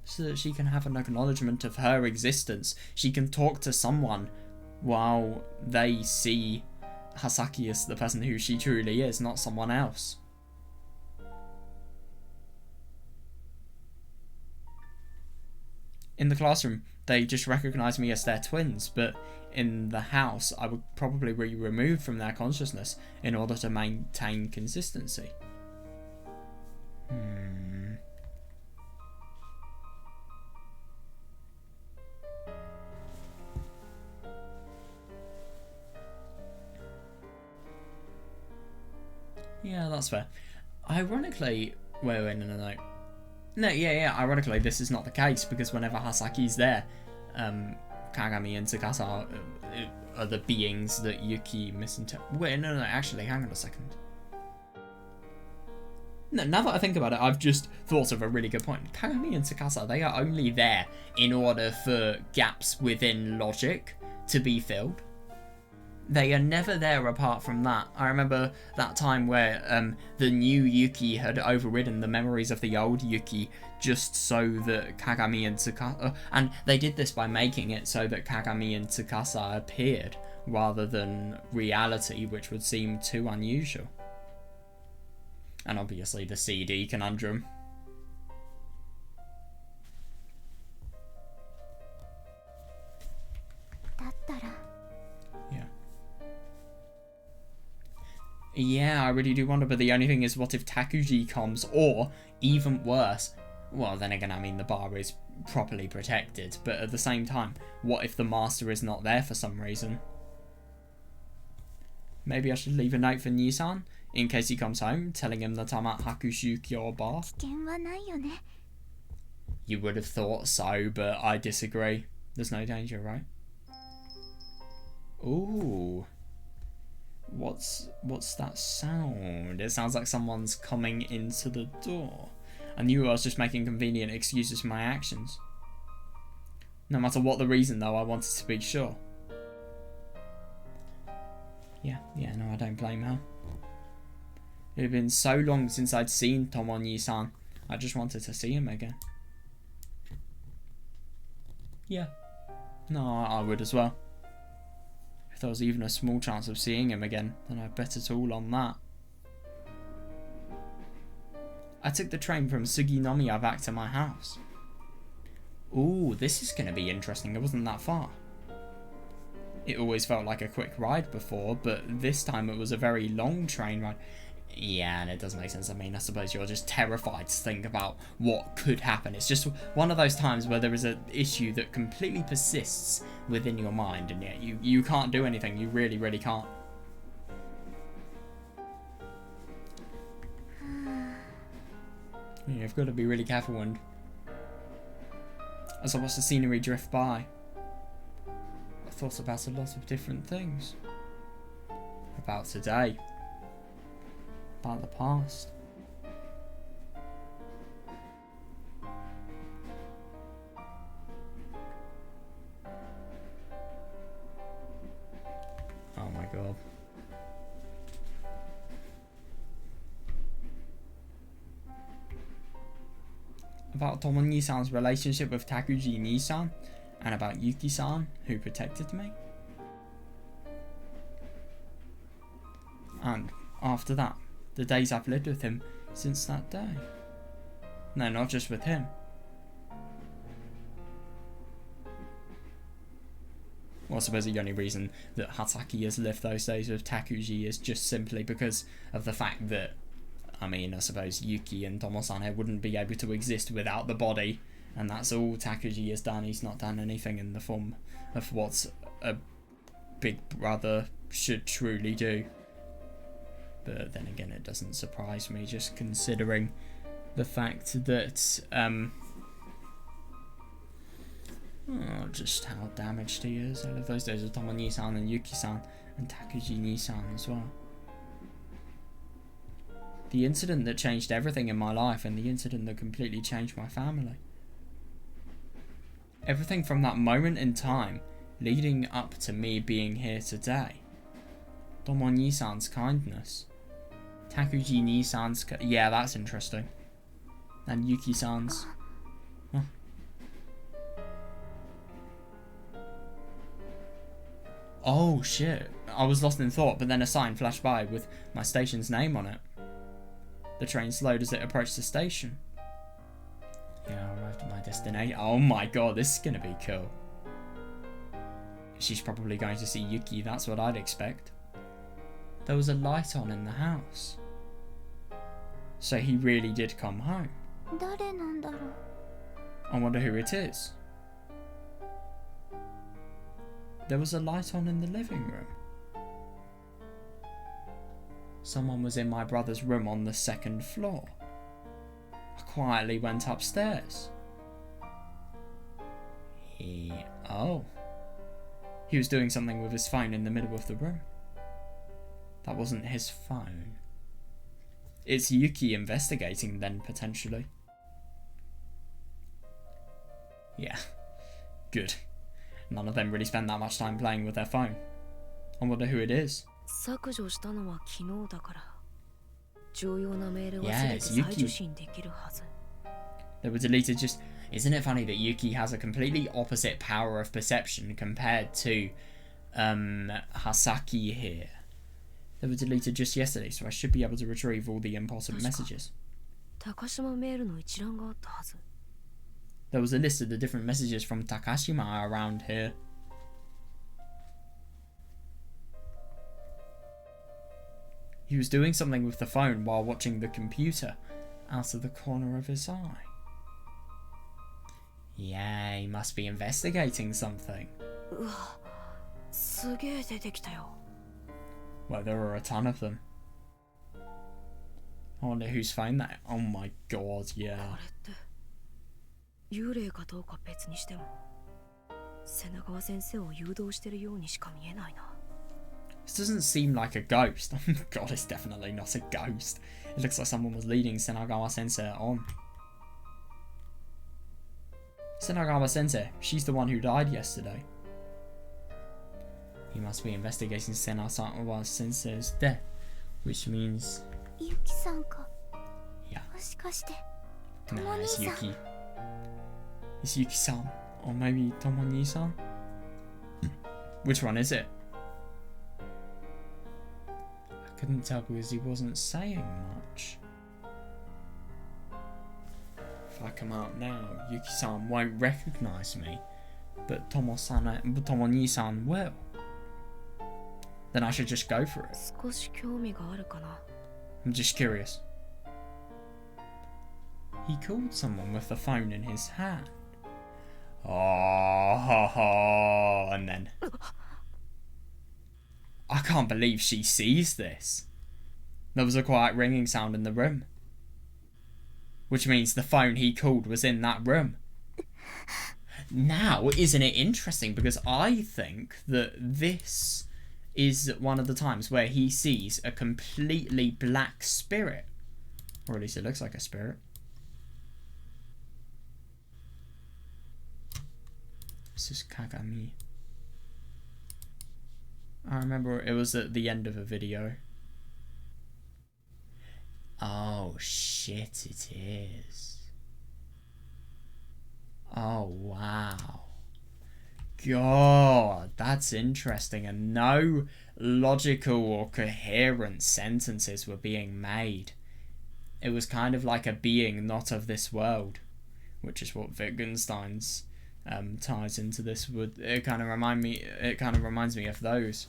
so that she can have an acknowledgement of her existence. She can talk to someone while they see Hasaki as the person who she truly is, not someone else. In the classroom, they just recognise me as their twins, but in the house, I would probably be removed from their consciousness in order to maintain consistency. Yeah, that's fair. Ironically, wait, no. No, yeah, ironically, this is not the case, because whenever Hasaki's there, Kagami and Tsukasa are the beings that Yuki misinterprets. Wait, no, actually, hang on a second. No, now that I think about it, I've just thought of a really good point. Kagami and Tsukasa, they are only there in order for gaps within logic to be filled. They are never there apart from that. I remember that time where the new Yuki had overridden the memories of the old Yuki just so that Kagami and Tsukasa... and they did this by making it so that Kagami and Tsukasa appeared rather than reality, which would seem too unusual. And obviously the CD conundrum. Yeah, I really do wonder, but the only thing is, what if Takuji comes, or, even worse, well, then again, I mean, the bar is properly protected, but at the same time, what if the master is not there for some reason? Maybe I should leave a note for Nisan, in case he comes home, telling him that I'm at Hakushukyo Bar. You would have thought so, but I disagree. There's no danger, right? Ooh. What's that sound? It sounds like someone's coming into the door. I knew I was just making convenient excuses for my actions. No matter what the reason, though, I wanted to be sure. Yeah, no, I don't blame her. It had been so long since I'd seen Tomo-ni-san. I just wanted to see him again. Yeah. No, I would as well. If there was even a small chance of seeing him again, then I'd bet it all on that. I took the train from Suginomiya back to my house. Ooh, this is going to be interesting. It wasn't that far. It always felt like a quick ride before, but this time it was a very long train ride. Yeah, and it does make sense. I mean, I suppose you're just terrified to think about what could happen. It's just one of those times where there is an issue that completely persists within your mind, and yet you can't do anything. You really, really can't. Yeah, you've got to be really careful, and as I watch the scenery drift by, I thought about a lot of different things. About today. About the past. Oh my god. About Tomo-ni-san's relationship with Takuji-ni-san, and about Yuki-san, who protected me. And after that, the days I've lived with him since that day. No, not just with him. Well, I suppose the only reason that Hasaki has lived those days with Takuji is just simply because of the fact that, I mean, I suppose Yuki and Tomo-san wouldn't be able to exist without the body, and that's all Takuji has done. He's not done anything in the form of what a big brother should truly do. But then again, it doesn't surprise me, just considering the fact that, just how damaged he is. I love those days of Tomo-ni-san and Yuki-san and Takuji-ni-san as well. The incident that changed everything in my life and the incident that completely changed my family. Everything from that moment in time leading up to me being here today. Tomo-ni-san's kindness. Takuji-ni-san's... yeah, that's interesting. And Yuki-san's... huh. Oh shit, I was lost in thought, but then a sign flashed by with my station's name on it. The train slowed as it approached the station. Yeah, I arrived at my destination. Oh my god, this is gonna be cool. She's probably going to see Yuki, that's what I'd expect. There was a light on in the house. So he really did come home. I wonder who it is. There was a light on in the living room. Someone was in my brother's room on the second floor. I quietly went upstairs. Oh. He was doing something with his phone in the middle of the room. That wasn't his phone. It's Yuki investigating then, potentially. Yeah. Good. None of them really spend that much time playing with their phone. I wonder who it is. Yeah, it's Yuki. They were deleted just... Isn't it funny that Yuki has a completely opposite power of perception compared to Hasaki here? They were deleted just yesterday, so I should be able to retrieve all the important messages. There was a list of the different messages from Takashima around here. He was doing something with the phone while watching the computer out of the corner of his eye. Yeah, he must be investigating something. Well, there are a ton of them. I wonder whose phone that... Oh my god, yeah. This doesn't seem like a ghost. Oh my god, it's definitely not a ghost. It looks like someone was leading Senagawa Sensei on. Senagawa Sensei, she's the one who died yesterday. He must be investigating Senagawa Sensei's death, which means... Yeah. Nah, it's Yuki. It's Yuki-san. Or maybe Tomo-ni-san? Which one is it? I couldn't tell because he wasn't saying much. If I come out now, Yuki-san won't recognise me, but Tomo-ni-san will. Then I should just go for it. I'm just curious. He called someone with the phone in his hand. Oh, and then... I can't believe she sees this. There was a quiet ringing sound in the room. Which means the phone he called was in that room. Now, isn't it interesting? Because I think that this is one of the times where he sees a completely black spirit. Or at least it looks like a spirit. This is Kagami. I remember it was at the end of a video. Oh shit, it is. Oh wow. god, that's interesting. And no logical or coherent sentences were being made. It was kind of like a being not of this world, which is what Wittgenstein's ties into this. It kind of reminds me of those.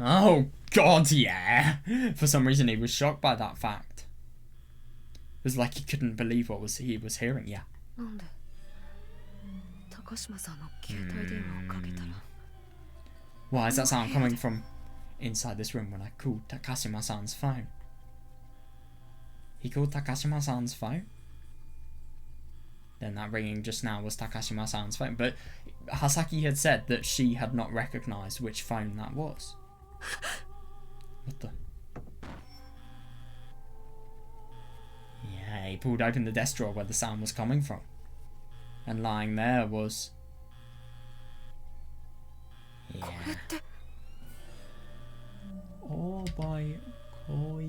Oh god, yeah. For some reason he was shocked by that fact. It was like he couldn't believe what he was hearing. Yeah. Why is that sound coming from inside this room when I called Takashima-san's phone? He called Takashima-san's phone? Then that ringing just now was Takashima-san's phone. But Hasaki had said that she had not recognised which phone that was. What the? Yeah, he pulled open the desk drawer where the sound was coming from. And lying there was... Yeah. All by Koi.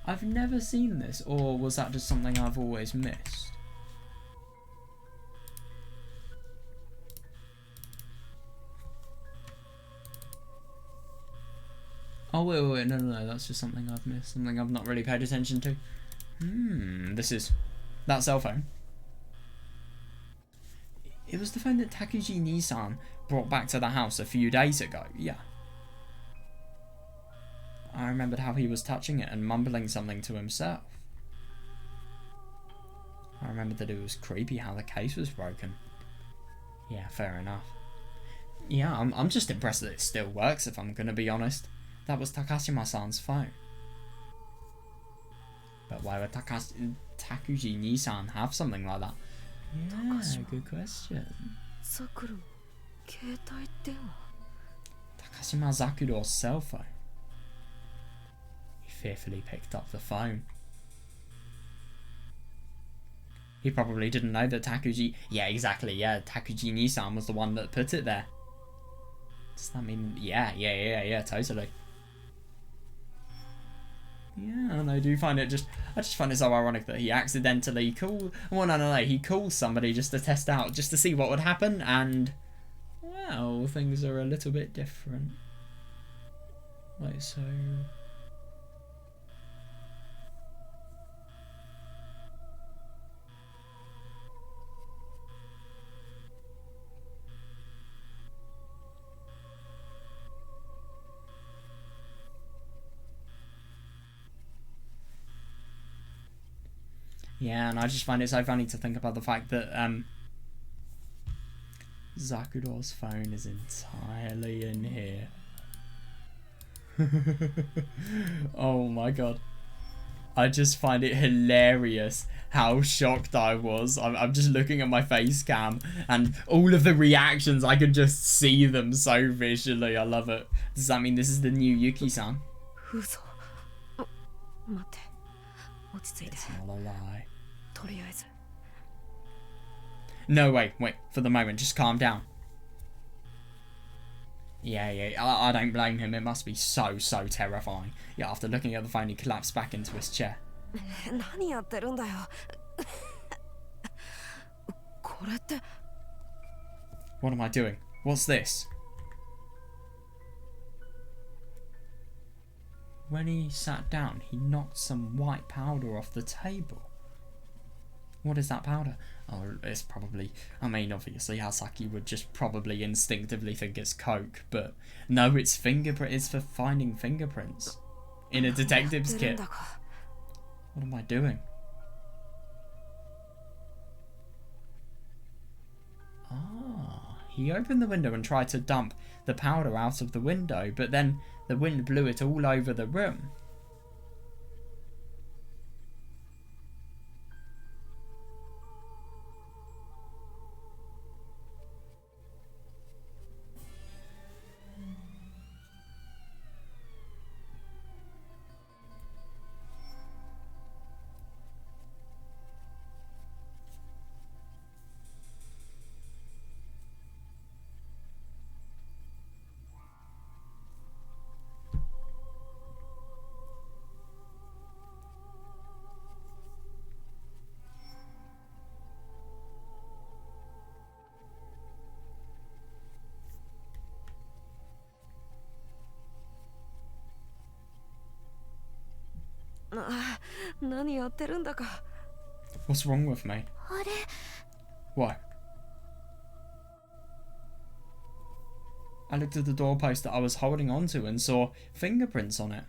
I've never seen this, or was that just something I've always missed? Oh, wait, no, that's just something I've missed, something I've not really paid attention to. This is that cell phone. It was the phone that Takuji Nisan brought back to the house a few days ago, yeah. I remembered how he was touching it and mumbling something to himself. I remembered that it was creepy how the case was broken. Yeah, fair enough. Yeah, I'm just impressed that it still works, if I'm gonna be honest. That was Takashima-san's phone. But why would Takuji Nisan have something like that? Yeah, good question. Takashima Zakuro's cell phone. He fearfully picked up the phone. He probably didn't know that Takuji... Yeah, exactly, yeah. Takuji Nisan was the one that put it there. Does that mean... Yeah, totally. Yeah, and I do find it just... I just find it so ironic that he accidentally called... Well, no, he called somebody just to test out, just to see what would happen, and... Well, things are a little bit different. Like so... Yeah, and I just find it so funny to think about the fact that Zakuro's phone is entirely in here. Oh my god. I just find it hilarious how shocked I was. I'm just looking at my face cam and all of the reactions, I can just see them so visually. I love it. Does that mean this is the new Yuki-san? It's not a lie. No, wait, for the moment, just calm down. Yeah, I don't blame him. It must be so terrifying. Yeah, after looking at the phone, he collapsed back into his chair. What am I doing? What's this? When he sat down, he knocked some white powder off the table. What is that powder? Oh, it's probably... I mean, obviously, Hasaki would just probably instinctively think it's coke, but no, it's It's for finding fingerprints in a detective's kit. What am I doing? Ah, he opened the window and tried to dump the powder out of the window, but then the wind blew it all over the room. 何やってるんだか。 What's wrong with me? あれ What? I looked at the doorpost that I was holding onto and saw fingerprints on it.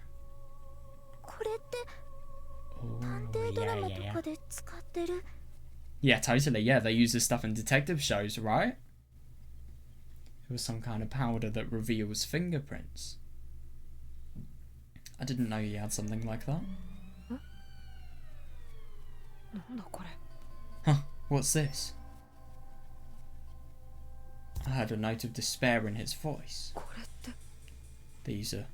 これって Oh, 探偵ドラマ yeah, と yeah. かで使ってる Yeah, totally. Yeah, they use this stuff in detective shows, right? It was some kind of powder that reveals fingerprints. I didn't know you had something like that. なんだこれ。 Huh, what's this? I heard a note of despair in his voice. これって。 These are...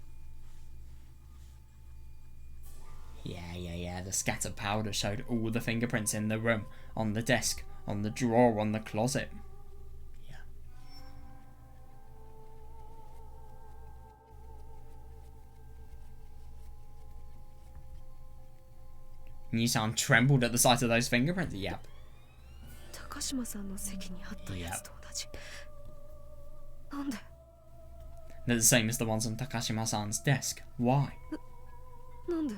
Yeah. The scattered powder showed all the fingerprints in the room, on the desk, on the drawer, on the closet. Yeah. Nissan trembled at the sight of those fingerprints. Yep. 高島さんの席にあったやつと同じ。なんで。 They're the same as the ones on Takashima-san's desk. Why? なんで。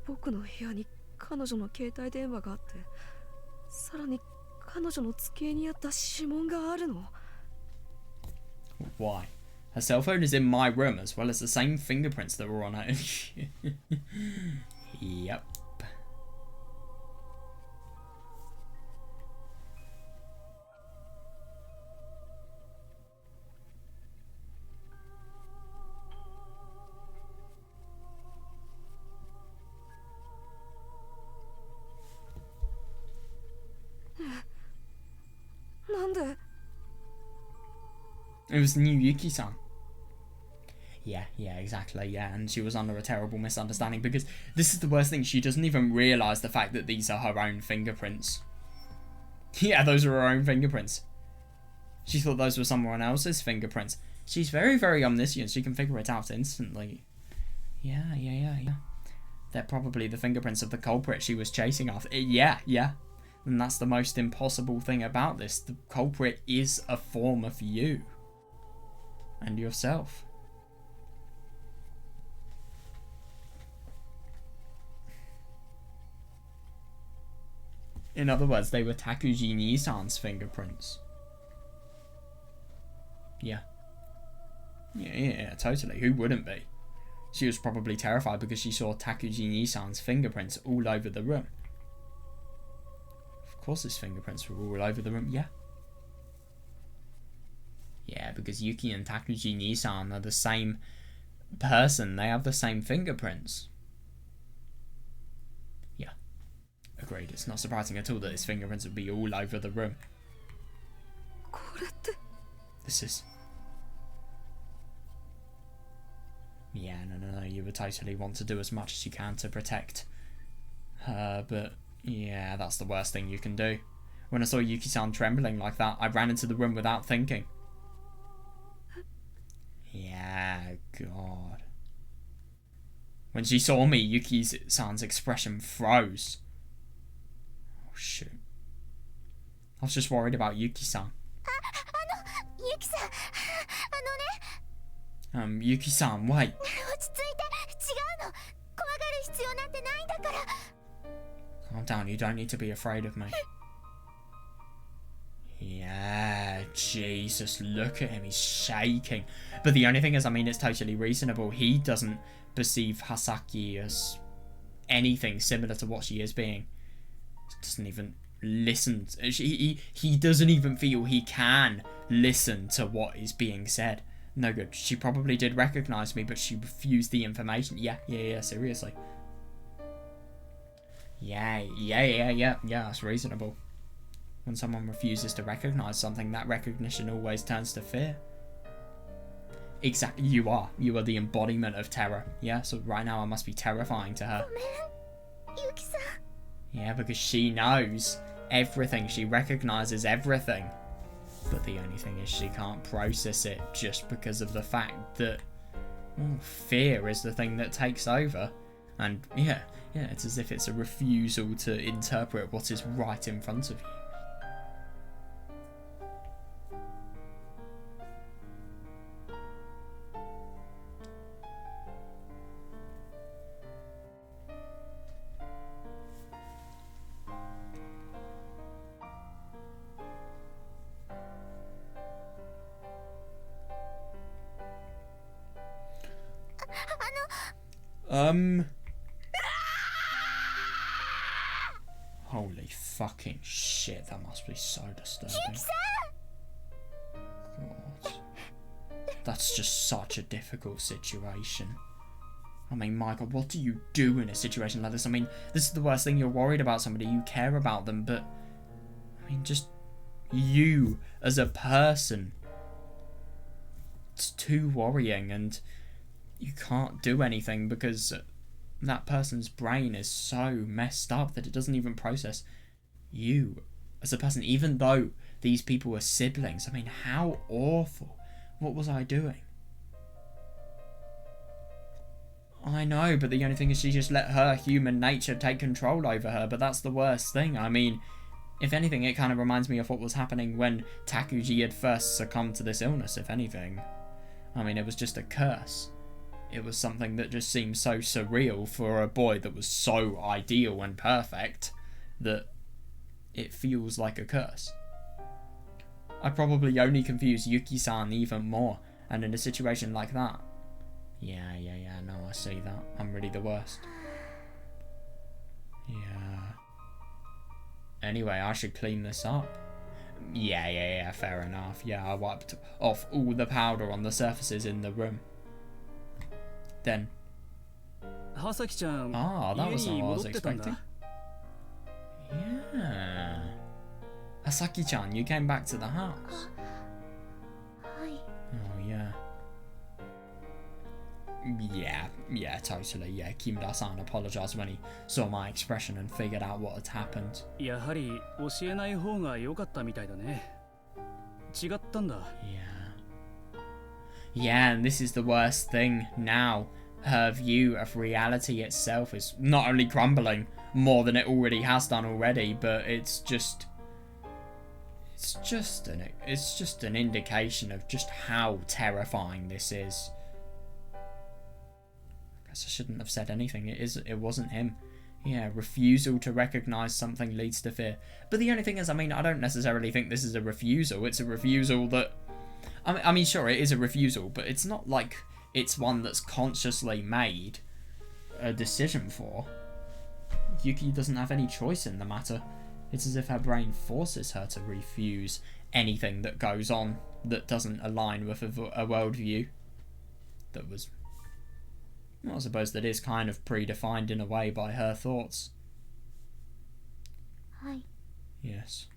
僕の部屋に彼女の携帯電話があって、さらに彼女の机にあった指紋があるの。 Why? Her cell phone is in my room as well as the same fingerprints that were on her. Yep. It was new Yuki-san. Yeah, exactly, yeah, and she was under a terrible misunderstanding because this is the worst thing, she doesn't even realise the fact that these are her own fingerprints. Yeah, those are her own fingerprints. She thought those were someone else's fingerprints. She's very, very omniscient, she can figure it out instantly. Yeah. They're probably the fingerprints of the culprit she was chasing after. Yeah. And that's the most impossible thing about this. The culprit is a form of you. And yourself. In other words, they were Takuji Nisan's fingerprints. Yeah, totally. Who wouldn't be? She was probably terrified because she saw Takuji Nisan's fingerprints all over the room. Of course his fingerprints were all over the room, yeah. Yeah, because Yuki and Takuji Nisan are the same person. They have the same fingerprints. Yeah. Agreed. It's not surprising at all that his fingerprints would be all over the room. This is... Yeah, no. You would totally want to do as much as you can to protect her, but yeah, that's the worst thing you can do. When I saw Yuki-san trembling like that, I ran into the room without thinking. Yeah, God. When she saw me, Yuki-san's expression froze. Oh, shoot. I was just worried about Yuki-san. Yuki-san, Yuki-san, wait. 落ち着いて。違うの。怖がる必要なんてないんだから。 Calm down, you don't need to be afraid of me. Yeah, Jesus, look at him, he's shaking. But the only thing is, I mean, it's totally reasonable. He doesn't perceive Hasaki as anything similar to what she is being. He doesn't even listen. He doesn't even feel he can listen to what is being said. No good. She probably did recognize me, but she refused the information. Yeah, seriously. Yeah, that's reasonable. When someone refuses to recognize something, that recognition always turns to fear. Exactly, you are the embodiment of terror. Yeah, so right now I must be terrifying to her. Yuki-san. Yeah, because she knows everything, she recognizes everything. But the only thing is she can't process it just because of the fact that fear is the thing that takes over. And yeah, it's as if it's a refusal to interpret what is right in front of you. Holy fucking shit, that must be so disturbing. God. That's just such a difficult situation. I mean, Michael, what do you do in a situation like this? I mean, this is the worst thing. You're worried about somebody, you care about them, but I mean, just you as a person. It's too worrying, and you can't do anything because that person's brain is so messed up that it doesn't even process you as a person, even though these people were siblings. I mean, how awful. What was I doing? I know, but the only thing is she just let her human nature take control over her, but that's the worst thing. I mean, if anything, it kind of reminds me of what was happening when Takuji had first succumbed to this illness, if anything. I mean, it was just a curse. It was something that just seemed so surreal for a boy that was so ideal and perfect that it feels like a curse. I probably only confuse Yuki-san even more, and in a situation like that, yeah, no, I see that. I'm really the worst. Yeah. Anyway, I should clean this up. Yeah, fair enough. Yeah, I wiped off all the powder on the surfaces in the room. Then. Hasaki-chan, that was not what I was expecting. Yeah. Hasaki-chan, you came back to the house. Oh, yeah. Yeah, totally. Yeah, Kimura-san apologized when he saw my expression and figured out what had happened. やはり教えない方が良かったみたいだね。違ったんだ。Yeah, and this is the worst thing now. Her view of reality itself is not only crumbling more than it already has done already, but it's just an indication of just how terrifying this is. I guess I shouldn't have said anything. It wasn't him. Yeah, refusal to recognize something leads to fear. But the only thing is, I mean, I don't necessarily think this is a refusal. It's a refusal that, I mean, sure, it is a refusal, but it's not like it's one that's consciously made a decision for. Yuki doesn't have any choice in the matter. It's as if her brain forces her to refuse anything that goes on that doesn't align with a worldview that was, well, I suppose that is kind of predefined in a way by her thoughts. Yes.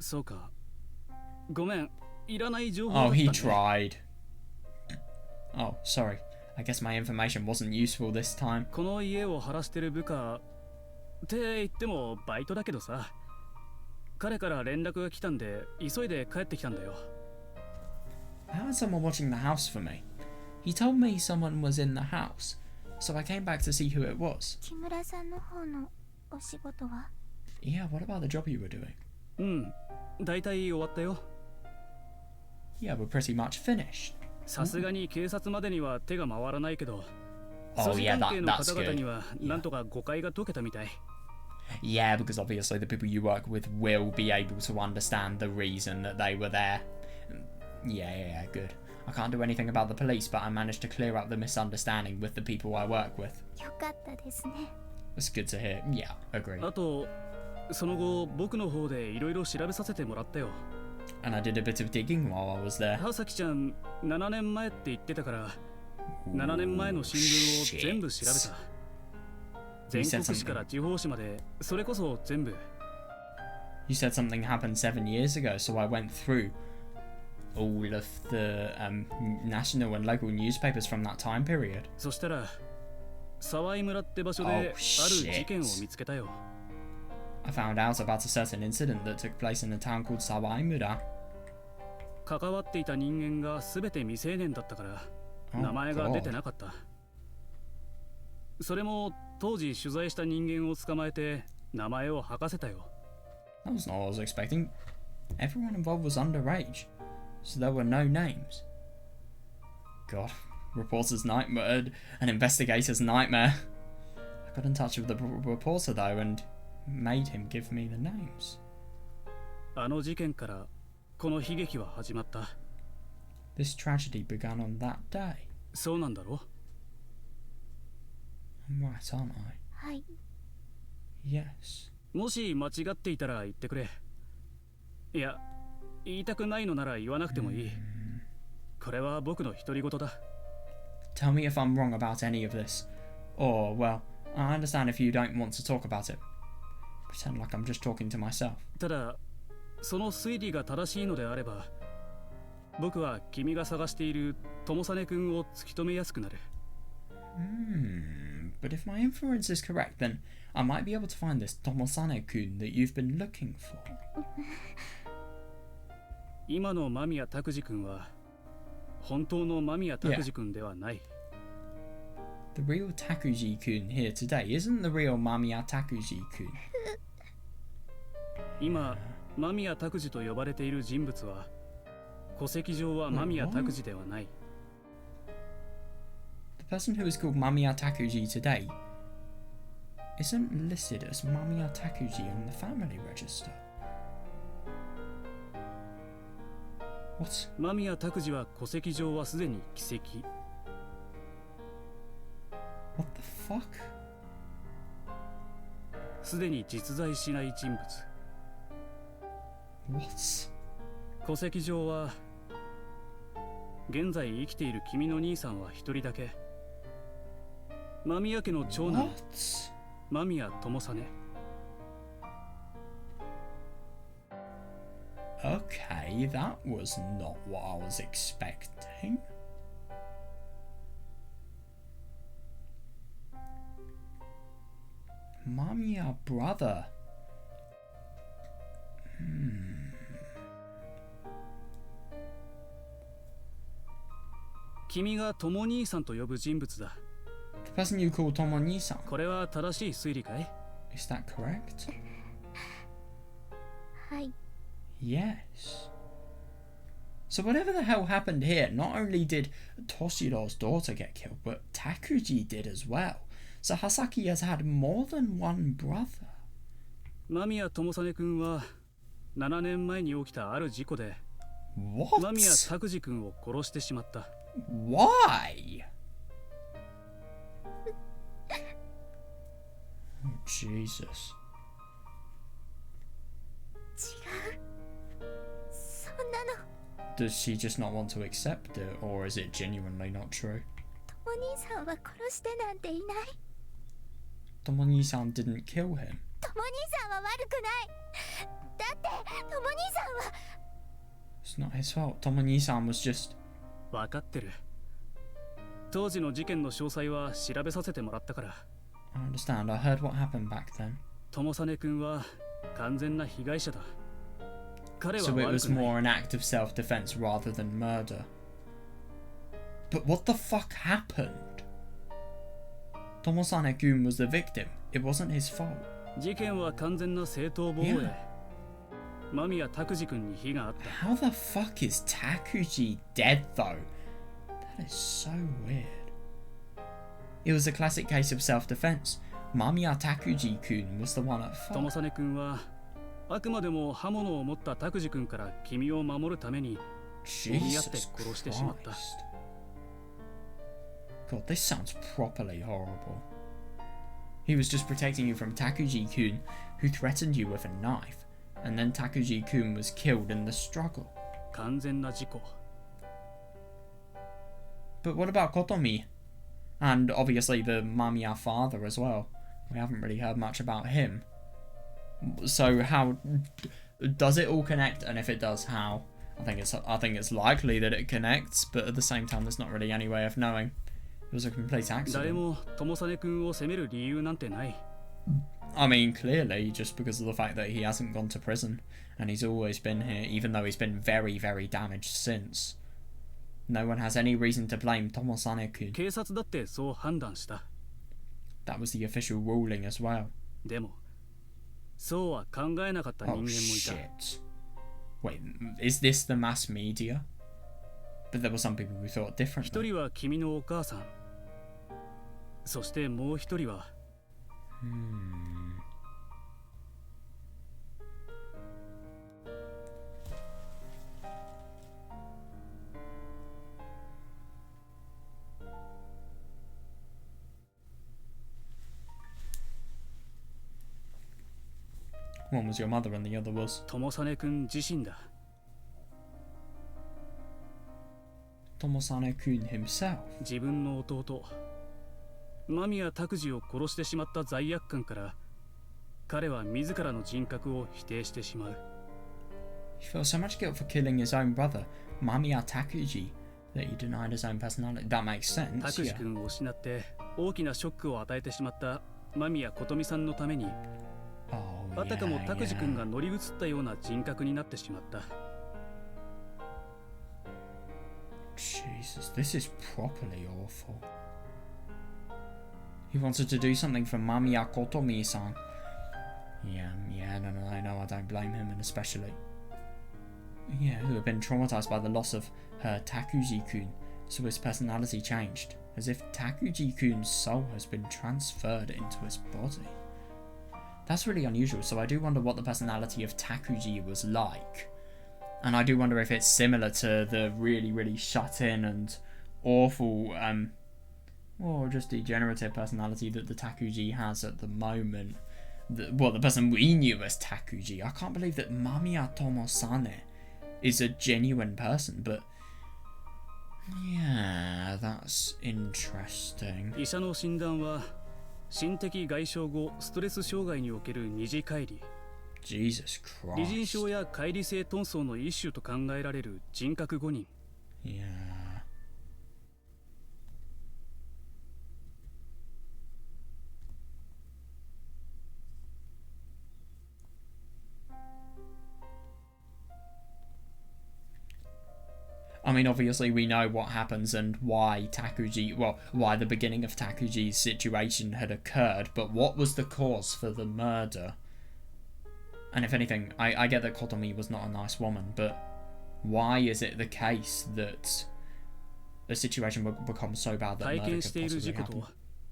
そうか。ごめん、いらない情報 Oh, だったね。he tried. Oh, sorry. I guess my information wasn't useful this time. この家を晴らしてる部下って言ってもバイトだけどさ。彼から連絡が来たんで急いで帰ってきたんだよ。I had someone watching the house for me. He told me someone was in the house, so I came back to see who it was. 木村さんの方のお仕事は？ Yeah, what about the job you were doing? うん、だいたい終わったよ。Yeah, we're pretty much finished. さすがに警察までには手が回らないけど、 Oh 組織 yeah, 関係の that's 方々 good. にはなんとか誤解が解けたみたい。Yeah, because obviously the people you work with will be able to understand the reason that they were there. Yeah, good. I can't do anything about the police, but I managed to clear up the misunderstanding with the people I work with. よかったですね。 It's good to hear. Yeah, agree. あと、その後僕の方でいろいろ調べさせてもらったよ。And I did a bit of digging while I was there. はさきちゃん7年前って言ってたから、7年前の新聞を全部調べた。全国紙から地方紙までそれこそ全部。You said something happened 7 years ago, so I went through all of the national and local newspapers from that time period. そしたら沢井村って場所である事件を見つけたよ。I found out about a certain incident that took place in a town called Sawaimura. 関わっていた人間が全て未成年だったから名前が出てなかった。それも当時取材した人間を捕まえて名前を吐かせたよ。That was not what I was expecting. Everyone involved was underage, so there were no names. God, reporter's nightmare, an investigator's nightmare. I got in touch with the reporter though and made him give me the names. あの事件からこの悲劇は始まった。This tragedy began on that day. そうなんだろ？ right, aren't I? はい。 Yes. もし間違っていたら言ってくれ。いや、言いたくないのなら言わなくてもいい。これは僕の独り言だ。Tell me if I'm wrong about any of this. Or, well, I understand if you don't want to talk about it. Pretend like I'm just talking to myself. ただ、その推理が正しいのであれば、僕は君が探している友実君を突き止めやすくなる。But if my inference is correct, then I might be able to find this Tomosane-kun that you've been looking for. 今の間宮拓司君は本当の間宮拓司君ではない。The real Takuji-kun here today isn't the real Mamiya Takuji-kun. 今、間宮拓司と呼ばれている人物は戸籍上は間宮拓司ではない。The person who is called Mamiya Takuji today isn't listed as Mamiya Takuji on the family register. What? 間宮拓司は戸籍上はすでに奇跡。What the fuck? すでに実在しない人物。What? 戸籍上は現在生きている君の兄さんは一人だけ。間宮家の長男 What? 間宮友実。Okay, that was not what I was expecting. Mamiya brother. 君が友兄さんと呼ぶ人物だ。The person you call Tomo-ni-san. これは正しい推理かい？ Is that correct? はい。 Yes. So whatever the hell happened here, not only did Toshiro's daughter get killed, but Takuji did as well. So Hasaki has had more than one brother. 間宮友実君は7年前に起きたある事故で What? 間宮拓司君を殺してしまった。Why? Oh, Jesus. 違う。そんなの。 Does she just not want to accept it, or is it genuinely not true? お兄さんは殺してなんていない。 Tomo-ni-san didn't kill him. 友兄さんは悪くない。だって友兄さんは。 It's not his fault. Tomo-ni-san was just... 分かってる。当時の事件の詳細は調べさせてもらったから。I understand. I heard what happened back then. 友実君は完全な被害者だ。彼は So it 悪 was くない。 more an act of self-defense rather than murder. But what the fuck happened? Tomosane-kun was the victim. It wasn't his fault. 事件は完全な正当防衛。Yeah. 間宮拓司君に非があった。 How the fuck is Takuji dead though? That is so weird. It was a classic case of self-defense. Mamiya Takuji-kun was the one at 友 fault. 実君はあくまでも刃物を持った拓司君から君を守るために Jesus 殺してしまった。 Christ. God, this sounds properly horrible. He was just protecting you from Takuji-kun, who threatened you with a knife, and then Takuji-kun was killed in the struggle. 完全な事故。 But what about Kotomi? And obviously the Mamiya father as well. We haven't really heard much about him. So how does it all connect? And if it does, how? I think it's likely that it connects, but at the same time, there's not really any way of knowing. It was a complete 誰 accident. も友実君を責める理由なんてない。 I mean, clearly, just because of the fact that he hasn't gone to prison and he's always been here, even though he's been very, very damaged since. No one has any reason to blame Tomosane-kun. 警察だってそう判断した。 That was the official ruling as well. でも、そうは考えなかった人間 Oh もいた。 shit. Wait, is this the mass media? But there were some people who thought 一 differently. 人は君のお母さん。そしてもう一人は One was your mother and the other was 友実君自身だ。 Tomosane-kun himself. 自分の弟間宮拓司を殺してしまった罪悪感から彼は自らの人格を否定してしまう。 He felt so much guilt for killing his own brother, Mamiya Takuji, that he denied his own personality. That makes sense. 拓司 Yeah. 君を失って大きなショックを与えてしまった間宮琴美さんのために Oh, あたかも yeah, 拓司君 yeah. が乗り移ったような人格になってしまった。 Jesus, this is properly awful. He wanted to do something for Mamiya Kotomi-san. No, I don't blame him, and especially, who had been traumatized by the loss of her Takuji-kun, so his personality changed, as if Takuji-kun's soul has been transferred into his body. That's really unusual, so I do wonder what the personality of Takuji was like. And I do wonder if it's similar to the really, really shut-in and awful, or just degenerative personality that the Takuji has at the moment. The person we knew as Takuji. I can't believe that Mamiya Tomosane is a genuine person, but yeah, that's interesting. 医者の診断は心的外傷後ストレス障害における二次乖離。 Jesus 離人 Christ. 症や乖離性遁走の一種と考えられる人格誤認。 Yeah. I mean, obviously we know what happens and why why the beginning of Takuji's situation had occurred, but what was the cause for the murder? And if anything, I get that Kotomi was not a nice woman, but why is it the case that the situation will become so bad that 体 murder 験して could いる possibly 事故 happen? と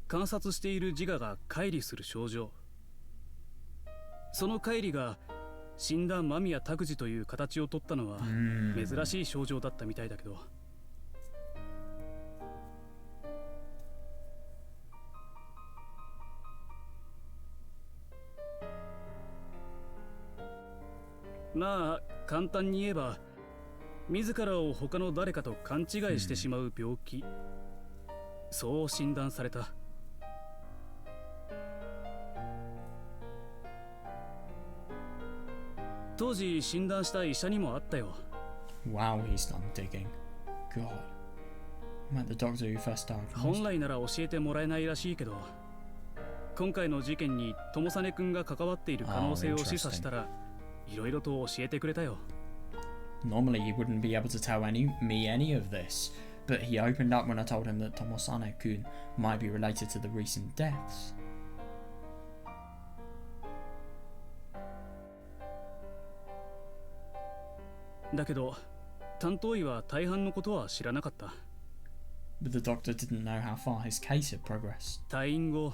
観察している自我が乖離する症状。その乖離が死んだ間宮拓司という形をとったのは珍しい症状だったみたいだけど。 まあ簡単に言えば自らを他の誰かと勘違いしてしまう病気、そう診断された。当時診断した医者にもあったよ。 Wow, he's done digging. God. Met the doctor who first died. 本来なら教えてもらえないらしいけど、今回の事件に友実君が関わっている可能性を示唆したら、いろいろと教えてくれたよ。 Normally he wouldn't be able to tell me any of this, but he opened up when I told him that Tomosane-kun might be related to the recent deaths. だけど、担当医は大半のことは知らなかった。 But the doctor didn't know how far his case had progressed. 退院後、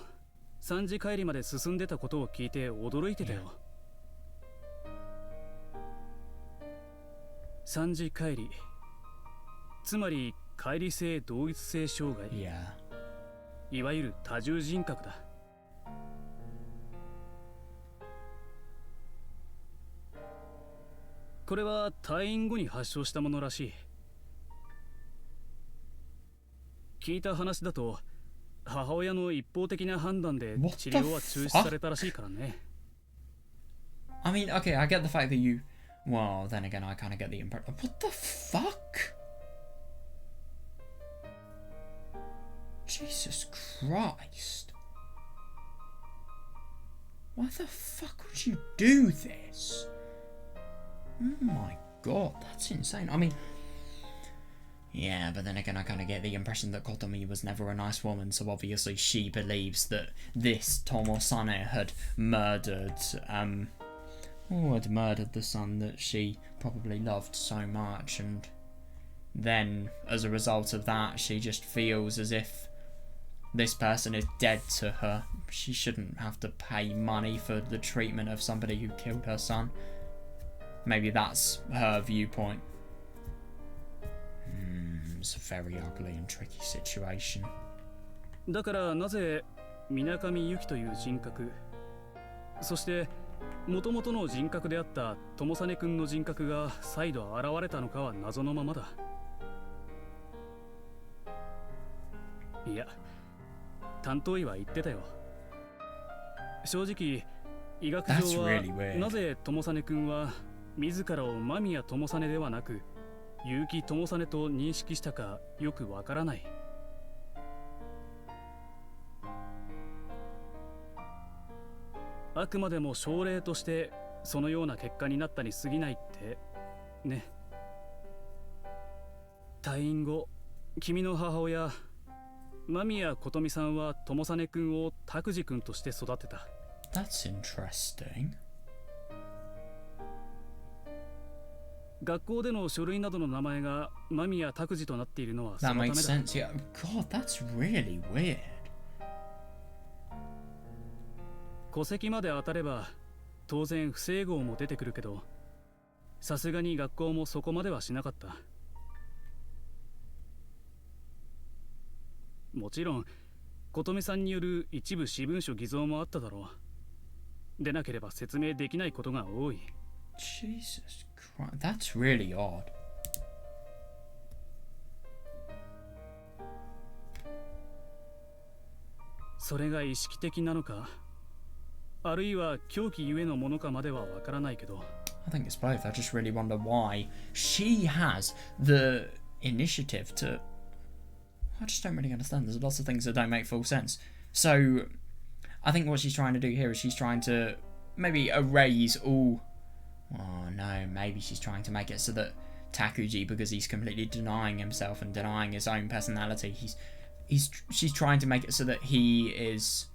3次帰りまで進んでたことを聞いて驚いてたよ。3次帰り、つまり乖離性同一性障害、 Yeah. いわゆる多重人格だ。これは退院後に発症したものらしい。聞いた話だと、母親の一方的な判断で治療は中止されたらしいからね。I mean, okay, I get the fact that you... Well, then again, I kind of get the impression... What the fuck? Jesus Christ. Why the fuck would you do this? Oh my god, that's insane. I mean... Yeah, but then again, I kind of get the impression that Kotomi was never a nice woman, so obviously she believes that this Tomosane had murdered, had murdered the son that she probably loved so much, and then, as a result of that, she just feels as if this person is dead to her. She shouldn't have to pay money for the treatment of somebody who killed her son. Maybe that's her viewpoint. It's a very ugly and tricky situation. だからなぜ水上由紀という人格、そしてもともとの人格であった友実君の人格が再度現れたのかは謎のままだ。いや、担当医は言ってたよ。正直医学上は really weird. なぜ友実君は自らを間宮友実ではなく結城友実と認識したかよくわからない。あくまでも症例としてそのような結果になったに過ぎないってね。退院後、君の母親間宮琴美さんは友実君を拓司君として育てた。That's interesting. 学校での書類などの名前が間宮拓司となっているのはそ That のため makes だ。 sense. Yeah. God, that's really weird. 戸籍まで当たれば当然不整合も出てくるけど、さすがに学校もそこまではしなかった。もちろん琴美さんによる一部私文書偽造もあっただろう。でなければ説明できないことが多い。 Jesus Christ. That's really odd. それが意識的なのか、あるいは狂気ゆえのものかまではわからないけど。 I think it's both. I just really wonder why she has the initiative to. I just don't really understand. There's lots of things that don't make full sense. So, I think what she's trying to do here is she's trying to maybe erase all. Oh no, maybe she's trying to make it so that Takuji, because he's completely denying himself and denying his own personality, she's trying to make it so that he is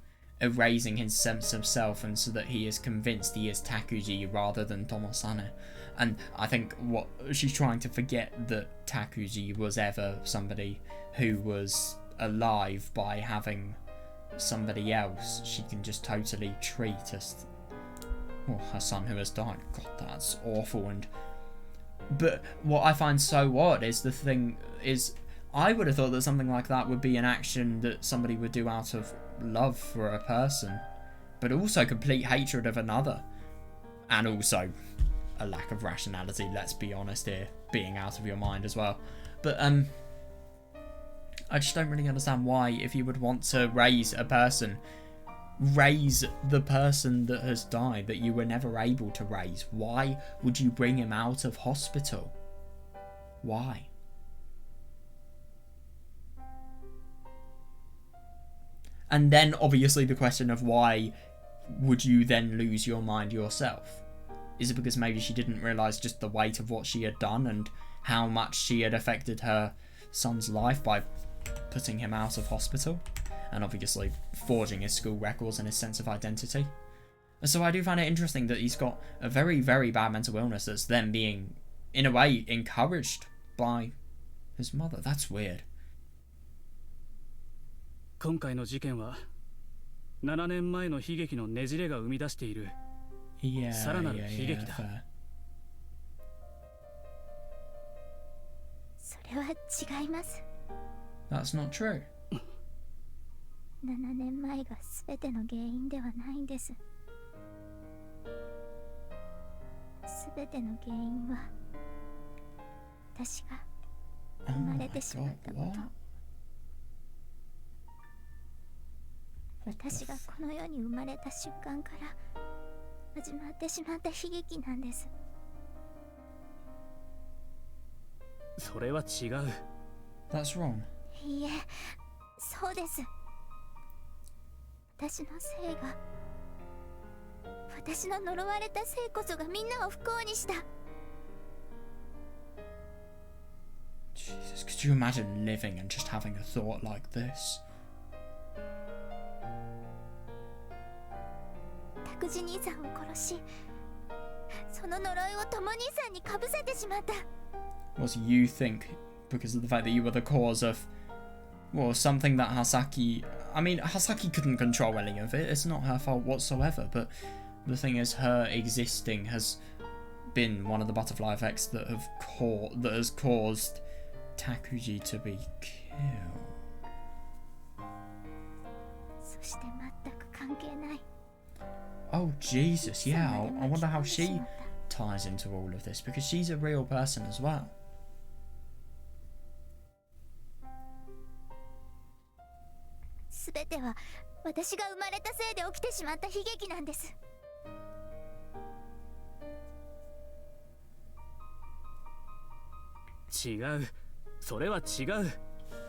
erasing his sense of self, and so that he is convinced he is Takuji rather than Tomosane. And I think what she's trying to forget that Takuji was ever somebody who was alive by having somebody else she can just totally treat as her son who has died. God, that's awful. But what I find so odd is the thing is, I would have thought that something like that would be an action that somebody would do out of love for a person, but also complete hatred of another, and also a lack of rationality, let's be honest here, being out of your mind as well. But I just don't really understand why, if you would want to raise a person, raise the person that has died that you were never able to raise. Why would you bring him out of hospital? Why? And then obviously the question of why would you then lose your mind yourself? Is it because maybe she didn't realise just the weight of what she had done and how much she had affected her son's life by putting him out of hospital? And obviously forging his school records and his sense of identity. So I do find it interesting that he's got a very, very bad mental illness that's then being, in a way, encouraged by his mother. That's weird. 今回の事件は7年前の悲劇のねじれが生み出している Yeah, さらなる悲劇だ。 fair. それは違います。 That's not true. 7年前が全ての原因ではないんです。全ての原因は私が Oh 生ま my れてしま god, ったこ what? と。私がこの世に生まれた瞬間から始まってしまった悲劇なんです。それは違う。 That's wrong. いいえ、そうです。私のせいが、私の呪われたせいこそがみんなを不幸にした。 Jesus, could you imagine living and just having a thought like this? 拓司兄さんを殺し、その呪いを友兄さんにかぶせてしまった。 Was you think, because of the fact that you were the cause of, well, something that Hasaki... I mean, Hasaki couldn't control any of it. It's not her fault whatsoever. But the thing is, her existing has been one of the butterfly effects that has caused Takuji to be killed. そして全く関係ない。Oh, Jesus, yeah. I wonder how she ties into all of this, because she's a real person as well. すべては私が生まれたせいで起きてしまった悲劇なんです。違う。それは違う。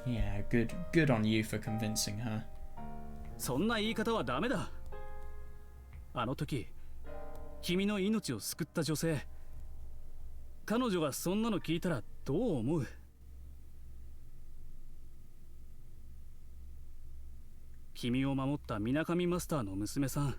Yeah, good on you for convincing her. そんな言い方はダメだ。あの時、君の命を救った女性。彼女がそんなの聞いたらどう思う？君を守った水上マスターの娘さん。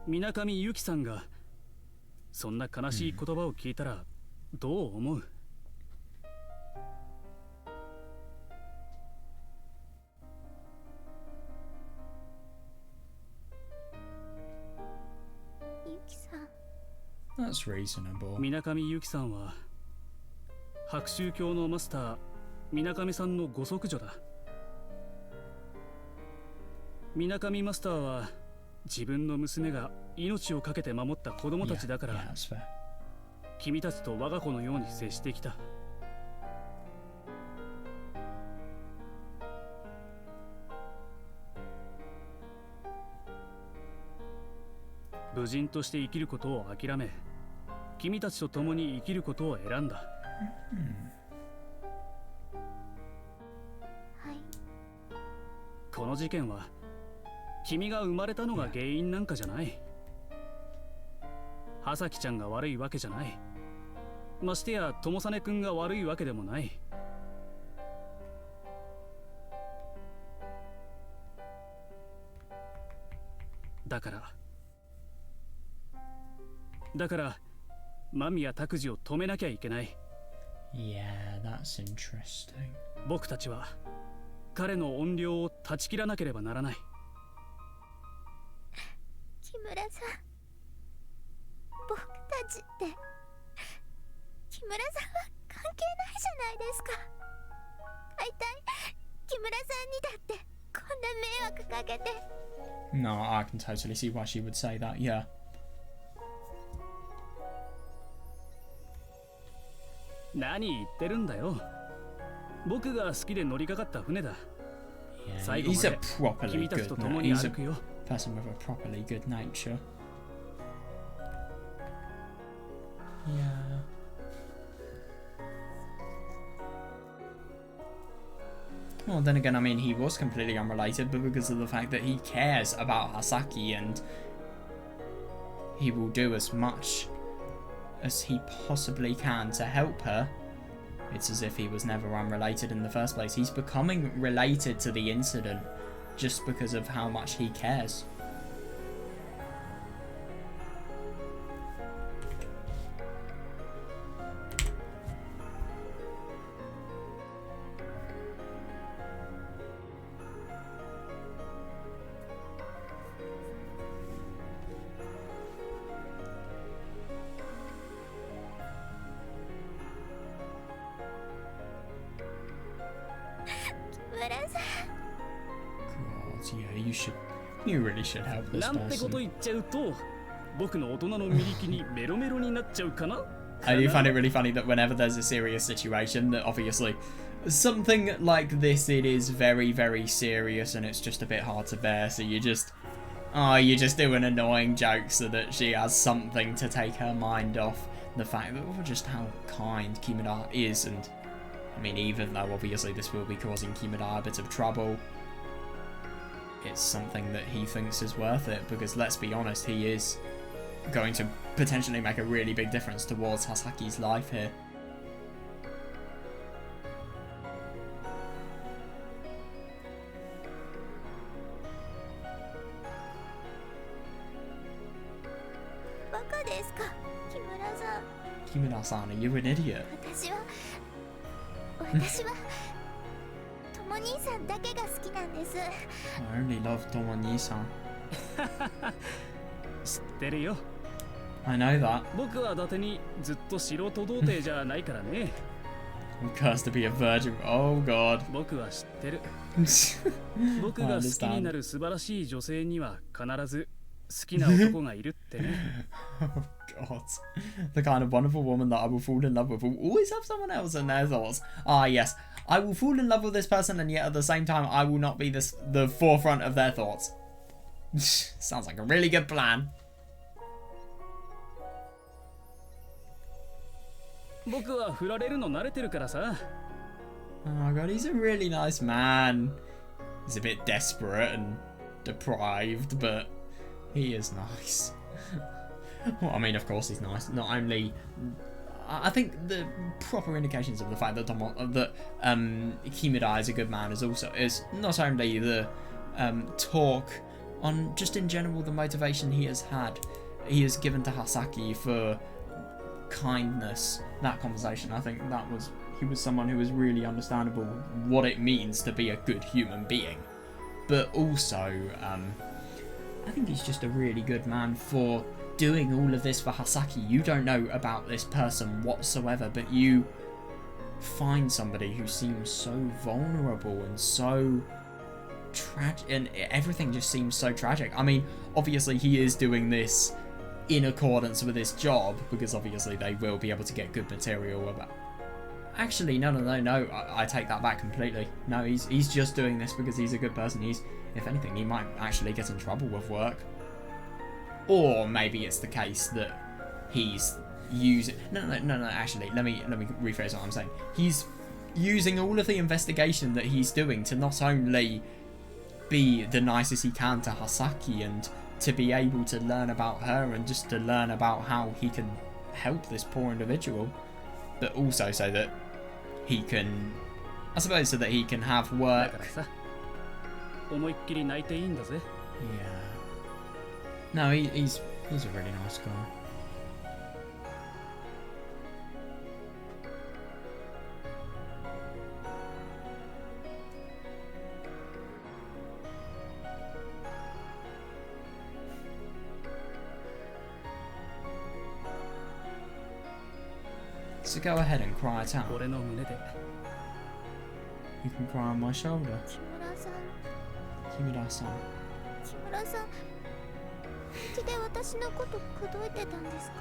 水上由紀さんがそんな悲しい言葉を聞いたらどう思う？ゆきさん。That's reasonable. 水上由紀さんは白州教のマスター水上さんのご息女だ。水上マスターは自分の娘が命を懸けて守った子供たちだから、君たちと我が子のように接してきた。武人として生きることを諦め、君たちと共に生きることを選んだ。はい。この事件は君が生まれたのが原因なんかじゃない。葉咲ちゃんが悪いわけじゃない。ましてや友実くんが悪いわけでもない。だから間宮拓司を止めなきゃいけない。Yeah, that's interesting. 僕たちは彼の怨霊を断ち切らなければならない。木村さん、僕たちって木村さんは関係ないじゃないですか。大体木村さんにだってこんな迷惑かけて。No, I can totally see why she would say that, yeah. 何言ってるんだよ。僕が好きで乗りかかった船だ。Yeah, 最後ま he's a で properly 君たち good と man. 共に He's 歩くよ。a person with a properly good nature. Yeah. Well, then again, I mean, he was completely unrelated, but because of the fact that he cares about Hasaki and he will do as much as he possibly can to help her, it's as if he was never unrelated in the first place. He's becoming related to the incident just because of how much he cares. God, yeah, you really should help this なんてこと person. 言っちゃうと、僕の大人のミリキにメロメロになっちゃうかな。I do find it really funny that whenever there's a serious situation, that obviously something like this, it is very, very serious and it's just a bit hard to bear. So you just do an annoying joke so that she has something to take her mind off the fact that just how kind Kimura is. And I mean, even though obviously this will be causing Kimura a bit of trouble, it's something that he thinks is worth it, because let's be honest, he is going to potentially make a really big difference towards Hasaki's life here. Kimura-san, Kimura-san, are you an idiot? 私はも兄さんだけが好きなんです。 I only love Tomo-ni-san. 知ってるよ。 I know that. 僕は伊達にずっと素人童貞じゃないからね。 I'm cursed to be a virgin. Oh god. 僕は知ってる。僕が好きになる素晴らしい女性には必ず好きな男がいるってね。Oh god. The kind of wonderful woman that I will fall in love with will always have someone else in their thoughts. Ah, yes. I will fall in love with this person and yet at the same time I will not be the forefront of their thoughts. Sounds like a really good plan. 僕は振られるの慣れてるからさ。 Oh my god, he's a really nice man. He's a bit desperate and deprived, but he is nice. Well, I mean, of course he's nice. Not only... I think the proper indications of the fact that Kimura is a good man is not only the talk on just in general the motivation he has given to Hasaki for kindness. That conversation, I think he was someone who was really understandable what it means to be a good human being, but also I think he's just a really good man for doing all of this for Hasaki. You don't know about this person whatsoever, but you find somebody who seems so vulnerable and so tragic, and everything just seems so tragic. I mean, obviously he is doing this in accordance with his job, because obviously they will be able to get good material about... Actually, no, I take that back completely. No, he's just doing this because he's a good person. If anything, he might actually get in trouble with work. Or maybe it's the case that he's using... No, actually, let me rephrase what I'm saying. He's using all of the investigation that he's doing to not only be the nicest he can to Hasaki and to be able to learn about her and just to learn about how he can help this poor individual, but also so that he can... I suppose so that he can have work. Yeah. No, he's a really nice guy. So go ahead and cry it out. You can cry on my shoulder. 木村さん、 Kimura-san. 木村さん、本気で私のこと口説いてたんですか？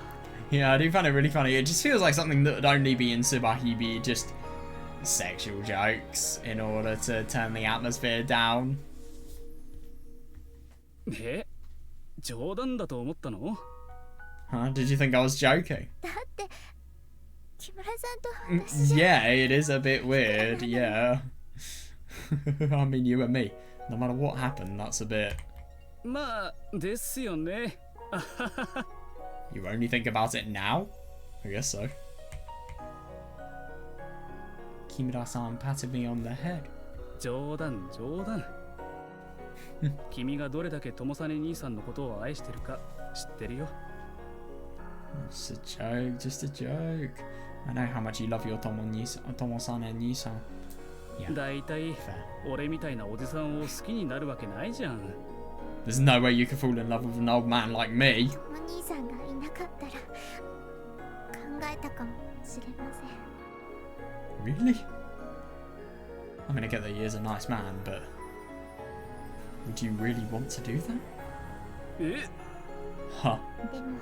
Yeah, I do find it really funny. It just feels like something that would only be in Subarashiki Hibi, just sexual jokes in order to turn the atmosphere down. え、冗談だと思ったの？ Huh? Did you think I was joking? だって木村さんと私じゃ Yeah, it is a bit weird, yeah. I mean, you and me. No matter what happened, that's a bit... まあ、ですよね。 You only think about it now? I guess so. Kimura-san patted me on the head. 冗談。君がどれだけ友実兄さんのことを愛してるか知ってるよ。 It's a joke, just a joke. I know how much you love your Tomo-san and Nii-san. Yeah, だいたい fair. 俺みたいなおじさんを好きになるわけないじゃん。 There's no way you could fall in love with an old man like me. お兄さんがいなかったら考えたかもしれません。 Really? I mean, I get that he is a nice man, but would you really want to do that? え、 Huh. でも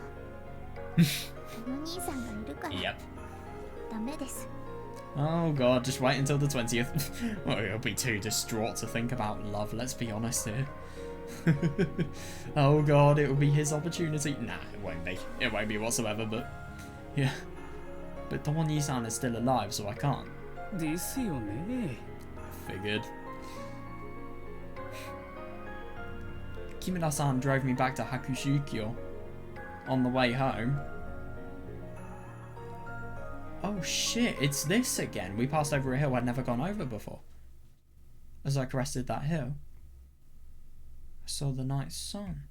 お兄さんがいるから Yep. ダメです。 Oh god, just wait until the 20th. Well, it'll be too distraught to think about love, let's be honest here. Oh god, it will be his opportunity. Nah, it won't be. It won't be whatsoever, but... Yeah. But Tomo-ni-san is still alive, so I can't. ですよね。 Figured. Kimura-san drove me back to Hakushikyo on the way home. Oh shit, it's this again. We passed over a hill I'd never gone over before. As I crested that hill, I saw the night sun.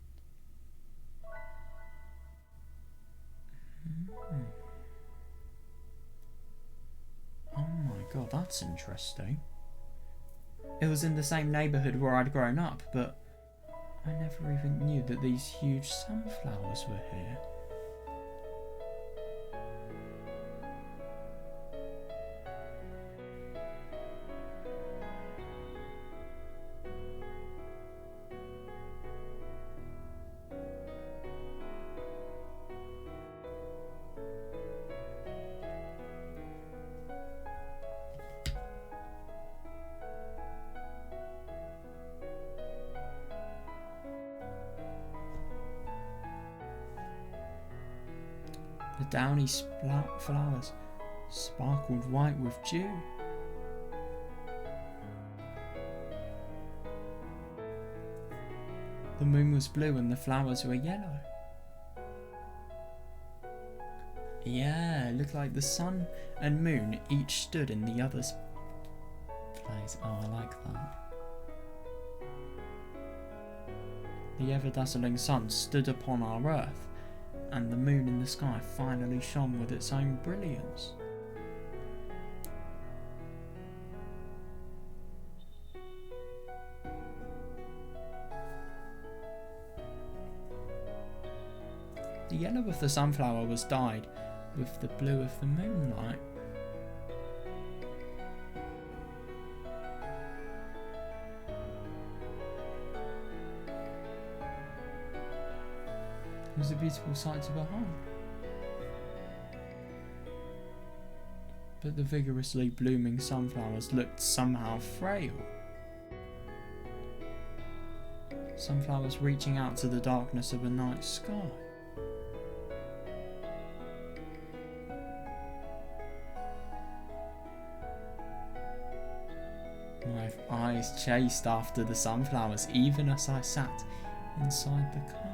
Oh my god, that's interesting. It was in the same neighbourhood where I'd grown up, but I never even knew that these huge sunflowers were here. The downy flowers sparkled white with dew. The moon was blue and the flowers were yellow. Yeah, it looked like the sun and moon each stood in the other's place. Oh, I like that. The ever-dazzling sun stood upon our earth, and the moon in the sky finally shone with its own brilliance. The yellow of the sunflower was dyed with the blue of the moonlight. It was a beautiful sight to behold. But the vigorously blooming sunflowers looked somehow frail. Sunflowers reaching out to the darkness of a night sky. My eyes chased after the sunflowers even as I sat inside the car.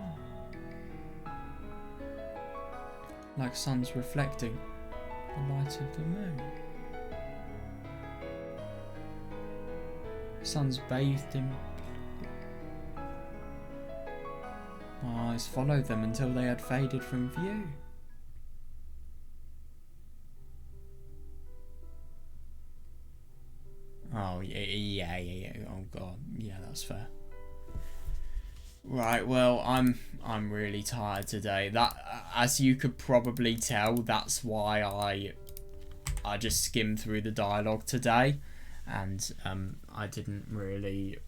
Like suns reflecting the light of the moon. Suns bathed in blue. My eyes followed them until they had faded from view. Oh, yeah. Oh, God. Yeah, that's fair. Right, well, I'm really tired today. That, as you could probably tell, that's why I just skimmed through the dialogue today, and I didn't really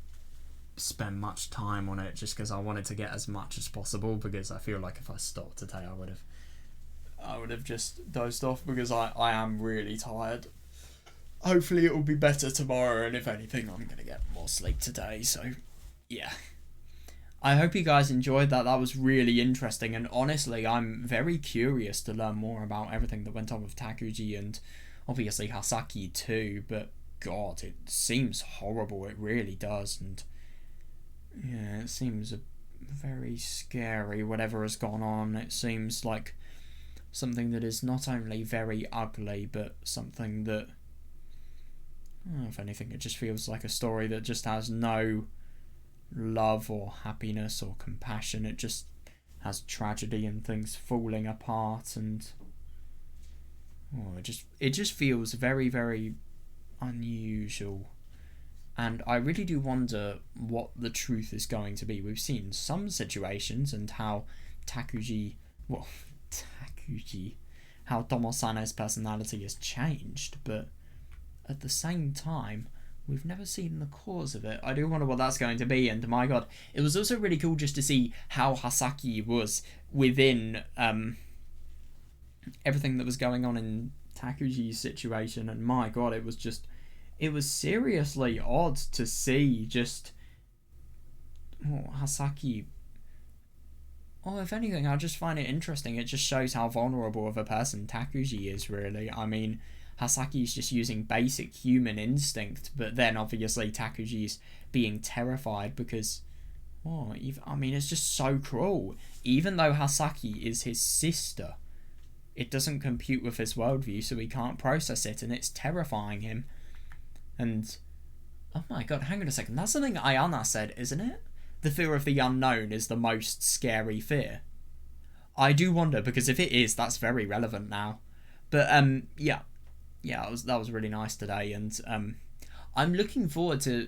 spend much time on it just because I wanted to get as much as possible, because I feel like if I stopped today I would have just dozed off, because I am really tired. Hopefully it will be better tomorrow, and if anything I'm gonna get more sleep today, so yeah. I hope you guys enjoyed that. That was really interesting, and honestly, I'm very curious to learn more about everything that went on with Takuji and obviously Hasaki too, but God, it seems horrible, it really does, and yeah, it seems very scary, whatever has gone on. It seems like something that is not only very ugly, but something that, if anything, it just feels like a story that just has no love or happiness or compassion. It just has tragedy and things falling apart, and it just feels very, very unusual. And I really do wonder what the truth is going to be. We've seen some situations and how how Tomo-sane's personality has changed, but at the same time, we've never seen the cause of it. I do wonder what that's going to be, and my God, it was also really cool just to see how Hasaki was within everything that was going on in Takuji's situation, and my God, it was seriously odd to see just Hasaki. Oh, if anything, I just find it interesting. It just shows how vulnerable of a person Takuji is, really. I mean, Hasaki's just using basic human instinct, but then obviously Takuji's being terrified because, it's just so cruel. Even though Hasaki is his sister, it doesn't compute with his worldview, so he can't process it, and it's terrifying him. And, oh my God, hang on a second, that's something Ayana said, isn't it? The fear of the unknown is the most scary fear. I do wonder, because if it is, that's very relevant now. But, yeah, that was really nice today, and I'm looking forward to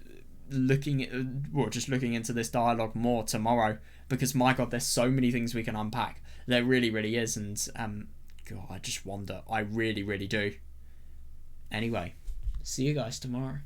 just looking into this dialogue more tomorrow, because my god, there's so many things we can unpack. There really, really is, and God, I just wonder. I really, really do. Anyway, see you guys tomorrow.